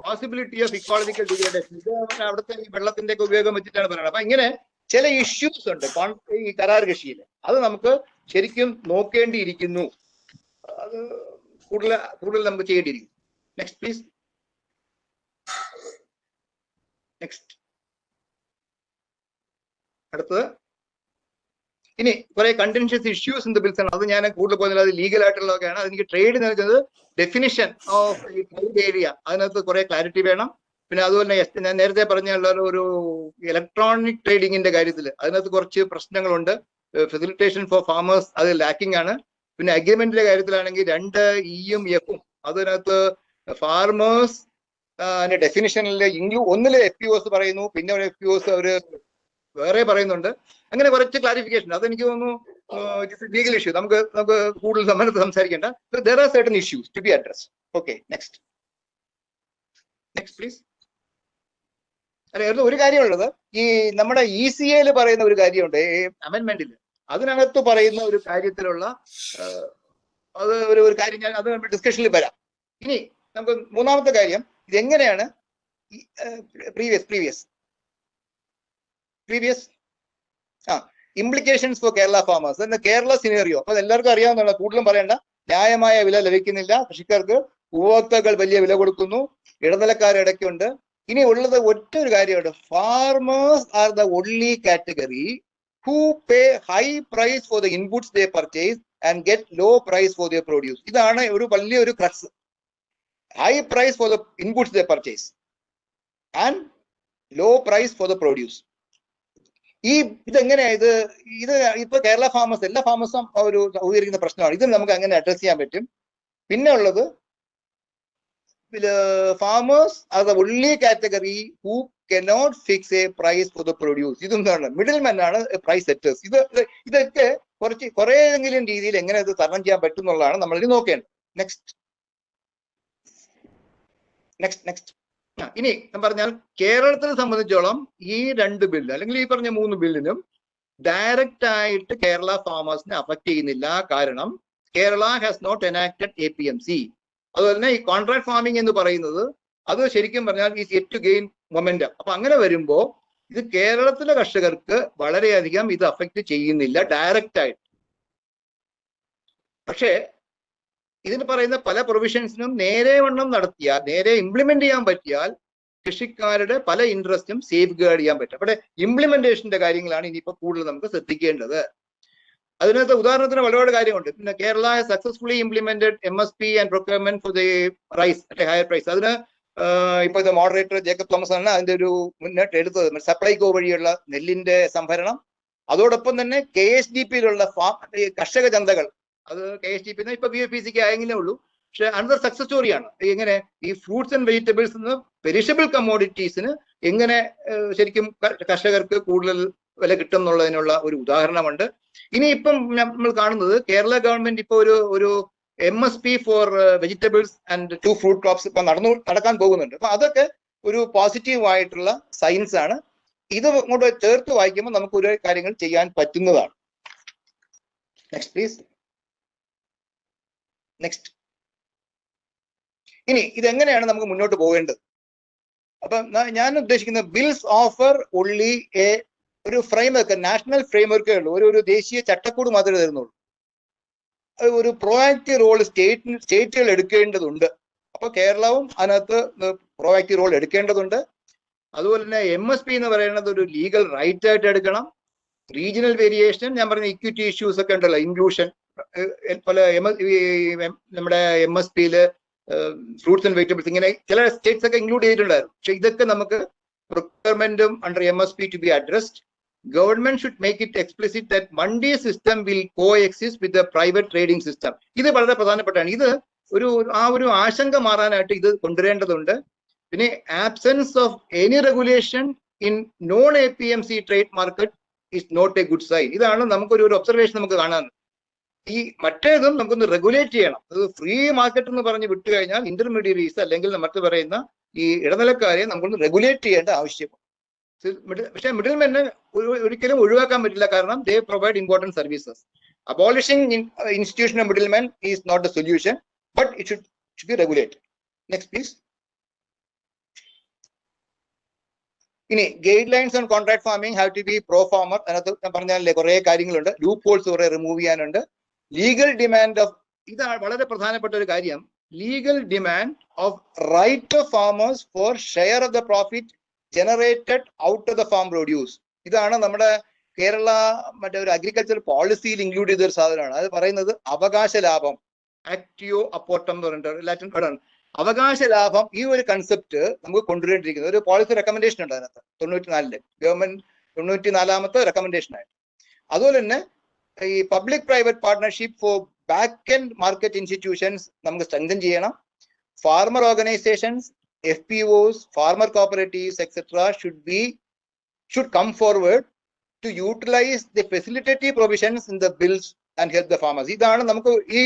possibility of ecological degradation. ഇത് അവിടുത്തെ ഈ വെള്ളത്തിന്റെ ഒക്കെ ഉപയോഗം വെച്ചിട്ടാണ് പറയുന്നത്. അപ്പൊ ഇങ്ങനെ ചില ഇഷ്യൂസ് ഉണ്ട് ഈ കരാർ കൃഷിയിൽ. അത് നമുക്ക് ശരിക്കും നോക്കേണ്ടിയിരിക്കുന്നു. അത് കൂടുതൽ നമുക്ക് ചെയ്യേണ്ടിയിരിക്കും. Next please. നെക്സ്റ്റ്. അടുത്തത് ഇനി കുറെ contentious issues in the bills ആണ്. അത് ഞാൻ കൂടുതൽ പോകുന്നില്ല, അത് ലീഗൽ ആയിട്ടുള്ളതൊക്കെയാണ്. അതെനിക്ക് ട്രേഡ് എന്ന് വെച്ചത് ഡെഫിനിഷൻ ഓഫ് ട്രേഡ് ഏരിയ, അതിനകത്ത് കുറെ ക്ലാരിറ്റി വേണം. പിന്നെ അതുപോലെ ഞാൻ നേരത്തെ പറഞ്ഞ ഒരു ഇലക്ട്രോണിക് ട്രേഡിങ്ങിന്റെ കാര്യത്തിൽ അതിനകത്ത് കുറച്ച് പ്രശ്നങ്ങളുണ്ട്. ഫെസിലിറ്റേഷൻ ഫോർ ഫാമേഴ്സ് അത് ലാക്കിംഗ് ആണ്. പിന്നെ അഗ്രിമെന്റിന്റെ കാര്യത്തിലാണെങ്കിൽ 2 E-യും F-ഉം അതിനകത്ത് ഫാർമേഴ്സ് ഡെഫിനിഷനിൽ ഒന്നില് FPOs പറയുന്നു, പിന്നെ ഒരു FPOs അവര് വേറെ പറയുന്നുണ്ട്. അങ്ങനെ കുറച്ച് ക്ലാരിഫിക്കേഷൻ, അതെനിക്ക് തോന്നുന്നു ലീഗൽ ഇഷ്യൂ, നമുക്ക് കൂടുതൽ സമയത്ത് സംസാരിക്കേണ്ട. there are certain issues to be addressed. Okay, next please. ഒരു കാര്യമുള്ളത്, ഈ നമ്മുടെ ECAയിൽ പറയുന്ന ഒരു കാര്യമുണ്ട്, അമെന്റ്മെന്റിൽ. അതിനകത്ത് പറയുന്ന ഒരു കാര്യത്തിലുള്ള അത് ഒരു കാര്യം ഞാൻ അത് ഡിസ്കഷനിൽ വരാം. ഇനി നമുക്ക് മൂന്നാമത്തെ കാര്യം, ഇതെങ്ങനെയാണ് previous implications four Kerala farmers എന്ന കേരള സിനേറിയോ. അപ്പൊ എല്ലാവർക്കും അറിയാവുന്നതാണ്, കൂടുതലും പറയേണ്ട. ന്യായമായ വില ലഭിക്കുന്നില്ല കൃഷിക്കാർക്ക്, ഉപഭോക്താക്കൾ വലിയ വില കൊടുക്കുന്നു, ഇടനിലക്കാരിടയ്ക്കുണ്ട്. ഇനി ഉള്ളത് ഒറ്റ ഒരു കാര്യമുണ്ട്, farmers are the only category who pay high price for the inputs they purchase and get low price for the produce. ഇതാണ് ഒരു വലിയൊരു crux. High price for the inputs they purchase and low price for the produce. ഇതെങ്ങനെയാ ഇത് ഇപ്പൊ കേരള ഫാമേഴ്സ്, എല്ലാ ഫാമേഴ്സും ഒരു ഉയരുന്ന പ്രശ്നമാണ്. ഇത് നമുക്ക് അങ്ങനെ അഡ്രസ് ചെയ്യാൻ പറ്റും. പിന്നെ ഉള്ളത്, farmers are the only category who cannot fix a price for the produce. ഇതെന്താണ്? മിഡിൽ മെൻ ആണ് പ്രൈസ് സെറ്റേഴ്സ്. ഇതൊക്കെ കുറേയെങ്കിലും രീതിയിൽ എങ്ങനെ ഇത് തരണം ചെയ്യാൻ പറ്റും എന്നുള്ളതാണ് നമ്മൾ ഇനി നോക്കേണ്ടത്. നെക്സ്റ്റ്. ഇനി ഞാൻ പറഞ്ഞാൽ കേരളത്തിനെ സംബന്ധിച്ചോളം ഈ 2 ബില്ല് അല്ലെങ്കിൽ ഈ പറഞ്ഞ 3 ബില്ലിനും ഡയറക്റ്റ് ആയിട്ട് കേരള ഫാമേഴ്സിനെ അഫക്ട് ചെയ്യുന്നില്ല. കാരണം Kerala has not enacted APMC. അതുപോലെ തന്നെ ഈ കോൺട്രാക്ട് ഫാമിംഗ് എന്ന് പറയുന്നത് അത് ശരിക്കും പറഞ്ഞാൽ is yet to gain momentum. അപ്പൊ അങ്ങനെ വരുമ്പോ ഇത് കേരളത്തിലെ കർഷകർക്ക് വളരെയധികം ഇത് അഫക്ട് ചെയ്യുന്നില്ല ഡയറക്റ്റ് ആയിട്ട്. പക്ഷേ ഇതിന് പറയുന്ന പല പ്രൊവിഷൻസിനും നേരെ വണ്ണം നടത്തിയാൽ, നേരെ ഇംപ്ലിമെന്റ് ചെയ്യാൻ പറ്റിയാൽ കൃഷിക്കാരുടെ പല ഇൻട്രസ്റ്റും സേഫ് ഗാർഡ് ചെയ്യാൻ പറ്റും. അവിടെ ഇംപ്ലിമെന്റേഷന്റെ കാര്യങ്ങളാണ് ഇനിയിപ്പോൾ കൂടുതൽ നമുക്ക് ശ്രദ്ധിക്കേണ്ടത്. അതിനകത്ത് ഉദാഹരണത്തിന് ഒരുപാട് കാര്യമുണ്ട്. പിന്നെ Kerala successfully implemented MSP and procurement for the rice at higher price. അതിന് ഇപ്പൊ ഇത് മോഡറേറ്റർ ജേക്കബ് തോമസ് ആണ് അതിന്റെ ഒരു മുന്നോട്ട് എടുത്തത്. സപ്ലൈകോ വഴിയുള്ള നെല്ലിന്റെ സംഭരണം, അതോടൊപ്പം തന്നെ KSDP-യിലുള്ള കർഷക ചന്തകൾ, അത് KSDP ഇപ്പൊ BFPC ആയെങ്കിലേ ഉള്ളൂ. പക്ഷെ അനദർ സക്സസ് സ്റ്റോറിയാണ്. എങ്ങനെ ഈ ഫ്രൂട്ട്സ് ആൻഡ് വെജിറ്റബിൾസ് നിന്ന് പെരിഷബിൾ കമ്മോഡിറ്റീസിന് എങ്ങനെ ശരിക്കും കർഷകർക്ക് കൂടുതൽ വില കിട്ടും എന്നുള്ളതിനുള്ള ഒരു ഉദാഹരണമുണ്ട്. ഇനിയിപ്പം നമ്മൾ കാണുന്നത് കേരള ഗവൺമെന്റ് ഇപ്പോൾ ഒരു MSP for vegetables and 2 fruit crops ഇപ്പൊ നടക്കാൻ പോകുന്നുണ്ട്. അപ്പൊ അതൊക്കെ ഒരു പോസിറ്റീവ് ആയിട്ടുള്ള സയൻസ് ആണ്. ഇത് ഇങ്ങോട്ട് ചേർത്ത് വായിക്കുമ്പോൾ നമുക്ക് ഒരു കാര്യങ്ങൾ ചെയ്യാൻ പറ്റുന്നതാണ്. Next please. നെക്സ്റ്റ്. ഇനി ഇതെങ്ങനെയാണ് നമുക്ക് മുന്നോട്ട് പോകേണ്ടത്? അപ്പൊ ഞാൻ ഉദ്ദേശിക്കുന്നത് ബിൽസ് ഓഫർ ഒൺലി ഒരു ഫ്രെയിംവർക്ക്, നാഷണൽ ഫ്രെയിംവർക്കേ ഉള്ളൂ, ഒരു ദേശീയ ചട്ടക്കൂട് മാത്രമേ തരുന്നുള്ളൂ. ഒരു പ്രോആക്റ്റീവ് റോൾ സ്റ്റേറ്റുകൾ എടുക്കേണ്ടതുണ്ട്. അപ്പൊ കേരളവും അതിനകത്ത് പ്രോആക്റ്റീവ് റോൾ എടുക്കേണ്ടതുണ്ട്. അതുപോലെ തന്നെ MSP എന്ന് പറയുന്നത് ഒരു ലീഗൽ റൈറ്റ് ആയിട്ട് എടുക്കണം. റീജിയണൽ വേരിയേഷൻ, ഞാൻ പറഞ്ഞ ഇക്വിറ്റി ഇഷ്യൂസ് ഒക്കെ ഉണ്ടല്ലോ, ഇൻക്ലൂഷൻ, പല നമ്മുടെ MSP-യില് ഫ്രൂട്ട്സ് ആൻഡ് വെജിറ്റബിൾസ് ഇങ്ങനെ ചില സ്റ്റേറ്റ്സ് ഒക്കെ ഇൻക്ലൂഡ് ചെയ്തിട്ടുണ്ടായിരുന്നു. പക്ഷെ ഇതൊക്കെ നമുക്ക് പ്രൊക്യൂർമെന്റും under MSP to be addressed. Government should make it explicit that Mandi system will coexist with the private trading system. ഇത് വളരെ പ്രധാനപ്പെട്ടാണ്. ഇത് ഒരു ആശങ്ക മാറാനായിട്ട് ഇത് കൊണ്ടുവരേണ്ടതുണ്ട്. പിന്നെ absence of any regulation in non APMC trade market is not a good sign. ഇതാണ് നമുക്കൊരു ഒബ്സർവേഷൻ നമുക്ക് കാണാൻ. ഈ മറ്റേതും നമുക്കൊന്ന് റെഗുലേറ്റ് ചെയ്യണം. അത് ഫ്രീ മാർക്കറ്റ് എന്ന് പറഞ്ഞ് വിട്ടു കഴിഞ്ഞാൽ ഇന്റർമീഡിയറീസ് അല്ലെങ്കിൽ നമുക്ക് പറയുന്ന ഈ ഇടനിലക്കാരെ നമുക്കൊന്ന് റെഗുലേറ്റ് ചെയ്യേണ്ട ആവശ്യമാണ്. പക്ഷെ മിഡിൽമെന്നെ ഒരിക്കലും ഒഴിവാക്കാൻ പറ്റില്ല, കാരണം they provide important services. Abolishing institution of middlemen is not the solution, but it should be regulated. Next please. ഇനി guidelines on contract farming have to be pro farmer. അതിനകത്ത് ഞാൻ പറഞ്ഞാലേ കുറെ കാര്യങ്ങളുണ്ട്. ലൂപ്പ് ഹോൾസ് കുറെ റിമൂവ് ചെയ്യാനുണ്ട്. ലീഗൽ ഡിമാൻഡ് ഓഫ്, ഇതാണ് വളരെ പ്രധാനപ്പെട്ട ഒരു കാര്യം, legal demand of right of farmers for share of the profit generated out of the farm produce. ഇതാണ് നമ്മുടെ കേരള മറ്റേ ഒരു അഗ്രികൾച്ചർ പോളിസിയിൽ ഇൻക്ലൂഡ് ചെയ്തൊരു സാധനമാണ്. അത് പറയുന്നത് അവകാശ ലാഭം, ആക്ടിയോ അപ്പോർട്ടം എന്ന് പറഞ്ഞിട്ട് ലാറ്റിൻ വേർഡാണ്. അവകാശ ലാഭം, ഈ ഒരു കൺസെപ്റ്റ് നമുക്ക് കൊണ്ടുവരേണ്ടിയിരിക്കുന്നത് ഒരു പോളിസി റെക്കമെൻഡേഷൻ ഉണ്ട് അതിനകത്ത് 94 ഗവൺമെന്റ് 94ാമത്തെ റെക്കമെൻഡേഷൻ ആയിട്ട്. അതുപോലെ തന്നെ ഈ public private partnership four back end market institutions നമുക്ക് സ്ട്രെങ്തൻ ചെയ്യണം. Farmer organisations, FPOs, farmer cooperatives, etc. should come forward to utilize the facilitative provisions in the bills and help the farmers. ഇതാണ് നമുക്ക് ഈ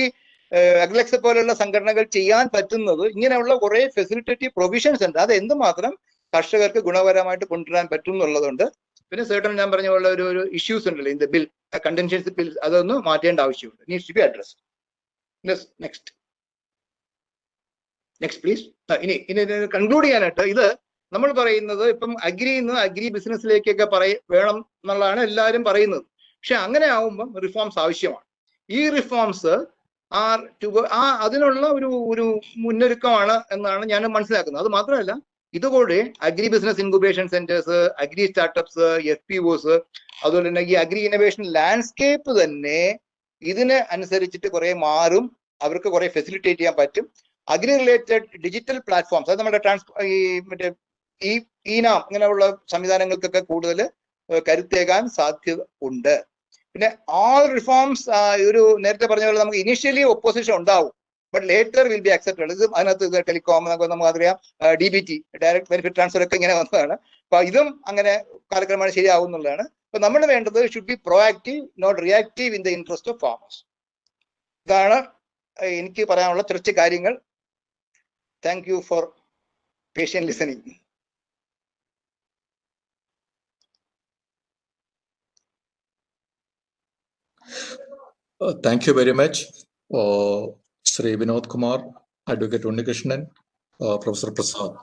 അഗ്ലെക്സ് പോലുള്ള സംഘടനകൾ ചെയ്യാൻ പറ്റുന്നത്. ഇങ്ങനെയുള്ള കുറെ ഫെസിലിറ്റേറ്റീവ് പ്രൊവിഷൻസ് ഉണ്ട്. അത് എന്തുമാത്രം കർഷകർക്ക് ഗുണപരമായിട്ട് കൊണ്ടുവരാൻ പറ്റും എന്നുള്ളതുണ്ട്. പിന്നെ certain ഞാൻ പറഞ്ഞ പോലെ ഒരു ഇഷ്യൂസ് ഉണ്ടല്ലോ in the bill, contentious bill, അതൊന്ന് മാറ്റേണ്ട ആവശ്യമുണ്ട്. Needs to be addressed. Next please. ഇനി കൺക്ലൂഡ് ചെയ്യാനായിട്ട് ഇത് നമ്മൾ പറയുന്നത് ഇപ്പം അഗ്രി ബിസിനസ്സിലേക്കൊക്കെ വേണം എന്നുള്ളതാണ് എല്ലാവരും പറയുന്നത്. പക്ഷെ അങ്ങനെ ആവുമ്പം റിഫോംസ് ആവശ്യമാണ്. ഈ റിഫോംസ് അതിനുള്ള ഒരു മുന്നൊരുക്കമാണ് എന്നാണ് ഞാൻ മനസ്സിലാക്കുന്നത്. അത് മാത്രമല്ല, ഇതുകൂടെ agri business incubation centres, agri startups, FPOs, അതുപോലെ തന്നെ ഈ അഗ്രി ഇന്നോവേഷൻ ലാൻഡ്സ്കേപ്പ് തന്നെ ഇതിന് അനുസരിച്ചിട്ട് കുറെ മാറും. അവർക്ക് കുറെ ഫെസിലിറ്റേറ്റ് ചെയ്യാൻ പറ്റും. അഗ്രി റിലേറ്റഡ് ഡിജിറ്റൽ പ്ലാറ്റ്ഫോംസ്, അത് നമ്മുടെ മറ്റേ ഈനാം ഇങ്ങനെയുള്ള സംവിധാനങ്ങൾക്കൊക്കെ കൂടുതൽ കരുത്തേകാൻ സാധ്യത ഉണ്ട്. പിന്നെ ഓൾ റിഫോംസ്, നേരത്തെ പറഞ്ഞ പോലെ നമുക്ക് ഇനിഷ്യലി ഒപ്പോസിഷൻ ഉണ്ടാവും, but later will be accepted. ഇത് അതിനകത്ത് ടെലികോം നമുക്കറിയാം, DBT ഡയറക്ട് ബെനിഫിറ്റ് ട്രാൻസ്ഫർ ഒക്കെ ഇങ്ങനെ വന്നതാണ്. അപ്പൊ ഇതും അങ്ങനെ കാലക്രമേണ ശരിയാവും എന്നുള്ളതാണ്. അപ്പൊ നമ്മൾ വേണ്ടത് should be proactive, not reactive in the interest of farmers. ഇതാണ് എനിക്ക് പറയാനുള്ള കുറച്ച് കാര്യങ്ങൾ. Thank you for patient listening. Thank you very much, Sri Vinod Kumar, Advocate Unnikrishnan, Professor Prasad.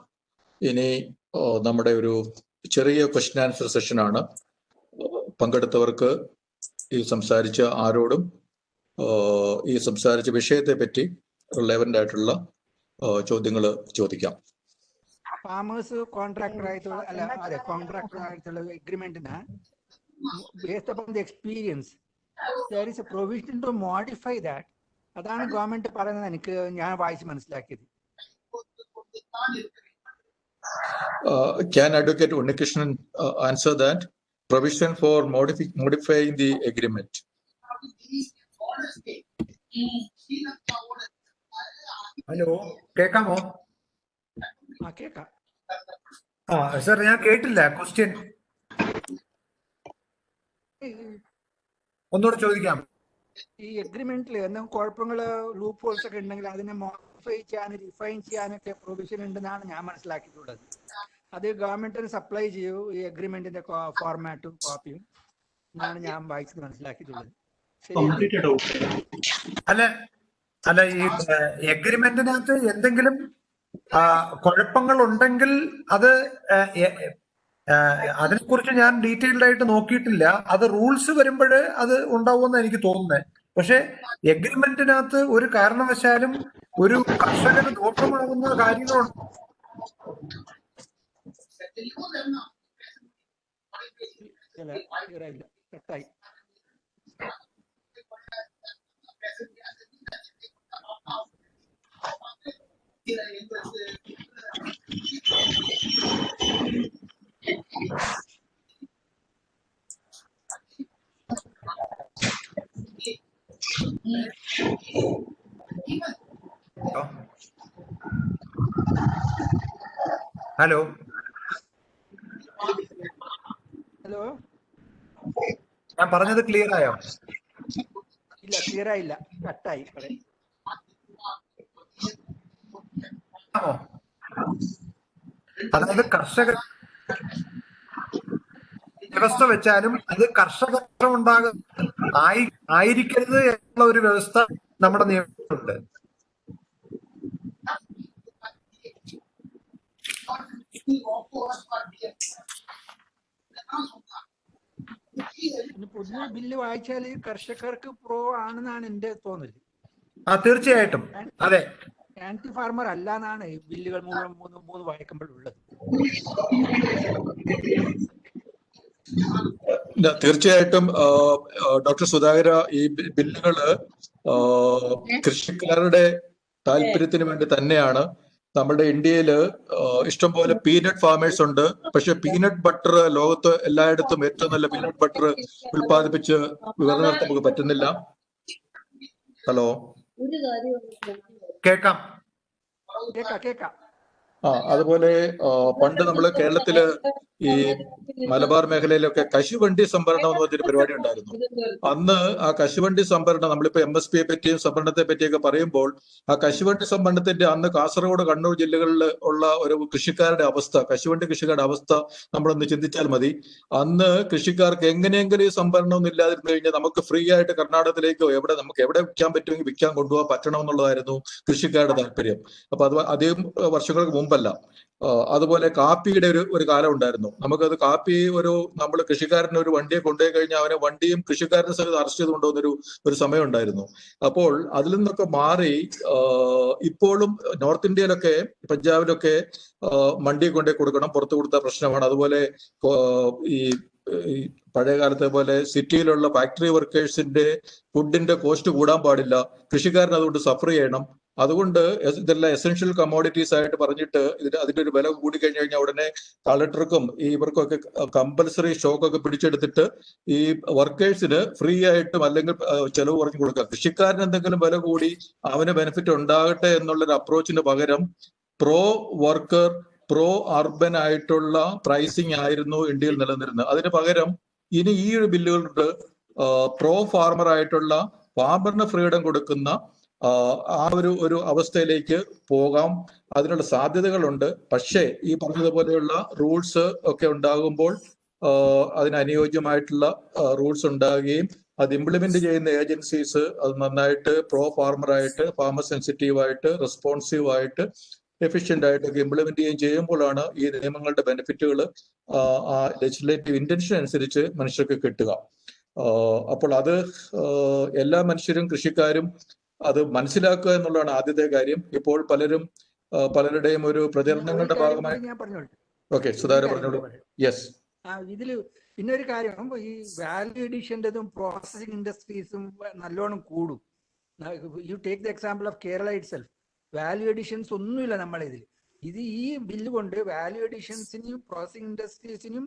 ഇനി നമ്മുടെ ഒരു ചെറിയ ക്വസ്റ്റ്യൻ ആൻസർ സെഷൻ ആണ്. പങ്കെടുത്തവർക്ക് ഈ സംസാരിച്ച ആരോടും ഈ സംസാരിച്ച വിഷയത്തെ പറ്റി റിലവൻ്റ് ആയിട്ടുള്ള ചോദ്യങ്ങൾ ചോദിക്കാം. ഫാമേഴ്സ് കോൺട്രാക്ടർ ആയിട്ടുള്ള അല്ല അതെ കോൺട്രാക്ടർ ആയിട്ടുള്ള എഗ്രിമെന്റിന് based upon the experience there is a provision to modify that. അതാണ് ഗവൺമെന്റ് പറയുന്നത് എനിക്ക് ഞാൻ വായിച്ച് മനസ്സിലാക്കിയത്. Can Advocate Unnikrishnan answer that? Provision for modifying the agreement. Hello, കേൾക്കാമോ? കേൾക്കാം. സർ ഞാൻ കേട്ടില്ല ക്വസ്റ്റ്യൻ, ഒന്നുകൂടെ ചോദിക്കാം. ഈ അഗ്രിമെന്റിൽ എന്തെങ്കിലും കുഴപ്പങ്ങള് ലൂപ്പ് ഹോൾസ് ഒക്കെ ഉണ്ടെങ്കിൽ അതിനെ മോഡിഫൈ ചെയ്യാനും റിഫൈൻ ചെയ്യാനൊക്കെ പ്രൊവിഷൻ ഉണ്ടെന്നാണ് ഞാൻ മനസ്സിലാക്കിയിട്ടുള്ളത്. അത് ഗവൺമെന്റിന് സപ്ലൈ ചെയ്യൂ ഈ അഗ്രിമെന്റിന്റെ ഫോർമാറ്റും കോപ്പിയും എന്നാണ് ഞാൻ വായിച്ചത് മനസ്സിലാക്കിയിട്ടുള്ളത്. അല്ല ഈ എഗ്രിമെന്റിനകത്ത് എന്തെങ്കിലും കുഴപ്പങ്ങൾ ഉണ്ടെങ്കിൽ അത് അതിനെക്കുറിച്ച് ഞാൻ ഡീറ്റെയിൽഡ് ആയിട്ട് നോക്കിയിട്ടില്ല. അത് റൂൾസ് വരുമ്പോഴേ അത് ഉണ്ടാവുമെന്ന് എനിക്ക് തോന്നുന്നത്. പക്ഷെ എഗ്രിമെന്റിനകത്ത് ഒരു കാരണവശാലും ഒരു കർഷകന് ദോഷമാകുന്ന കാര്യങ്ങളുണ്ട്. ഹലോ ഹലോ, ഞാൻ പറഞ്ഞത് ക്ലിയർ ആയോ? ഇല്ല, ക്ലിയർ ആയില്ല, കട്ടായി. അതായത് കർഷക വ്യവസ്ഥ വെച്ചാലും അത് കർഷക ആയിരിക്കരുത് എന്നുള്ള ഒരു വ്യവസ്ഥ നമ്മുടെ നിയമത്തിലുണ്ട്. പുതിയ ബില്ല് വായിച്ചാൽ കർഷകർക്ക് പ്രോ ആണെന്നാണ് എന്റെ തോന്നൽ. തീർച്ചയായിട്ടും അതെ. ആന്റി ഫാർമർ അല്ല എന്നാണ് ഈ ബില്ലുകൾ മൂന്ന് വായിക്കുമ്പോഴുള്ളത്. തീർച്ചയായിട്ടും ഡോക്ടർ സുധാകര, ഈ ബില്ലുകള് കൃഷിക്കാരുടെ താല്പര്യത്തിന് വേണ്ടി തന്നെയാണ്. നമ്മുടെ ഇന്ത്യയില് ഇഷ്ടംപോലെ പീനട്ട് ഫാമേഴ്സ് ഉണ്ട്. പക്ഷെ പീനട്ട് ബട്ടർ ലോകത്ത് എല്ലായിടത്തും ഏറ്റവും നല്ല പീനട്ട് ബട്ടർ ഉൽപ്പാദിപ്പിച്ച് വിതരണം നടത്താൻ നമുക്ക് പറ്റുന്നില്ല. ഹലോ, കേക്കാം. അതുപോലെ പണ്ട് നമ്മള് കേരളത്തില് ഈ മലബാർ മേഖലയിലൊക്കെ കശുവണ്ടി സംഭരണം എന്ന് പറഞ്ഞൊരു പരിപാടി ഉണ്ടായിരുന്നു. അന്ന് ആ കശുവണ്ടി സംഭരണം, നമ്മളിപ്പോ MSP പറ്റിയും സംഭരണത്തെ പറ്റിയൊക്കെ പറയുമ്പോൾ ആ കശുവണ്ടി സംഭരണത്തിന്റെ അന്ന് കാസർഗോഡ്, കണ്ണൂർ ജില്ലകളിൽ ഉള്ള ഒരു കൃഷിക്കാരുടെ അവസ്ഥ, കശുവണ്ടി കൃഷിക്കാരുടെ അവസ്ഥ നമ്മളൊന്ന് ചിന്തിച്ചാൽ മതി. അന്ന് കൃഷിക്കാർക്ക് എങ്ങനെയെങ്കിലും ഈ സംഭരണം ഒന്നും ഇല്ലാതിരുന്നു കഴിഞ്ഞാൽ നമുക്ക് ഫ്രീ ആയിട്ട് കർണാടകത്തിലേക്കോ നമുക്ക് എവിടെ വിൽക്കാൻ പറ്റുമെങ്കിൽ വിൽക്കാൻ കൊണ്ടുപോകാൻ പറ്റണം എന്നുള്ളതായിരുന്നു കൃഷിക്കാരുടെ താല്പര്യം. അപ്പൊ അത് അധികം വർഷങ്ങൾക്ക് മുമ്പല്ല. അതുപോലെ കാപ്പിയുടെ ഒരു കാലം ഉണ്ടായിരുന്നു. നമുക്കത് കാപ്പി നമ്മൾ കൃഷിക്കാരന് ഒരു വണ്ടിയെ കൊണ്ടുപോയി കഴിഞ്ഞാൽ അവനെ വണ്ടിയും കൃഷിക്കാരനെ സഹിതം അറസ്റ്റ് ചെയ്ത് കൊണ്ടുപോകുന്ന ഒരു സമയം ഉണ്ടായിരുന്നു. അപ്പോൾ അതിൽ നിന്നൊക്കെ മാറി ഇപ്പോഴും നോർത്ത് ഇന്ത്യയിലൊക്കെ, പഞ്ചാബിലൊക്കെ മണ്ടിയെ കൊണ്ടുപോയി കൊടുക്കണം, പുറത്തു കൊടുത്ത പ്രശ്നമാണ്. അതുപോലെ ഈ പഴയ കാലത്തെ പോലെ സിറ്റിയിലുള്ള ഫാക്ടറി വർക്കേഴ്സിന്റെ ഫുഡിന്റെ കോസ്റ്റ് കൂടാൻ പാടില്ല, കൃഷിക്കാരൻ അതുകൊണ്ട് സഫർ ചെയ്യണം. അതുകൊണ്ട് ഇതെല്ലാം എസെൻഷ്യൽ കമ്മോഡിറ്റീസ് ആയിട്ട് പറഞ്ഞിട്ട് അതിന്റെ ഒരു വില കൂടി കഴിഞ്ഞു കഴിഞ്ഞാൽ ഉടനെ കളക്ടർക്കും ഇവർക്കും ഒക്കെ കമ്പൽസറി സ്റ്റോക്കൊക്കെ പിടിച്ചെടുത്തിട്ട് ഈ വർക്കേഴ്സിന് ഫ്രീ ആയിട്ടും അല്ലെങ്കിൽ ചെലവ് കുറഞ്ഞു കൊടുക്കുക. കൃഷിക്കാരന് എന്തെങ്കിലും വില കൂടി അവന് ബെനിഫിറ്റ് ഉണ്ടാകട്ടെ എന്നുള്ളൊരു അപ്രോച്ചിന് പകരം പ്രോ വർക്കർ, പ്രോ അർബൻ ആയിട്ടുള്ള പ്രൈസിങ് ആയിരുന്നു ഇന്ത്യയിൽ നിലനിന്നിരുന്നത്. അതിന് പകരം ഇനി ഈ ഒരു ബില്ലുകളുണ്ട് പ്രോ ഫാർമർ ആയിട്ടുള്ള, ഫാർമറിന് ഫ്രീഡം കൊടുക്കുന്ന ആ ഒരു അവസ്ഥയിലേക്ക് പോകാം. അതിനുള്ള സാധ്യതകളുണ്ട്. പക്ഷേ ഈ പറഞ്ഞതുപോലെയുള്ള റൂൾസ് ഒക്കെ ഉണ്ടാകുമ്പോൾ അതിന് അനുയോജ്യമായിട്ടുള്ള റൂൾസ് ഉണ്ടാകുകയും അത് ഇംപ്ലിമെന്റ് ചെയ്യുന്ന ഏജൻസീസ് അത് നന്നായിട്ട് പ്രോ ഫാർമറായിട്ട്, ഫാർമർ സെൻസിറ്റീവ് ആയിട്ട്, റെസ്പോൺസീവ് ആയിട്ട്, എഫിഷ്യന്റ് ആയിട്ടൊക്കെ ഇംപ്ലിമെന്റ് ചെയ്യുമ്പോഴാണ് ഈ നിയമങ്ങളുടെ ബെനിഫിറ്റുകൾ ആ ലെജിസ്ലേറ്റീവ് ഇന്റൻഷൻ അനുസരിച്ച് മനുഷ്യർക്ക് കിട്ടുക. അപ്പോൾ അത് എല്ലാ മനുഷ്യരും, കൃഷിക്കാരും അത് മനസ്സിലാക്കുക എന്നുള്ളതാണ് ആദ്യത്തെ കാര്യം. ഇപ്പോൾ പലരും പലരുടെയും ഒരു പിന്നെ ഒരു പ്രചരണങ്ങളുടെ കാര്യം ഭാഗമായി. കൂടി ഞാൻ പറഞ്ഞോളൂ. ഓക്കെ, ഒരു സുധാകരൻ കാര്യം കൂടി പറഞ്ഞോളൂ. പറയാം. യെസ്. ഇതില് പിന്നെ ഒരു കാര്യം, ഈ വാല്യൂ എഡിഷൻ്റെതും പ്രോസസിങ് ഇൻഡസ്ട്രീസും നല്ലോണം കൂടും. You take the example of Kerala it self. Value editions ഒന്നുമില്ല നമ്മളിതിൽ. ഈ ബില്ല് കൊണ്ട് വാല്യൂ എഡിഷൻസിനും പ്രോസസിങ് ഇൻഡസ്ട്രീസിനും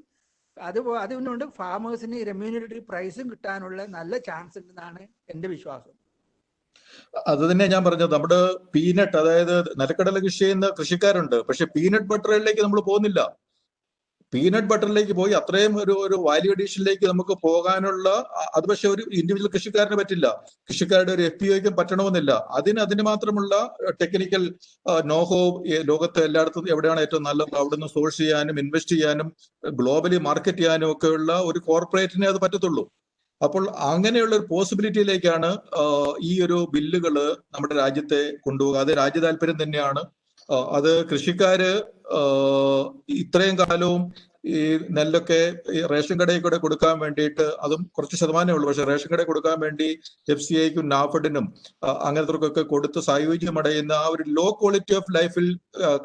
അതുകൊണ്ട് ഫാമേഴ്സിന് റെമ്യൂണറേറ്ററി പ്രൈസും കിട്ടാനുള്ള നല്ല ചാൻസ് ഉണ്ടെന്നാണ് എൻ്റെ വിശ്വാസം. അത് തന്നെ ഞാൻ പറഞ്ഞത്. നമ്മുടെ പീനട്ട്, അതായത് നിലക്കടല കൃഷി ചെയ്യുന്ന കൃഷിക്കാരുണ്ട്, പക്ഷെ പീനട്ട് ബട്ടറിലേക്ക് നമ്മൾ പോകുന്നില്ല. പീനട്ട് ബട്ടറിലേക്ക് പോയി അത്രയും ഒരു വാല്യൂ അഡീഷനിലേക്ക് നമുക്ക് പോകാനുള്ള, അത് പക്ഷെ ഒരു ഇൻഡിവിജ്വൽ കൃഷിക്കാരന് പറ്റില്ല. കൃഷിക്കാരുടെ ഒരു FPOയ്ക്കും പറ്റണമെന്നില്ല. അതിന് മാത്രമുള്ള ടെക്നിക്കൽ നോഹോ ലോകത്ത് എല്ലായിടത്തും എവിടെയാണ് ഏറ്റവും നല്ലത് അവിടുന്ന് സോഴ്സ് ചെയ്യാനും ഇൻവെസ്റ്റ് ചെയ്യാനും ഗ്ലോബലി മാർക്കറ്റ് ചെയ്യാനും ഒക്കെയുള്ള ഒരു കോർപ്പറേറ്റിനെ അത് പറ്റത്തുള്ളൂ. അപ്പോൾ അങ്ങനെയുള്ള ഒരു പോസിബിലിറ്റിയിലേക്കാണ് ഈ ഒരു ബില്ലുകള് നമ്മുടെ രാജ്യത്തെ കൊണ്ടുപോകുക. അത് രാജ്യ താല്പര്യം തന്നെയാണ്. അത് കൃഷിക്കാര് ഇത്രയും കാലവും ഈ നെല്ലൊക്കെ ഈ റേഷൻ കടയിൽ കൂടെ കൊടുക്കാൻ വേണ്ടിയിട്ട്, അതും കുറച്ച് ശതമാനമേ ഉള്ളൂ, പക്ഷെ റേഷൻ കടയിൽ കൊടുക്കാൻ വേണ്ടി FCIക്കും നാഫഡിനും അങ്ങനത്തെവർക്കൊക്കെ കൊടുത്ത് സായുജ്യമടയുന്ന ആ ഒരു ലോ ക്വാളിറ്റി ഓഫ് ലൈഫിൽ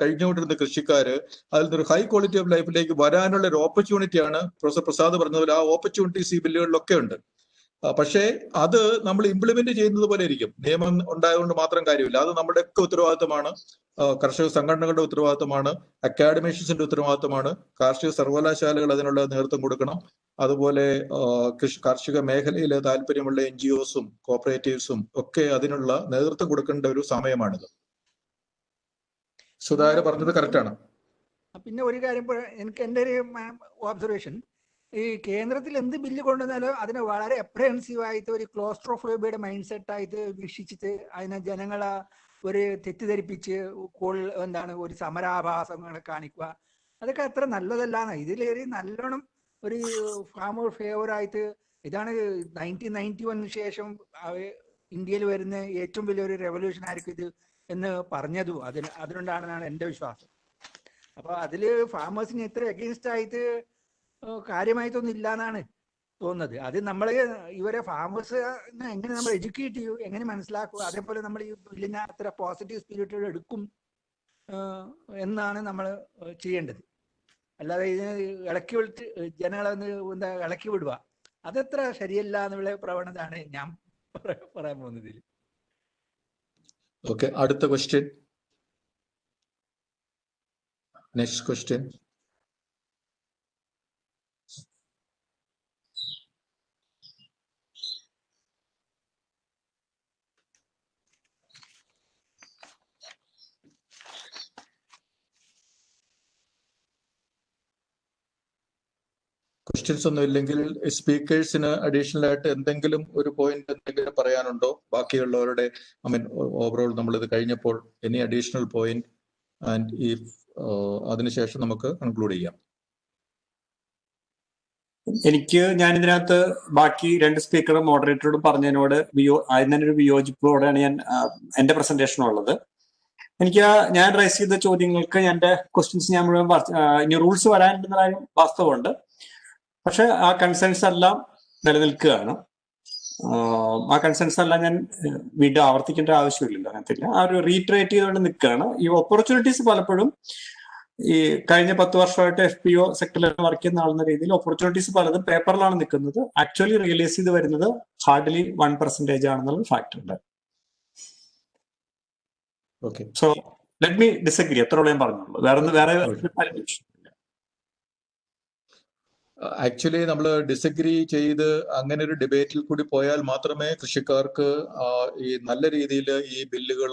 കഴിഞ്ഞുകൊണ്ടിരുന്ന കൃഷിക്കാര് അതിൽ നിന്നൊരു ഹൈ ക്വാളിറ്റി ഓഫ് ലൈഫിലേക്ക് വരാനുള്ള ഒരു ഓപ്പർച്യൂണിറ്റിയാണ് പ്രൊഫസർ പ്രസാദ് പറഞ്ഞതുപോലെ. ആ ഓപ്പർച്യൂണിറ്റീസ് ഈ ബില്ലുകളിലൊക്കെ ഉണ്ട്. പക്ഷേ അത് നമ്മൾ ഇംപ്ലിമെന്റ് ചെയ്യുന്നത് പോലെ ഇരിക്കും. നിയമം ഉണ്ടായതുകൊണ്ട് മാത്രം കാര്യമില്ല. അത് നമ്മുടെയൊക്കെ ഉത്തരവാദിത്തമാണ്. കർഷക സംഘടനകളുടെ ഉത്തരവാദിത്തമാണ്. അക്കാഡമിഷ്യൻസിന്റെ ഉത്തരവാദിത്തമാണ്. കാർഷിക സർവകലാശാലകൾ അതിനുള്ള നേതൃത്വം കൊടുക്കണം. അതുപോലെ കാർഷിക മേഖലയിൽ താല്പര്യമുള്ള NGOസും കോപ്പറേറ്റീവ്സും ഒക്കെ അതിനുള്ള നേതൃത്വം കൊടുക്കേണ്ട ഒരു സമയമാണിത്. സുധാകരൻ പറഞ്ഞത് കറക്റ്റാണ്. പിന്നെ ഒരു കാര്യം, എനിക്ക് എൻ്റെ ഒരു ഒബ്സർവേഷൻ, ഈ കേന്ദ്രത്തിൽ എന്ത് ബില്ല് കൊണ്ടുവന്നാലും അതിനെ വളരെ അപ്രഹെൻസീവായിട്ട് ഒരു ക്ലോസ്ട്രോഫോബിയുടെ മൈൻഡ് സെറ്റായിട്ട് വീക്ഷിച്ചിട്ട് അതിനെ ജനങ്ങളെ ഒരു തെറ്റിദ്ധരിപ്പിച്ച് ഒരു സമരാഭാസങ്ങൾ കാണിക്കുക, അതൊക്കെ അത്ര നല്ലതല്ലാന്ന്. ഇതിലേറി നല്ലോണം ഒരു ഫാമർ ഫേവറായിട്ട്, ഇതാണ് 1991 ശേഷം ഇന്ത്യയിൽ വരുന്ന ഏറ്റവും വലിയൊരു റെവല്യൂഷൻ ആയിരിക്കും ഇത് എന്ന് പറഞ്ഞതും അതുകൊണ്ടാണെന്നാണ് എൻ്റെ വിശ്വാസം. അപ്പൊ അതില് ഫാമേഴ്സിന് ഇത്ര അഗെയിൻസ്റ്റ് ആയിട്ട് കാര്യമായിട്ടൊന്നും ഇല്ല എന്നാണ് തോന്നുന്നത്. അത് നമ്മൾ ഇവരെ ഫാമേഴ്സ് എങ്ങനെ നമ്മൾ എഡ്യൂക്കേറ്റ് ചെയ്യൂ, എങ്ങനെ മനസ്സിലാക്കുക, അതേപോലെ നമ്മൾ ഈ ബില്ലിനെ അത്ര പോസിറ്റീവ് സ്പിരിറ്റുകൾ എടുക്കും എന്നാണ് നമ്മൾ ചെയ്യേണ്ടത്. അല്ലാതെ ഇതിനെ ഇളക്കി വിളിച്ച് ജനങ്ങളെ ഇളക്കി വിടുക, അതത്ര ശരിയല്ല എന്നുള്ള പ്രവണതയാണ് ഞാൻ പറയാൻ പോകുന്നത്. ഓക്കെ, അടുത്ത ക്വസ്റ്റ്യൻ. Next question. ക്വസ്റ്റ്യൻസ് ഒന്നും ഇല്ലെങ്കിൽ സ്പീക്കേഴ്സിന് അഡീഷണൽ ആയിട്ട് എന്തെങ്കിലും ഒരു പോയിന്റ് എന്തെങ്കിലും പറയാനുണ്ടോ? ബാക്കിയുള്ളവരുടെ ഓവറോൾ നമ്മൾ ഇത് കഴിഞ്ഞപ്പോൾ എനി അഡീഷണൽ പോയിന്റ് ആൻഡ് ഈ അതിനുശേഷം നമുക്ക് കൺക്ലൂഡ് ചെയ്യാം. ഞാൻ ഇതിനകത്ത് ബാക്കി രണ്ട് സ്പീക്കറും മോഡറേറ്ററോടും പറഞ്ഞതിനോട് ആദ്യം തന്നെ ഒരു വിയോജിപ്പോടെയാണ് ഞാൻ എന്റെ പ്രസന്റേഷൻ ഉള്ളത്. ഞാൻ റൈസ് ചെയ്ത ചോദ്യങ്ങൾക്ക് എന്റെ ക്വസ്റ്റ്യൻസ് ഞാൻ മുഴുവൻ ഇനി റൂൾസ് വരാനുണ്ടെന്ന കാര്യം വാസ്തവമുണ്ട്. പക്ഷെ ആ കൺസേൺസ് എല്ലാം നിലനിൽക്കുകയാണ്. ആ കൺസേൺസ് എല്ലാം ഞാൻ വീണ്ടും ആവർത്തിക്കേണ്ട ആവശ്യമില്ലല്ലോ, അങ്ങനത്തെ ആ ഒരു റീട്രേറ്റ് ചെയ്തുകൊണ്ട് നിൽക്കുകയാണ്. ഈ ഓപ്പർച്യൂണിറ്റീസ് പലപ്പോഴും ഈ കഴിഞ്ഞ 10 വർഷമായിട്ട് FPO സെക്ടറിൽ വർക്ക് ചെയ്യുന്ന ആളെന്ന രീതിയിൽ ഓപ്പർച്യൂണിറ്റീസ് പലതും പേപ്പറിലാണ് നിൽക്കുന്നത്. ആക്ച്വലി റിയലൈസ് ചെയ്ത് വരുന്നത് ഹാർഡ്ലി 1% ആണെന്നുള്ള ഫാക്ട് ഉണ്ട്. സോ ലെറ്റ് മീ ഡിസഗ്രി, എത്ര ഞാൻ പറഞ്ഞുള്ളൂ. വേറെ ആക്ച്വലി നമ്മൾ ഡിസഗ്രി ചെയ്ത് അങ്ങനെ ഒരു ഡിബേറ്റിൽ കൂടി പോയാൽ മാത്രമേ കൃഷിക്കാർക്ക് ഈ നല്ല രീതിയിൽ ഈ ബില്ലുകൾ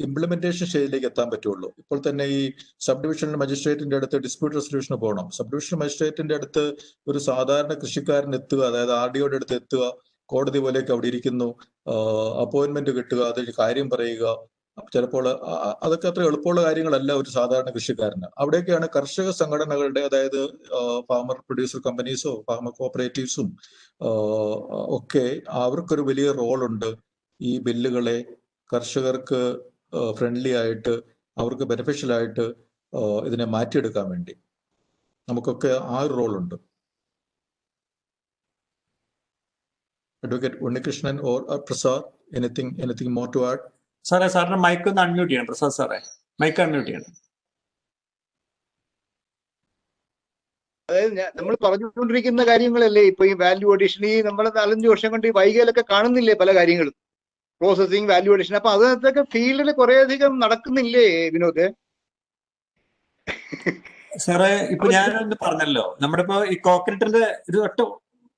ഇംപ്ലിമെന്റേഷൻ സ്റ്റേജിലേക്ക് എത്താൻ പറ്റുള്ളൂ. ഇപ്പോൾ തന്നെ ഈ സബ് ഡിവിഷണൽ മജിസ്ട്രേറ്റിന്റെ അടുത്ത് ഡിസ്പ്യൂട്ട് റെസൊല്യൂഷന് പോകണം. സബ് ഡിവിഷണൽ മജിസ്ട്രേറ്റിന്റെ അടുത്ത് ഒരു സാധാരണ കൃഷിക്കാരൻ എത്തുക, അതായത് RDOയുടെ അടുത്ത് എത്തുക, കോടതി പോലെയൊക്കെ അവിടെ ഇരിക്കുന്നു, അപ്പോയിന്റ്മെന്റ് കിട്ടുക, അതിൽ കാര്യം പറയുക, ചിലപ്പോൾ അതൊക്കെ അത്ര എളുപ്പമുള്ള കാര്യങ്ങളല്ല ഒരു സാധാരണ കൃഷിക്കാരന്. അവിടെയൊക്കെയാണ് കർഷക സംഘടനകളുടെ, അതായത് ഫാമർ പ്രൊഡ്യൂസർ കമ്പനീസോ ഫാമർ കോപ്പറേറ്റീവ്സും ഒക്കെ അവർക്കൊരു വലിയ റോളുണ്ട്. ഈ ബില്ലുകളെ കർഷകർക്ക് ഫ്രണ്ട്ലി ആയിട്ട്, അവർക്ക് ബെനിഫിഷ്യൽ ആയിട്ട് ഇതിനെ മാറ്റിയെടുക്കാൻ വേണ്ടി നമുക്കൊക്കെ ആ ഒരു റോളുണ്ട്. Advocate Unnikrishnan or Prasad, anything more to add? സാറേ സാറിന്റെ മൈക്ക് ഒന്ന് അൺമ്യൂട്ട് ചെയ്യണം. പ്രസാദ് സാറേ മൈക്ക് അൺമ്യൂട്ട് ചെയ്യണം. അതായത് നമ്മൾ പറഞ്ഞുകൊണ്ടിരിക്കുന്ന കാര്യങ്ങളല്ലേ ഇപ്പൊ ഈ വാല്യൂ അഡീഷൻ, ഈ നമ്മളെ 4-5 വർഷം കൊണ്ട് ഈ വൈകയിലൊക്കെ കാണുന്നില്ലേ പല കാര്യങ്ങളും, പ്രോസസിങ്, വാല്യൂ അഡീഷൻ. അപ്പൊ അതിനകത്തൊക്കെ ഫീൽഡിൽ കുറെ അധികം നടക്കുന്നില്ലേ വിനോദ്? സാറേ ഇപ്പൊ ഞാനൊന്ന് പറഞ്ഞല്ലോ, നമ്മുടെ ഇപ്പൊ ഈ കോക്കനട്ടിന്റെ ഒരു ഒറ്റ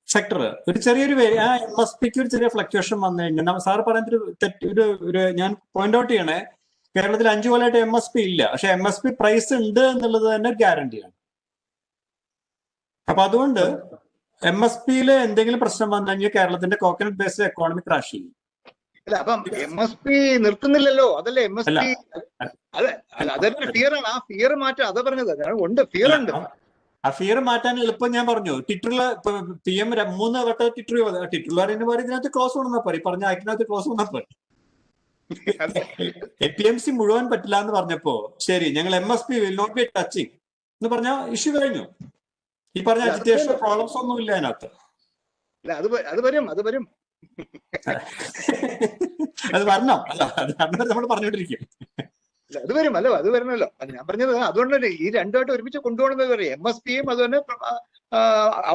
സെക്ടർ ഒരു ചെറിയൊരു ആ MSPക്ക് ഒരു ചെറിയ ഫ്ലക്ച്വേഷൻ വന്നു കഴിഞ്ഞാൽ സാർ പറയുന്നൊരു തെറ്റ് ഒരു ഞാൻ പോയിന്റ് ഔട്ട് ചെയ്യണേ, കേരളത്തിൽ 5 കൊല്ലമായിട്ട് MSP ഇല്ല, പക്ഷെ MSP പ്രൈസ് ഉണ്ട് എന്നുള്ളത് തന്നെ ഗ്യാരണ്ടിയാണ്. അപ്പൊ അതുകൊണ്ട് MSPയിൽ എന്തെങ്കിലും പ്രശ്നം വന്നു കഴിഞ്ഞാൽ കേരളത്തിന്റെ കോക്കനട്ട് ബേസ്ഡ് എക്കോണമി ക്രാഷ് ചെയ്യും. അല്ല അപ്പം MSP നിർത്തുന്നില്ലല്ലോ, അതല്ലേ MSP. അതൊരു ഫിയർ ആണ്, ആ ഫിയർ മാറ്റാം. അതാ പറഞ്ഞത്, ഉണ്ട്, ഫിയർ ഉണ്ട്. ആ ഫിയർ മാറ്റാൻ എളുപ്പം ഞാൻ പറഞ്ഞു. ട്വിറ്ററില് PM 3 വട്ടം ട്വിറ്ററിൽ പറയുന്ന പോലെ ഇതിനകത്ത് ക്ലോസ് വന്നാൽ പോയി, പറഞ്ഞ ആക്കിനകത്ത് ക്ലോസ് വന്നാൽ പോയി. APMC മുഴുവൻ പറ്റില്ല എന്ന് പറഞ്ഞപ്പോ ശരി ഞങ്ങൾ MSP will not be touching എന്ന് പറഞ്ഞ ഇഷ്യൂ കഴിഞ്ഞു. ഈ പറഞ്ഞ അജിറ്റേഷൻ പ്രോബ്ലംസ് ഒന്നും ഇല്ല അതിനകത്ത്. അത് വരും അത് വരണം നമ്മൾ പറഞ്ഞോണ്ടിരിക്കും. അത് വരുമല്ലോ, അത് വരണമല്ലോ. ഞാൻ പറഞ്ഞത് അതുകൊണ്ടല്ലേ ഈ രണ്ടുമായിട്ട് ഒരുമിച്ച് കൊണ്ടുപോകണമെന്ന് പറയും. MSPയും അതുതന്നെ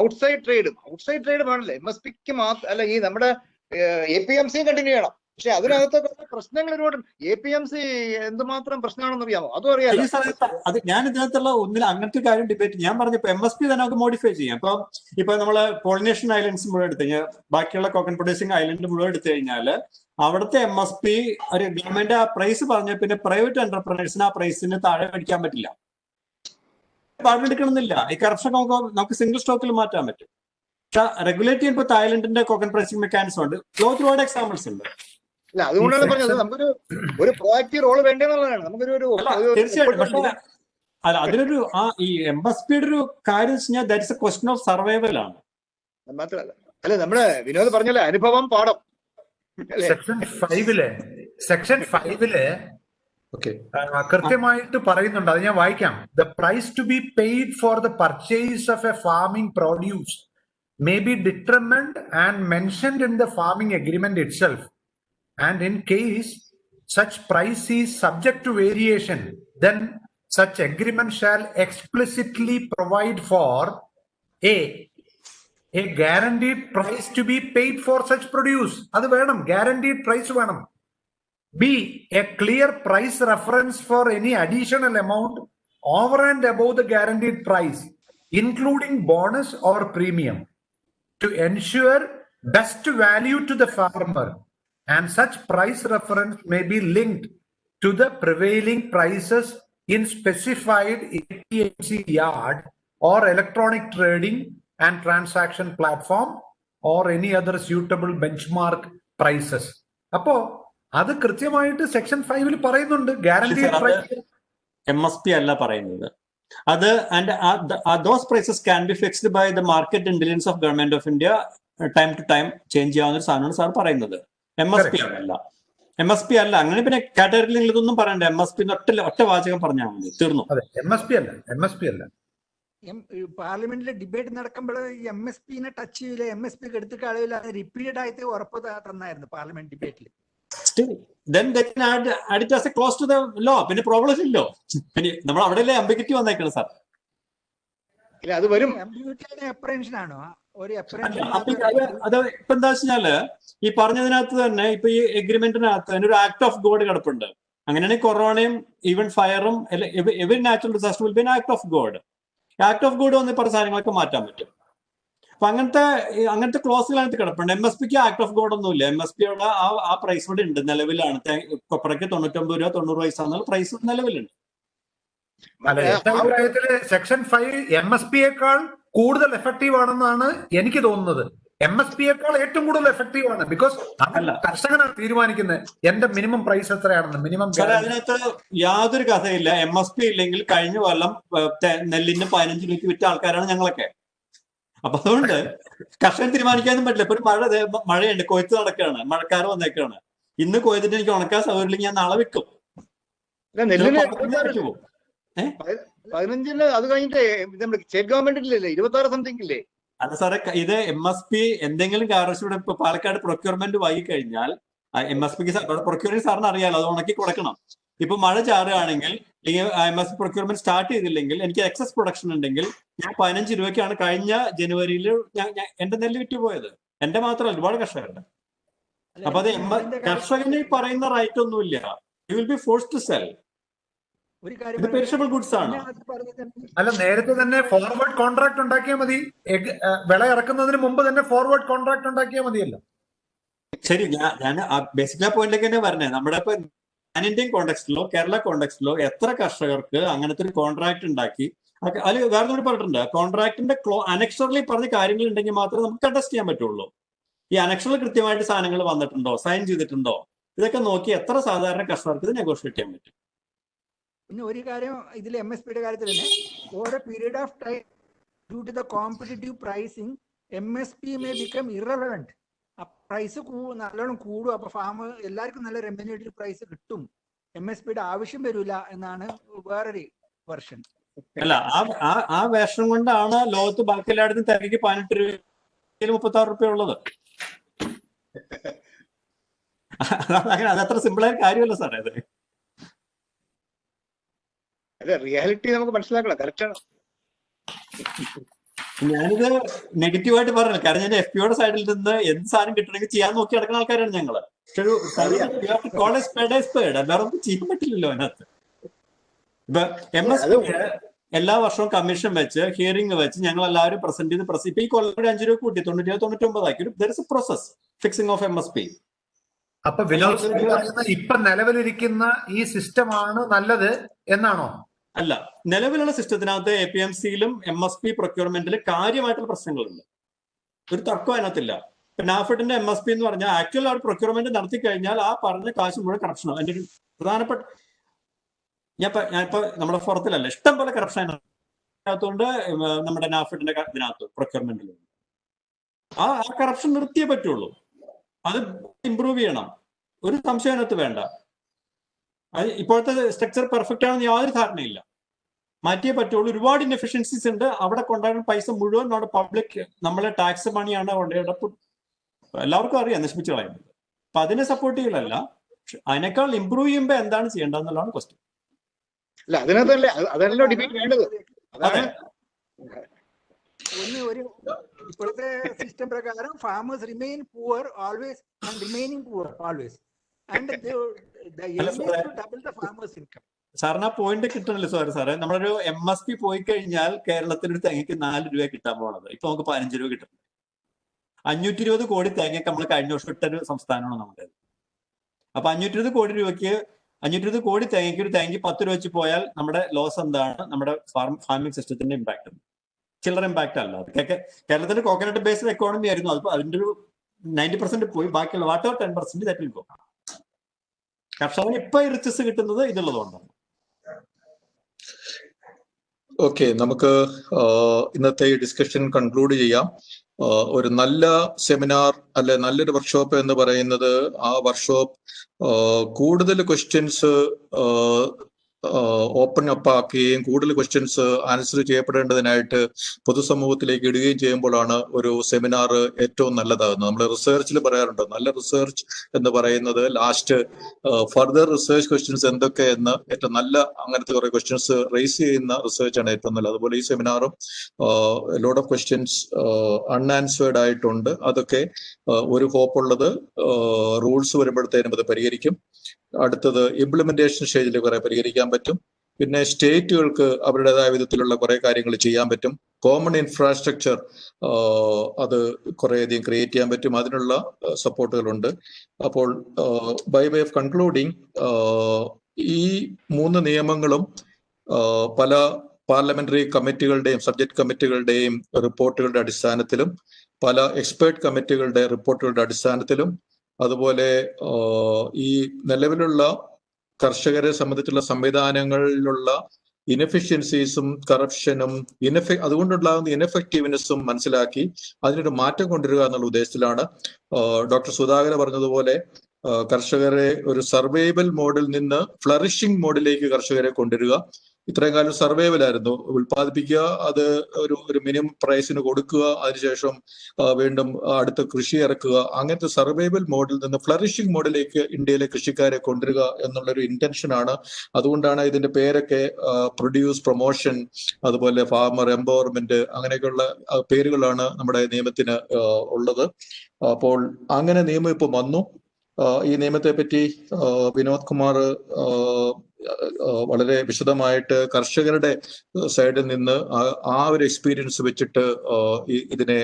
ഔട്ട്സൈഡ് ട്രേഡും ആണല്ലോ. MSPക്ക് മാത്രം അല്ല, ഈ നമ്മുടെ APMCയും കണ്ടിന്യൂ ചെയ്യണം. പക്ഷെ അതിനകത്ത് പ്രശ്നങ്ങൾ ഒരുപാടുണ്ട്. APMC എന്തുമാത്രം പ്രശ്നമാണെന്ന് അറിയാമോ? അതും അറിയാമോ? അത് ഞാൻ ഇതിനകത്തുള്ള ഒന്നിൽ അങ്ങനത്തെ കാര്യം ഡിബേറ്റ് ഞാൻ പറഞ്ഞു. ഇപ്പൊ MSP തന്നെ നമുക്ക് മോഡിഫൈ ചെയ്യാം. ഇപ്പൊ നമ്മള് പോളിനേഷൻ ഐലൻഡ്സ് മുഴുവൻ എടുത്തു കഴിഞ്ഞാൽ, ബാക്കിയുള്ള കോക്കൻ പ്രൊഡ്യൂസിങ് ഐലൻഡ് മുഴുവൻ എടുത്തു കഴിഞ്ഞാൽ അവിടുത്തെ MSP ഒരു ഗവൺമെന്റ് ആ പ്രൈസ് പറഞ്ഞ പിന്നെ പ്രൈവറ്റ് എന്റർപ്രണേഴ്സിന് ആ പ്രൈസിന് താഴെ മേടിക്കാൻ പറ്റില്ല, പാടെടുക്കണമെന്നില്ല. ഈ കറപ്ഷൻ നമുക്ക് സിംഗിൾ സ്റ്റോക്കിൽ മാറ്റാൻ പറ്റും. പക്ഷെ റെഗുലേറ്റ് ചെയ്യുമ്പോൾ തായ്ലൻഡിന്റെ കോക്കൻ പ്രൈസിംഗ് മെക്കാനിസം ഉണ്ട്. ഒരുപാട് എക്സാമ്പിൾസ് ഉണ്ട്. അല്ല, അതുകൊണ്ടാണ് പറഞ്ഞത് നമുക്കൊരു പ്രോആക്റ്റീവ് റോൾ വേണ്ടതെന്നുള്ളതാണ്. തീർച്ചയായിട്ടും. പക്ഷേ അല്ല, അതിലൊരു ഈ MSPയുടെ ഒരു കാര്യം വെച്ച് കഴിഞ്ഞാൽ that is A question of survival ആണ്. മാത്രമല്ല, അല്ല നമ്മുടെ വിനോദ് പറഞ്ഞല്ലേ അനുഭവം പാഠം. സെക്ഷൻ 5 കൃത്യമായിട്ട് പറയുന്നുണ്ട്. അത് ഞാൻ വായിക്കാം. The price to be paid for the purchase of a farming produce may be determined and mentioned in the farming agreement itself. And in case such price is subject to variation, then such agreement shall explicitly provide for a guaranteed price to be paid for such produce. Adu venam, guaranteed price venam. B, a clear price reference for any additional amount over and above the guaranteed price, including bonus or premium, to ensure best value to the farmer. And such price reference may be linked to the prevailing prices in specified APMC yard or electronic trading and transaction platform or any other suitable benchmark prices. അപ്പോ അത് കൃത്യമായിട്ട് സെക്ഷൻ 5 പറയുന്നുണ്ട്. ഗ്യാരണ്ടി MSP അല്ല പറയുന്നത് അത്. And those prices can be fixed by the market intelligence of Government of India. Time to time change ചെയ്യാവുന്ന ഒരു സാധനമാണ് സാർ പറയുന്നത്. MSP അല്ല. അങ്ങനെ പിന്നെ കാറ്റഗറിയിൽ ഇതൊന്നും പറയണ്ട. MSP ഒറ്റ വാചകം പറഞ്ഞാൽ മതി, തീർന്നു. MSP അല്ല. പാർലമെന്റിലെ ഡിബേറ്റ് നടക്കുമ്പോൾ MSPനെ ടച്ച് ചെയ്യില്ല, MSP എടുത്ത് കളയില്ല, റിപ്പീറ്റഡ് ആയിട്ട് ഉറപ്പ് തന്നായിരുന്നു പാർലമെന്റ് ഡിബേറ്റിൽ. പിന്നെ പ്രോബ്ലം ഇല്ലോ. നമ്മൾ അവിടെ അംബിഗിറ്റി വന്നേക്കണം സാർ. അത് വരും. അത് ഇപ്പൊ എന്താ വെച്ചാല് ഈ പറഞ്ഞതിനകത്ത് തന്നെ ഇപ്പൊ ഈ എഗ്രിമെന്റിനകത്ത് തന്നെ ഒരു ആക്ട് ഓഫ് ഗോഡ് കിടപ്പുണ്ട്. അങ്ങനെയാണെങ്കിൽ കൊറോണയും ഈവൻ ഫയറും every natural disaster will be an act of God. Act of God വന്ന് പറഞ്ഞ സാധനങ്ങളൊക്കെ മാറ്റാൻ പറ്റും. അപ്പൊ അങ്ങനത്തെ ക്ലോസുകളായിട്ട് കിടപ്പുണ്ട്. MSPക്ക് ആക്ട് ഓഫ് ഗോഡ് ഒന്നുമില്ല. MSPയുടെ ആ പ്രൈസ് ഇവിടെ ഉണ്ട്, നിലവിലാണ്. കൊപ്രയ്ക്ക് 99 രൂപ 90 പൈസ എന്നുള്ള പ്രൈസ് നിലവിലുണ്ട്. അഭിപ്രായത്തില് സെക്ഷൻ 5 MSPയേക്കാൾ കൂടുതൽ എഫക്റ്റീവ് ആണെന്നാണ് എനിക്ക് തോന്നുന്നത്. MSPയേക്കാൾ ഏറ്റവും കൂടുതൽ എഫക്റ്റീവ് ആണ്. ബിക്കോസ് കർഷകനാണ് തീരുമാനിക്കുന്നത് എന്റെ മിനിമം പ്രൈസ് എത്രയാണെന്ന്. മിനിമം അതിനകത്ത് യാതൊരു കഥയില്ല. MSP ഇല്ലെങ്കിൽ കഴിഞ്ഞ കൊല്ലം നെല്ലിന് 15 രൂപയ്ക്ക് വിറ്റ ആൾക്കാരാണ് ഞങ്ങളൊക്കെ. അപ്പൊ അതുകൊണ്ട് കർഷകൻ തീരുമാനിക്കാനും പറ്റില്ല. ഇപ്പൊ ഒരു മഴയുണ്ട്, കൊയ്ത്ത് നടക്കുകയാണ്, മഴക്കാർ വന്നേക്കാണ്. ഇന്ന് കൊയ്തിട്ട് എനിക്ക് ഉണക്കാൻ സൗകര്യം, ഞാൻ നാളെ വിൽക്കും. 15 അത് കഴിഞ്ഞിട്ട് സ്റ്റേറ്റ് ഗവൺമെന്റിലല്ലേ 26 സംതിങ് ഇല്ലേ? അല്ല സാറേ, ഇത് MSP എന്തെങ്കിലും കാരണവശാലും ഇപ്പൊ പാലക്കാട് പ്രൊക്യൂർമെന്റ് വൈകി കഴിഞ്ഞാൽ MSPക്ക് പ്രൊക്യൂറിംഗ് സാറിന് അറിയാലോ, അത് ഉണക്കി കൊടുക്കണം. ഇപ്പൊ മഴ ചാറുകയാണെങ്കിൽ MSP പ്രൊക്യൂർമെന്റ് സ്റ്റാർട്ട് ചെയ്തില്ലെങ്കിൽ എനിക്ക് എക്സസ് പ്രൊഡക്ഷൻ ഉണ്ടെങ്കിൽ ഞാൻ 15 രൂപയ്ക്കാണ് കഴിഞ്ഞ ജനുവരിയിൽ എന്റെ നെല്ല് വിറ്റുപോയത്. എന്റെ മാത്രമല്ല, ഒരുപാട് കർഷകരുണ്ട്. അപ്പൊ അത് കർഷകന് ഈ പറയുന്ന റൈറ്റ് ഒന്നുമില്ല. You will be forced to sell. ഒരു ഇത് കാര്യം പെരിഷബിൾ ഗുഡ്സ് ആണ്. അല്ല, നേരത്തെ തന്നെ ഫോർവേഡ് കോൺട്രാക്ട് ഉണ്ടാക്കിയാൽ മതി. വിള ഇറക്കുന്നതിന് മുമ്പ് തന്നെ ഫോർവേഡ് കോൺട്രാക്ട് ഉണ്ടാക്കിയാൽ മതിയല്ലോ. ശരി, ഞാൻ ബേസിക് പോയിന്റിലേക്ക് തന്നെ പറഞ്ഞേ. നമ്മുടെ ഇപ്പൊ പാൻ ഇന്ത്യൻ കോണ്ടെക്സ്റ്റിലോ കേരള കോണ്ടെക്സ്റ്റിലോ എത്ര കർഷകർക്ക് അങ്ങനത്തെ ഒരു കോൺട്രാക്ട് ഉണ്ടാക്കി, അതിൽ വേറെ കൂടി പറഞ്ഞിട്ടുണ്ട്, കോൺട്രാക്ടിന്റെ അനക്ഷറലി പറഞ്ഞ കാര്യങ്ങൾ ഉണ്ടെങ്കിൽ മാത്രമേ നമുക്ക് കണ്ടസ്റ്റ് ചെയ്യാൻ പറ്റുള്ളൂ. ഈ അനക്ഷറിൽ കൃത്യമായിട്ട് സാധനങ്ങൾ വന്നിട്ടുണ്ടോ, സൈൻ ചെയ്തിട്ടുണ്ടോ, ഇതൊക്കെ നോക്കി എത്ര സാധാരണ കർഷകർക്ക് ഇത് നെഗോഷിയേറ്റ് ചെയ്യാൻ പറ്റും. പിന്നെ ഒരു കാര്യം ഇതിൽ MSPയുടെ കാര്യത്തിൽ തന്നെ, ഓരോ period of time due to the competitive pricing MSP may become irrelevant. Price നല്ലോണം കൂടും. അപ്പൊ ഫാമർ എല്ലാവർക്കും നല്ല റെമ്യൂണറേറ്റീവ് പ്രൈസ് കിട്ടും, MSPയുടെ ആവശ്യം വരില്ല എന്നാണ് വേറൊരു വെർഷൻ. അല്ല, ആ വേഷം കൊണ്ടാണ് ലോകത്ത് ബാക്കി എല്ലായിടത്തും തരക്ക് 18 രൂപയിൽ 36 രൂപ ഉള്ളത്. അതത്ര സിമ്പിളായ കാര്യമല്ല സാറേ അത്. അല്ല, റിയാലിറ്റി നമുക്ക് മനസ്സിലാക്കണം. കറക്റ്റാണ്. ഞാനിത് നെഗറ്റീവായിട്ട് പറഞ്ഞില്ല, കാരണം ഞാൻ FPOയുടെ സൈഡിൽ നിന്ന് എന്ത് സാധനം കിട്ടണമെങ്കിൽ ചെയ്യാൻ നോക്കി നടക്കുന്ന ആൾക്കാരാണ് ഞങ്ങള്. പക്ഷെ ഒരു വേറെ ഒന്നും ചെയ്യാൻ പറ്റില്ലല്ലോ അതിനകത്ത്. ഇപ്പൊ MSP എല്ലാ വർഷവും കമ്മീഷൻ വെച്ച് ഹിയറിംഗ് വെച്ച് ഞങ്ങൾ എല്ലാവരും പ്രസന്റ് ചെയ്ത് ഇപ്പൊ ഈ കൊല്ലം 5 രൂപ കൂട്ടി 90 99 ആക്കി. There is A process fixing of MSP. അപ്പൊ വിനോദ് പറയുന്ന ഇപ്പൊ നിലവിലിരിക്കുന്ന ഈ സിസ്റ്റമാണ് നല്ലത് എന്നാണോ? അല്ല, നിലവിലുള്ള സിസ്റ്റത്തിനകത്ത് APMCയിലും MSP പ്രൊക്യൂർമെന്റിലും കാര്യമായിട്ടുള്ള പ്രശ്നങ്ങളുണ്ട്. ഒരു തർക്കം അതിനകത്തില്ല. ഇപ്പൊ നാഫെഡിന്റെ MSP എന്ന് പറഞ്ഞാൽ ആക്ച്വൽ അവർ പ്രൊക്യൂർമെന്റ് നടത്തി കഴിഞ്ഞാൽ ആ പറഞ്ഞ കാശ് മുഴുവൻ കറപ്ഷനാണ്. അതിന്റെ ഒരു പ്രധാനപ്പെട്ട ഞാനിപ്പോ നമ്മുടെ പുറത്തിലല്ല, ഇഷ്ടം പോലെ കറപ്ഷൻ അതിനകത്തുകൊണ്ട്. നമ്മുടെ നാഫെഡിന്റെ ഇതിനകത്ത് പ്രൊക്യൂർമെന്റിൽ ആ കറപ്ഷൻ നിർത്തിയേ പറ്റുള്ളൂ. അത് ഇംപ്രൂവ് ചെയ്യണം, ഒരു സംശയം അതിനകത്ത് വേണ്ട. അത് ഇപ്പോഴത്തെ സ്ട്രക്ചർ പെർഫെക്റ്റ് ആണെന്ന് യാതൊരു ധാരണയില്ല. മാറ്റിയേ പറ്റുള്ളൂ. ഒരുപാട് ഇൻഎഫിഷ്യൻസീസ് ഉണ്ട്. അവിടെ കൊണ്ടുവരുന്ന പൈസ മുഴുവൻ നമ്മുടെ പബ്ലിക്, നമ്മളെ ടാക്സ് മണിയാണ് എല്ലാവർക്കും അറിയാം നശിപ്പിച്ചു കളയുന്നത്. അപ്പൊ അതിനെ സപ്പോർട്ട് ചെയ്യലല്ല, അതിനേക്കാൾ ഇംപ്രൂവ് ചെയ്യുമ്പോൾ എന്താണ് ചെയ്യേണ്ടതെന്നുള്ളതാണ് ക്വസ്റ്റ്യൻ. അല്ല, അതിനകത്തല്ലേ അതല്ലോ ഡിബേറ്റ് വേണ്ടത്. അതാണ് ഒരു ഇപ്പോഴത്തെ സിസ്റ്റം പ്രകാരം farmers remain poor always and remaining poor always and double the farmers income. സാറിന് ആ പോയിന്റ് കിട്ടണല്ലോ സാറേ. നമ്മളൊരു MSP പോയി കഴിഞ്ഞാൽ കേരളത്തിൽ ഒരു തേങ്ങയ്ക്ക് 4 രൂപ കിട്ടാൻ പോണത്. ഇപ്പൊ നമുക്ക് 15 രൂപ കിട്ടും. 520 കോടി തേങ്ങയ്ക്ക് നമ്മൾ കഴിഞ്ഞ വർഷം ഇട്ടൊരു സംസ്ഥാനമാണ് നമ്മുടെ. അപ്പൊ 520 കോടി തേങ്ങയ്ക്ക് ഒരു തേങ്ങയ്ക്ക് 10 രൂപ വെച്ച് പോയാൽ നമ്മുടെ ലോസ് എന്താണ്? നമ്മുടെ ഫാർമിംഗ് സിസ്റ്റത്തിന്റെ ഇമ്പാക്ട് ചില്ലറ ഇമ്പാക്ട് അല്ല. കേരളത്തിന്റെ കോക്കനട്ട് ബേസ്ഡ് എക്കോണമി ആയിരുന്നു. അത് അതിന്റെ ഒരു 90% പോയി. ബാക്കിയുള്ള വാട്ടർ 10% ദാറ്റ് വിൽ ഗോ. കർഷകന് ഇപ്പൊ റിച്ചസ് കിട്ടുന്നത് ഇതുള്ളതുകൊണ്ടാണ്. ഓക്കെ, നമുക്ക് ഇന്നത്തെ ഈ ഡിസ്കഷൻ കൺക്ലൂഡ് ചെയ്യാം. ഒരു നല്ല സെമിനാർ അല്ലെ നല്ലൊരു വർക്ക്ഷോപ്പ് എന്ന് പറയുന്നത് ആ വർക്ക്ഷോപ്പ് കൂടുതൽ ക്വസ്റ്റ്യൻസ് ഓപ്പൺ അപ്പ് ആക്കുകയും കൂടുതൽ ക്വസ്റ്റ്യൻസ് ആൻസർ ചെയ്യപ്പെടേണ്ടതിനായിട്ട് പൊതുസമൂഹത്തിലേക്ക് ഇടുകയും ചെയ്യുമ്പോഴാണ് ഒരു സെമിനാർ ഏറ്റവും നല്ലതാകുന്നത്. നമ്മൾ റിസർച്ചിൽ പറയാറുണ്ട്, നല്ല റിസർച്ച് എന്ന് പറയുന്നത് ലാസ്റ്റ് ഫർദർ റിസർച്ച് ക്വസ്റ്റ്യൻസ് എന്തൊക്കെയെന്ന് ഏറ്റവും നല്ല അങ്ങനത്തെ കുറെ ക്വസ്റ്റ്യൻസ് റേസ് ചെയ്യുന്ന റിസർച്ചാണ് ഏറ്റവും നല്ലത്. അതുപോലെ ഈ സെമിനാറും ലോട്ട് ഓഫ് ക്വസ്റ്റ്യൻസ് അൺആൻസേർഡ് ആയിട്ടുണ്ട്. അതൊക്കെ ഒരു ഹോപ്പുള്ളത് റൂൾസ് വരുമ്പോഴത്തേനും അത് പരിഹരിക്കും. അടുത്തത് ഇംപ്ലിമെന്റേഷൻ സ്റ്റേജിൽ കുറെ പരിഹരിക്കാൻ പറ്റും. പിന്നെ സ്റ്റേറ്റുകൾക്ക് അവരുടേതായ വിധത്തിലുള്ള കുറെ കാര്യങ്ങൾ ചെയ്യാൻ പറ്റും. കോമൺ ഇൻഫ്രാസ്ട്രക്ചർ അത് കുറേയധികം ക്രിയേറ്റ് ചെയ്യാൻ പറ്റും. അതിനുള്ള സപ്പോർട്ടുകളുണ്ട്. അപ്പോൾ ബൈ വേ ഓഫ് കൺക്ലൂഡിങ്, ഈ 3 നിയമങ്ങളും പല പാർലമെന്ററി കമ്മിറ്റികളുടെയും സബ്ജക്ട് കമ്മിറ്റികളുടെയും റിപ്പോർട്ടുകളുടെ അടിസ്ഥാനത്തിലും പല എക്സ്പേർട്ട് കമ്മിറ്റികളുടെ റിപ്പോർട്ടുകളുടെ അടിസ്ഥാനത്തിലും അതുപോലെ ഈ നിലവിലുള്ള കർഷകരെ സംബന്ധിച്ചുള്ള സംവിധാനങ്ങളിലുള്ള ഇനഫിഷ്യൻസീസും കറപ്ഷനും അതുകൊണ്ടുണ്ടാകുന്ന ഇനഫക്റ്റീവ്നെസ്സും മനസ്സിലാക്കി അതിനൊരു മാറ്റം കൊണ്ടുവരിക എന്നുള്ള ഉദ്ദേശത്തിലാണ് ഡോക്ടർ സുധാകര പറഞ്ഞതുപോലെ കർഷകരെ ഒരു സർവൈവൽ മോഡിൽ നിന്ന് ഫ്ലറിഷിംഗ് മോഡിലേക്ക് കർഷകരെ കൊണ്ടുവരിക. ഇത്രയും കാലം സർവൈവലായിരുന്നു, ഉൽപ്പാദിപ്പിക്കുക, അത് ഒരു മിനിമം പ്രൈസിന് കൊടുക്കുക, അതിനുശേഷം വീണ്ടും അടുത്ത കൃഷി ഇറക്കുക. അങ്ങനത്തെ സർവൈവൽ മോഡിൽ നിന്ന് ഫ്ലറിഷിംഗ് മോഡിലേക്ക് ഇന്ത്യയിലെ കൃഷിക്കാരെ കൊണ്ടുവരിക എന്നുള്ളൊരു ഇന്റൻഷനാണ്. അതുകൊണ്ടാണ് ഇതിന്റെ പേരൊക്കെ പ്രൊഡ്യൂസ് പ്രൊമോഷൻ, അതുപോലെ ഫാർമർ എംപവർമെന്റ്, അങ്ങനെയൊക്കെയുള്ള പേരുകളാണ് നമ്മുടെ നിയമത്തിന് ഉള്ളത്. അപ്പോൾ അങ്ങനെ നിയമം ഇപ്പൊ വന്നു. ഈ നിയമത്തെ പറ്റി വിനോദ് കുമാർ വളരെ വിശദമായിട്ട് കർഷകരുടെ സൈഡിൽ നിന്ന് ആ ഒരു എക്സ്പീരിയൻസ് വെച്ചിട്ട് ഇതിനെ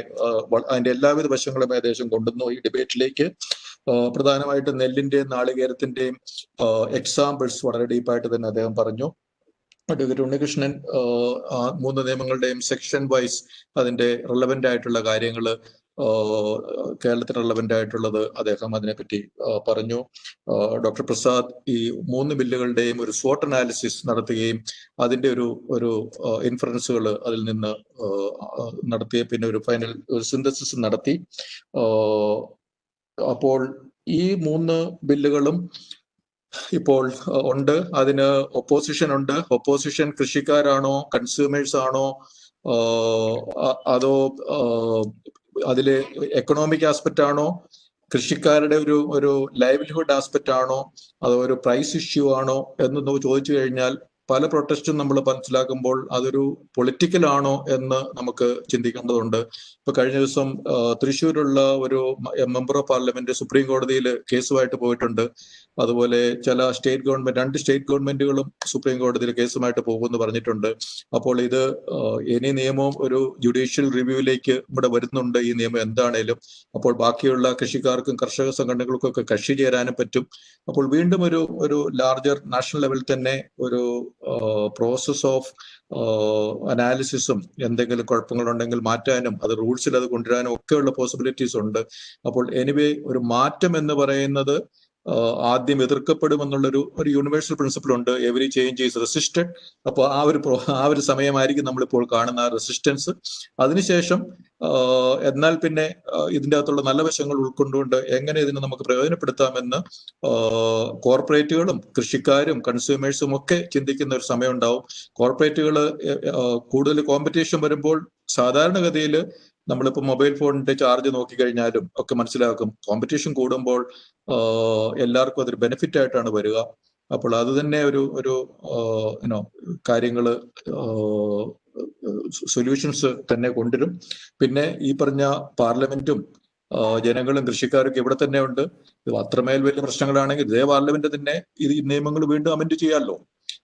അതിന്റെ എല്ലാവിധ വശങ്ങളും ഏകദേശം കൊണ്ടുവന്നു ഈ ഡിബേറ്റിലേക്ക്. പ്രധാനമായിട്ടും നെല്ലിന്റെയും നാളികേരത്തിന്റെയും എക്സാമ്പിൾസ് വളരെ ഡീപ്പായിട്ട് തന്നെ അദ്ദേഹം പറഞ്ഞു. അഡ്വക്കേറ്റ് ഉണ്ണികൃഷ്ണൻ 3 നിയമങ്ങളുടെയും സെക്ഷൻ വൈസ് അതിന്റെ റിലവന്റ് ആയിട്ടുള്ള കാര്യങ്ങൾ, കേരളത്തിന് റിലവന്റ് ആയിട്ടുള്ളത് അദ്ദേഹം അതിനെപ്പറ്റി പറഞ്ഞു. ഡോക്ടർ പ്രസാദ് ഈ 3 ബില്ലുകളുടെയും ഒരു സ്വോട്ട് അനാലിസിസ് നടത്തുകയും അതിന്റെ ഒരു ഇൻഫറൻസുകൾ അതിൽ നിന്ന് നടത്തിയ പിന്നെ ഒരു ഫൈനൽ ഒരു സിന്തസിസ് നടത്തി. അപ്പോൾ ഈ 3 ബില്ലുകളും ഇപ്പോൾ ഉണ്ട്. അതിന് ഒപ്പോസിഷൻ ഉണ്ട്. ഒപ്പോസിഷൻ കൃഷിക്കാരാണോ, കൺസ്യൂമേഴ്സ് ആണോ, അതോ അതിലെ എക്കണോമിക് ആസ്പെക്റ്റ് ആണോ, കൃഷിക്കാരുടെ ഒരു ലൈവ്ലിഹുഡ് ആസ്പെക്റ്റ് ആണോ, അതോ ഒരു പ്രൈസ് ഇഷ്യൂ ആണോ എന്ന് ചോദിച്ചു കഴിഞ്ഞാൽ പല പ്രൊട്ടസ്റ്റും നമ്മൾ മനസ്സിലാക്കുമ്പോൾ അതൊരു പൊളിറ്റിക്കൽ ആണോ എന്ന് നമുക്ക് ചിന്തിക്കേണ്ടതുണ്ട്. ഇപ്പൊ കഴിഞ്ഞ ദിവസം തൃശ്ശൂരുള്ള ഒരു മെമ്പർ ഓഫ് പാർലമെന്റ് സുപ്രീം കോടതിയിൽ കേസുമായിട്ട് പോയിട്ടുണ്ട്. അതുപോലെ ചില സ്റ്റേറ്റ് ഗവൺമെന്റ് 2 സ്റ്റേറ്റ് ഗവൺമെന്റുകളും സുപ്രീം കോടതിയിൽ കേസുമായിട്ട് പോകുമെന്ന് പറഞ്ഞിട്ടുണ്ട്. അപ്പോൾ ഇത് ഇനി നിയമവും ഒരു ജുഡീഷ്യൽ റിവ്യൂവിലേക്ക് ഇവിടെ വരുന്നുണ്ട് ഈ നിയമം എന്താണേലും. അപ്പോൾ ബാക്കിയുള്ള കൃഷിക്കാർക്കും കർഷക സംഘടനകൾക്കും ഒക്കെ കക്ഷി ചേരാനും പറ്റും. അപ്പോൾ വീണ്ടും ഒരു ലാർജർ നാഷണൽ ലെവലിൽ തന്നെ ഒരു പ്രോസസ് ഓഫ് അനാലിസിസും എന്തെങ്കിലും കുഴപ്പങ്ങളുണ്ടെങ്കിൽ മാറ്റാനും അത് റൂൾസിൽ അത് കൊണ്ടുവരാനും ഒക്കെയുള്ള പോസിബിലിറ്റീസ് ഉണ്ട്. അപ്പോൾ എനിവേ ഒരു മാറ്റം എന്ന് പറയുന്നത് ആദ്യം എതിർക്കപ്പെടുമെന്നുള്ളൊരു യൂണിവേഴ്സൽ പ്രിൻസിപ്പിൾ ഉണ്ട്. Every change is resisted. അപ്പോൾ ആ ഒരു സമയമായിരിക്കും നമ്മളിപ്പോൾ കാണുന്ന റെസിസ്റ്റൻസ്. അതിനുശേഷം എന്നാൽ പിന്നെ ഇതിൻ്റെ അകത്തുള്ള നല്ല വശങ്ങൾ ഉൾക്കൊണ്ടുകൊണ്ട് എങ്ങനെ ഇതിനെ നമുക്ക് പ്രയോജനപ്പെടുത്താമെന്ന് കോർപ്പറേറ്റുകളും കൃഷിക്കാരും കൺസ്യൂമേഴ്സും ഒക്കെ ചിന്തിക്കുന്ന ഒരു സമയം ഉണ്ടാവും. കോർപ്പറേറ്റുകൾ കൂടുതൽ കോമ്പറ്റീഷൻ വരുമ്പോൾ സാധാരണഗതിയിൽ നമ്മളിപ്പോൾ മൊബൈൽ ഫോണിന്റെ ചാർജ് നോക്കിക്കഴിഞ്ഞാലും ഒക്കെ മനസ്സിലാക്കും കോമ്പറ്റീഷൻ കൂടുമ്പോൾ എല്ലാവർക്കും അതൊരു ബെനിഫിറ്റ് ആയിട്ടാണ് വരിക. അപ്പോൾ അത് തന്നെ ഒരു കാര്യങ്ങള് സൊല്യൂഷൻസ് തന്നെ കൊണ്ടുവരും. പിന്നെ ഈ പറഞ്ഞ പാർലമെന്റും ജനങ്ങളും കൃഷിക്കാരൊക്കെ ഇവിടെ തന്നെ ഉണ്ട്. ഇത് അത്രമേൽ വലിയ പ്രശ്നങ്ങളാണെങ്കിൽ ഇതേ പാർലമെന്റ് തന്നെ ഈ നിയമങ്ങൾ വീണ്ടും അമെന്റ് ചെയ്യാമല്ലോ.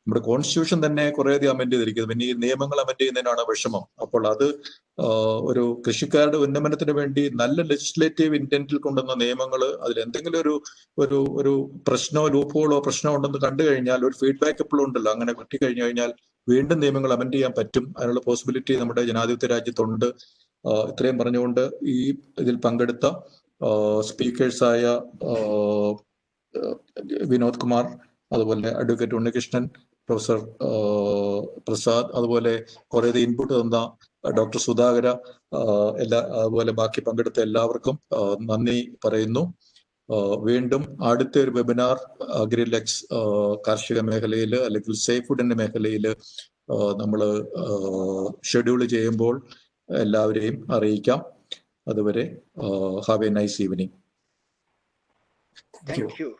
നമ്മുടെ കോൺസ്റ്റിറ്റ്യൂഷൻ തന്നെ കുറേയധികം അമെന്റ് ചെയ്തിരിക്കുന്നത്. പിന്നെ ഈ നിയമങ്ങൾ അമെന്റ് ചെയ്യുന്നതിനാണ് വിഷമം. അപ്പോൾ അത് ഒരു കൃഷിക്കാരുടെ ഉന്നമനത്തിന് വേണ്ടി നല്ല ലെജിസ്ലേറ്റീവ് ഇന്റന്റിൽ കൊണ്ടുവന്ന നിയമങ്ങൾ അതിൽ എന്തെങ്കിലും ഒരു പ്രശ്നമോ ലൂപ്പ്ഹോളോ പ്രശ്നമോ ഉണ്ടെന്ന് കണ്ടു കഴിഞ്ഞാൽ ഒരു ഫീഡ്ബാക്ക് എപ്പോഴും ഉണ്ടല്ലോ. അങ്ങനെ കിട്ടിക്കഴിഞ്ഞു കഴിഞ്ഞാൽ വീണ്ടും നിയമങ്ങൾ അമെന്റ് ചെയ്യാൻ പറ്റും. അതിനുള്ള പോസിബിലിറ്റി നമ്മുടെ ജനാധിപത്യ രാജ്യത്തുണ്ട്. ഇത്രയും പറഞ്ഞുകൊണ്ട് ഈ ഇതിൽ പങ്കെടുത്ത സ്പീക്കേഴ്സായ വിനോദ് കുമാർ, അതുപോലെ അഡ്വക്കേറ്റ് ഉണ്ണികൃഷ്ണൻ, പ്രൊഫസർ പ്രസാദ്, അതുപോലെ കുറെ ഇൻപുട്ട് തന്ന ഡോക്ടർ സുധാകര, അതുപോലെ ബാക്കി പങ്കെടുത്ത എല്ലാവർക്കും നന്ദി പറയുന്നു. വീണ്ടും അടുത്ത ഒരു വെബിനാർ അഗ്രിലെക്സ് കാർഷിക മേഖലയിൽ അല്ലെങ്കിൽ സേഫ് ഫുഡിന്റെ മേഖലയിൽ നമ്മൾ ഷെഡ്യൂൾ ചെയ്യുമ്പോൾ എല്ലാവരെയും അറിയിക്കാം. അതുവരെ have A nice evening. Thank you.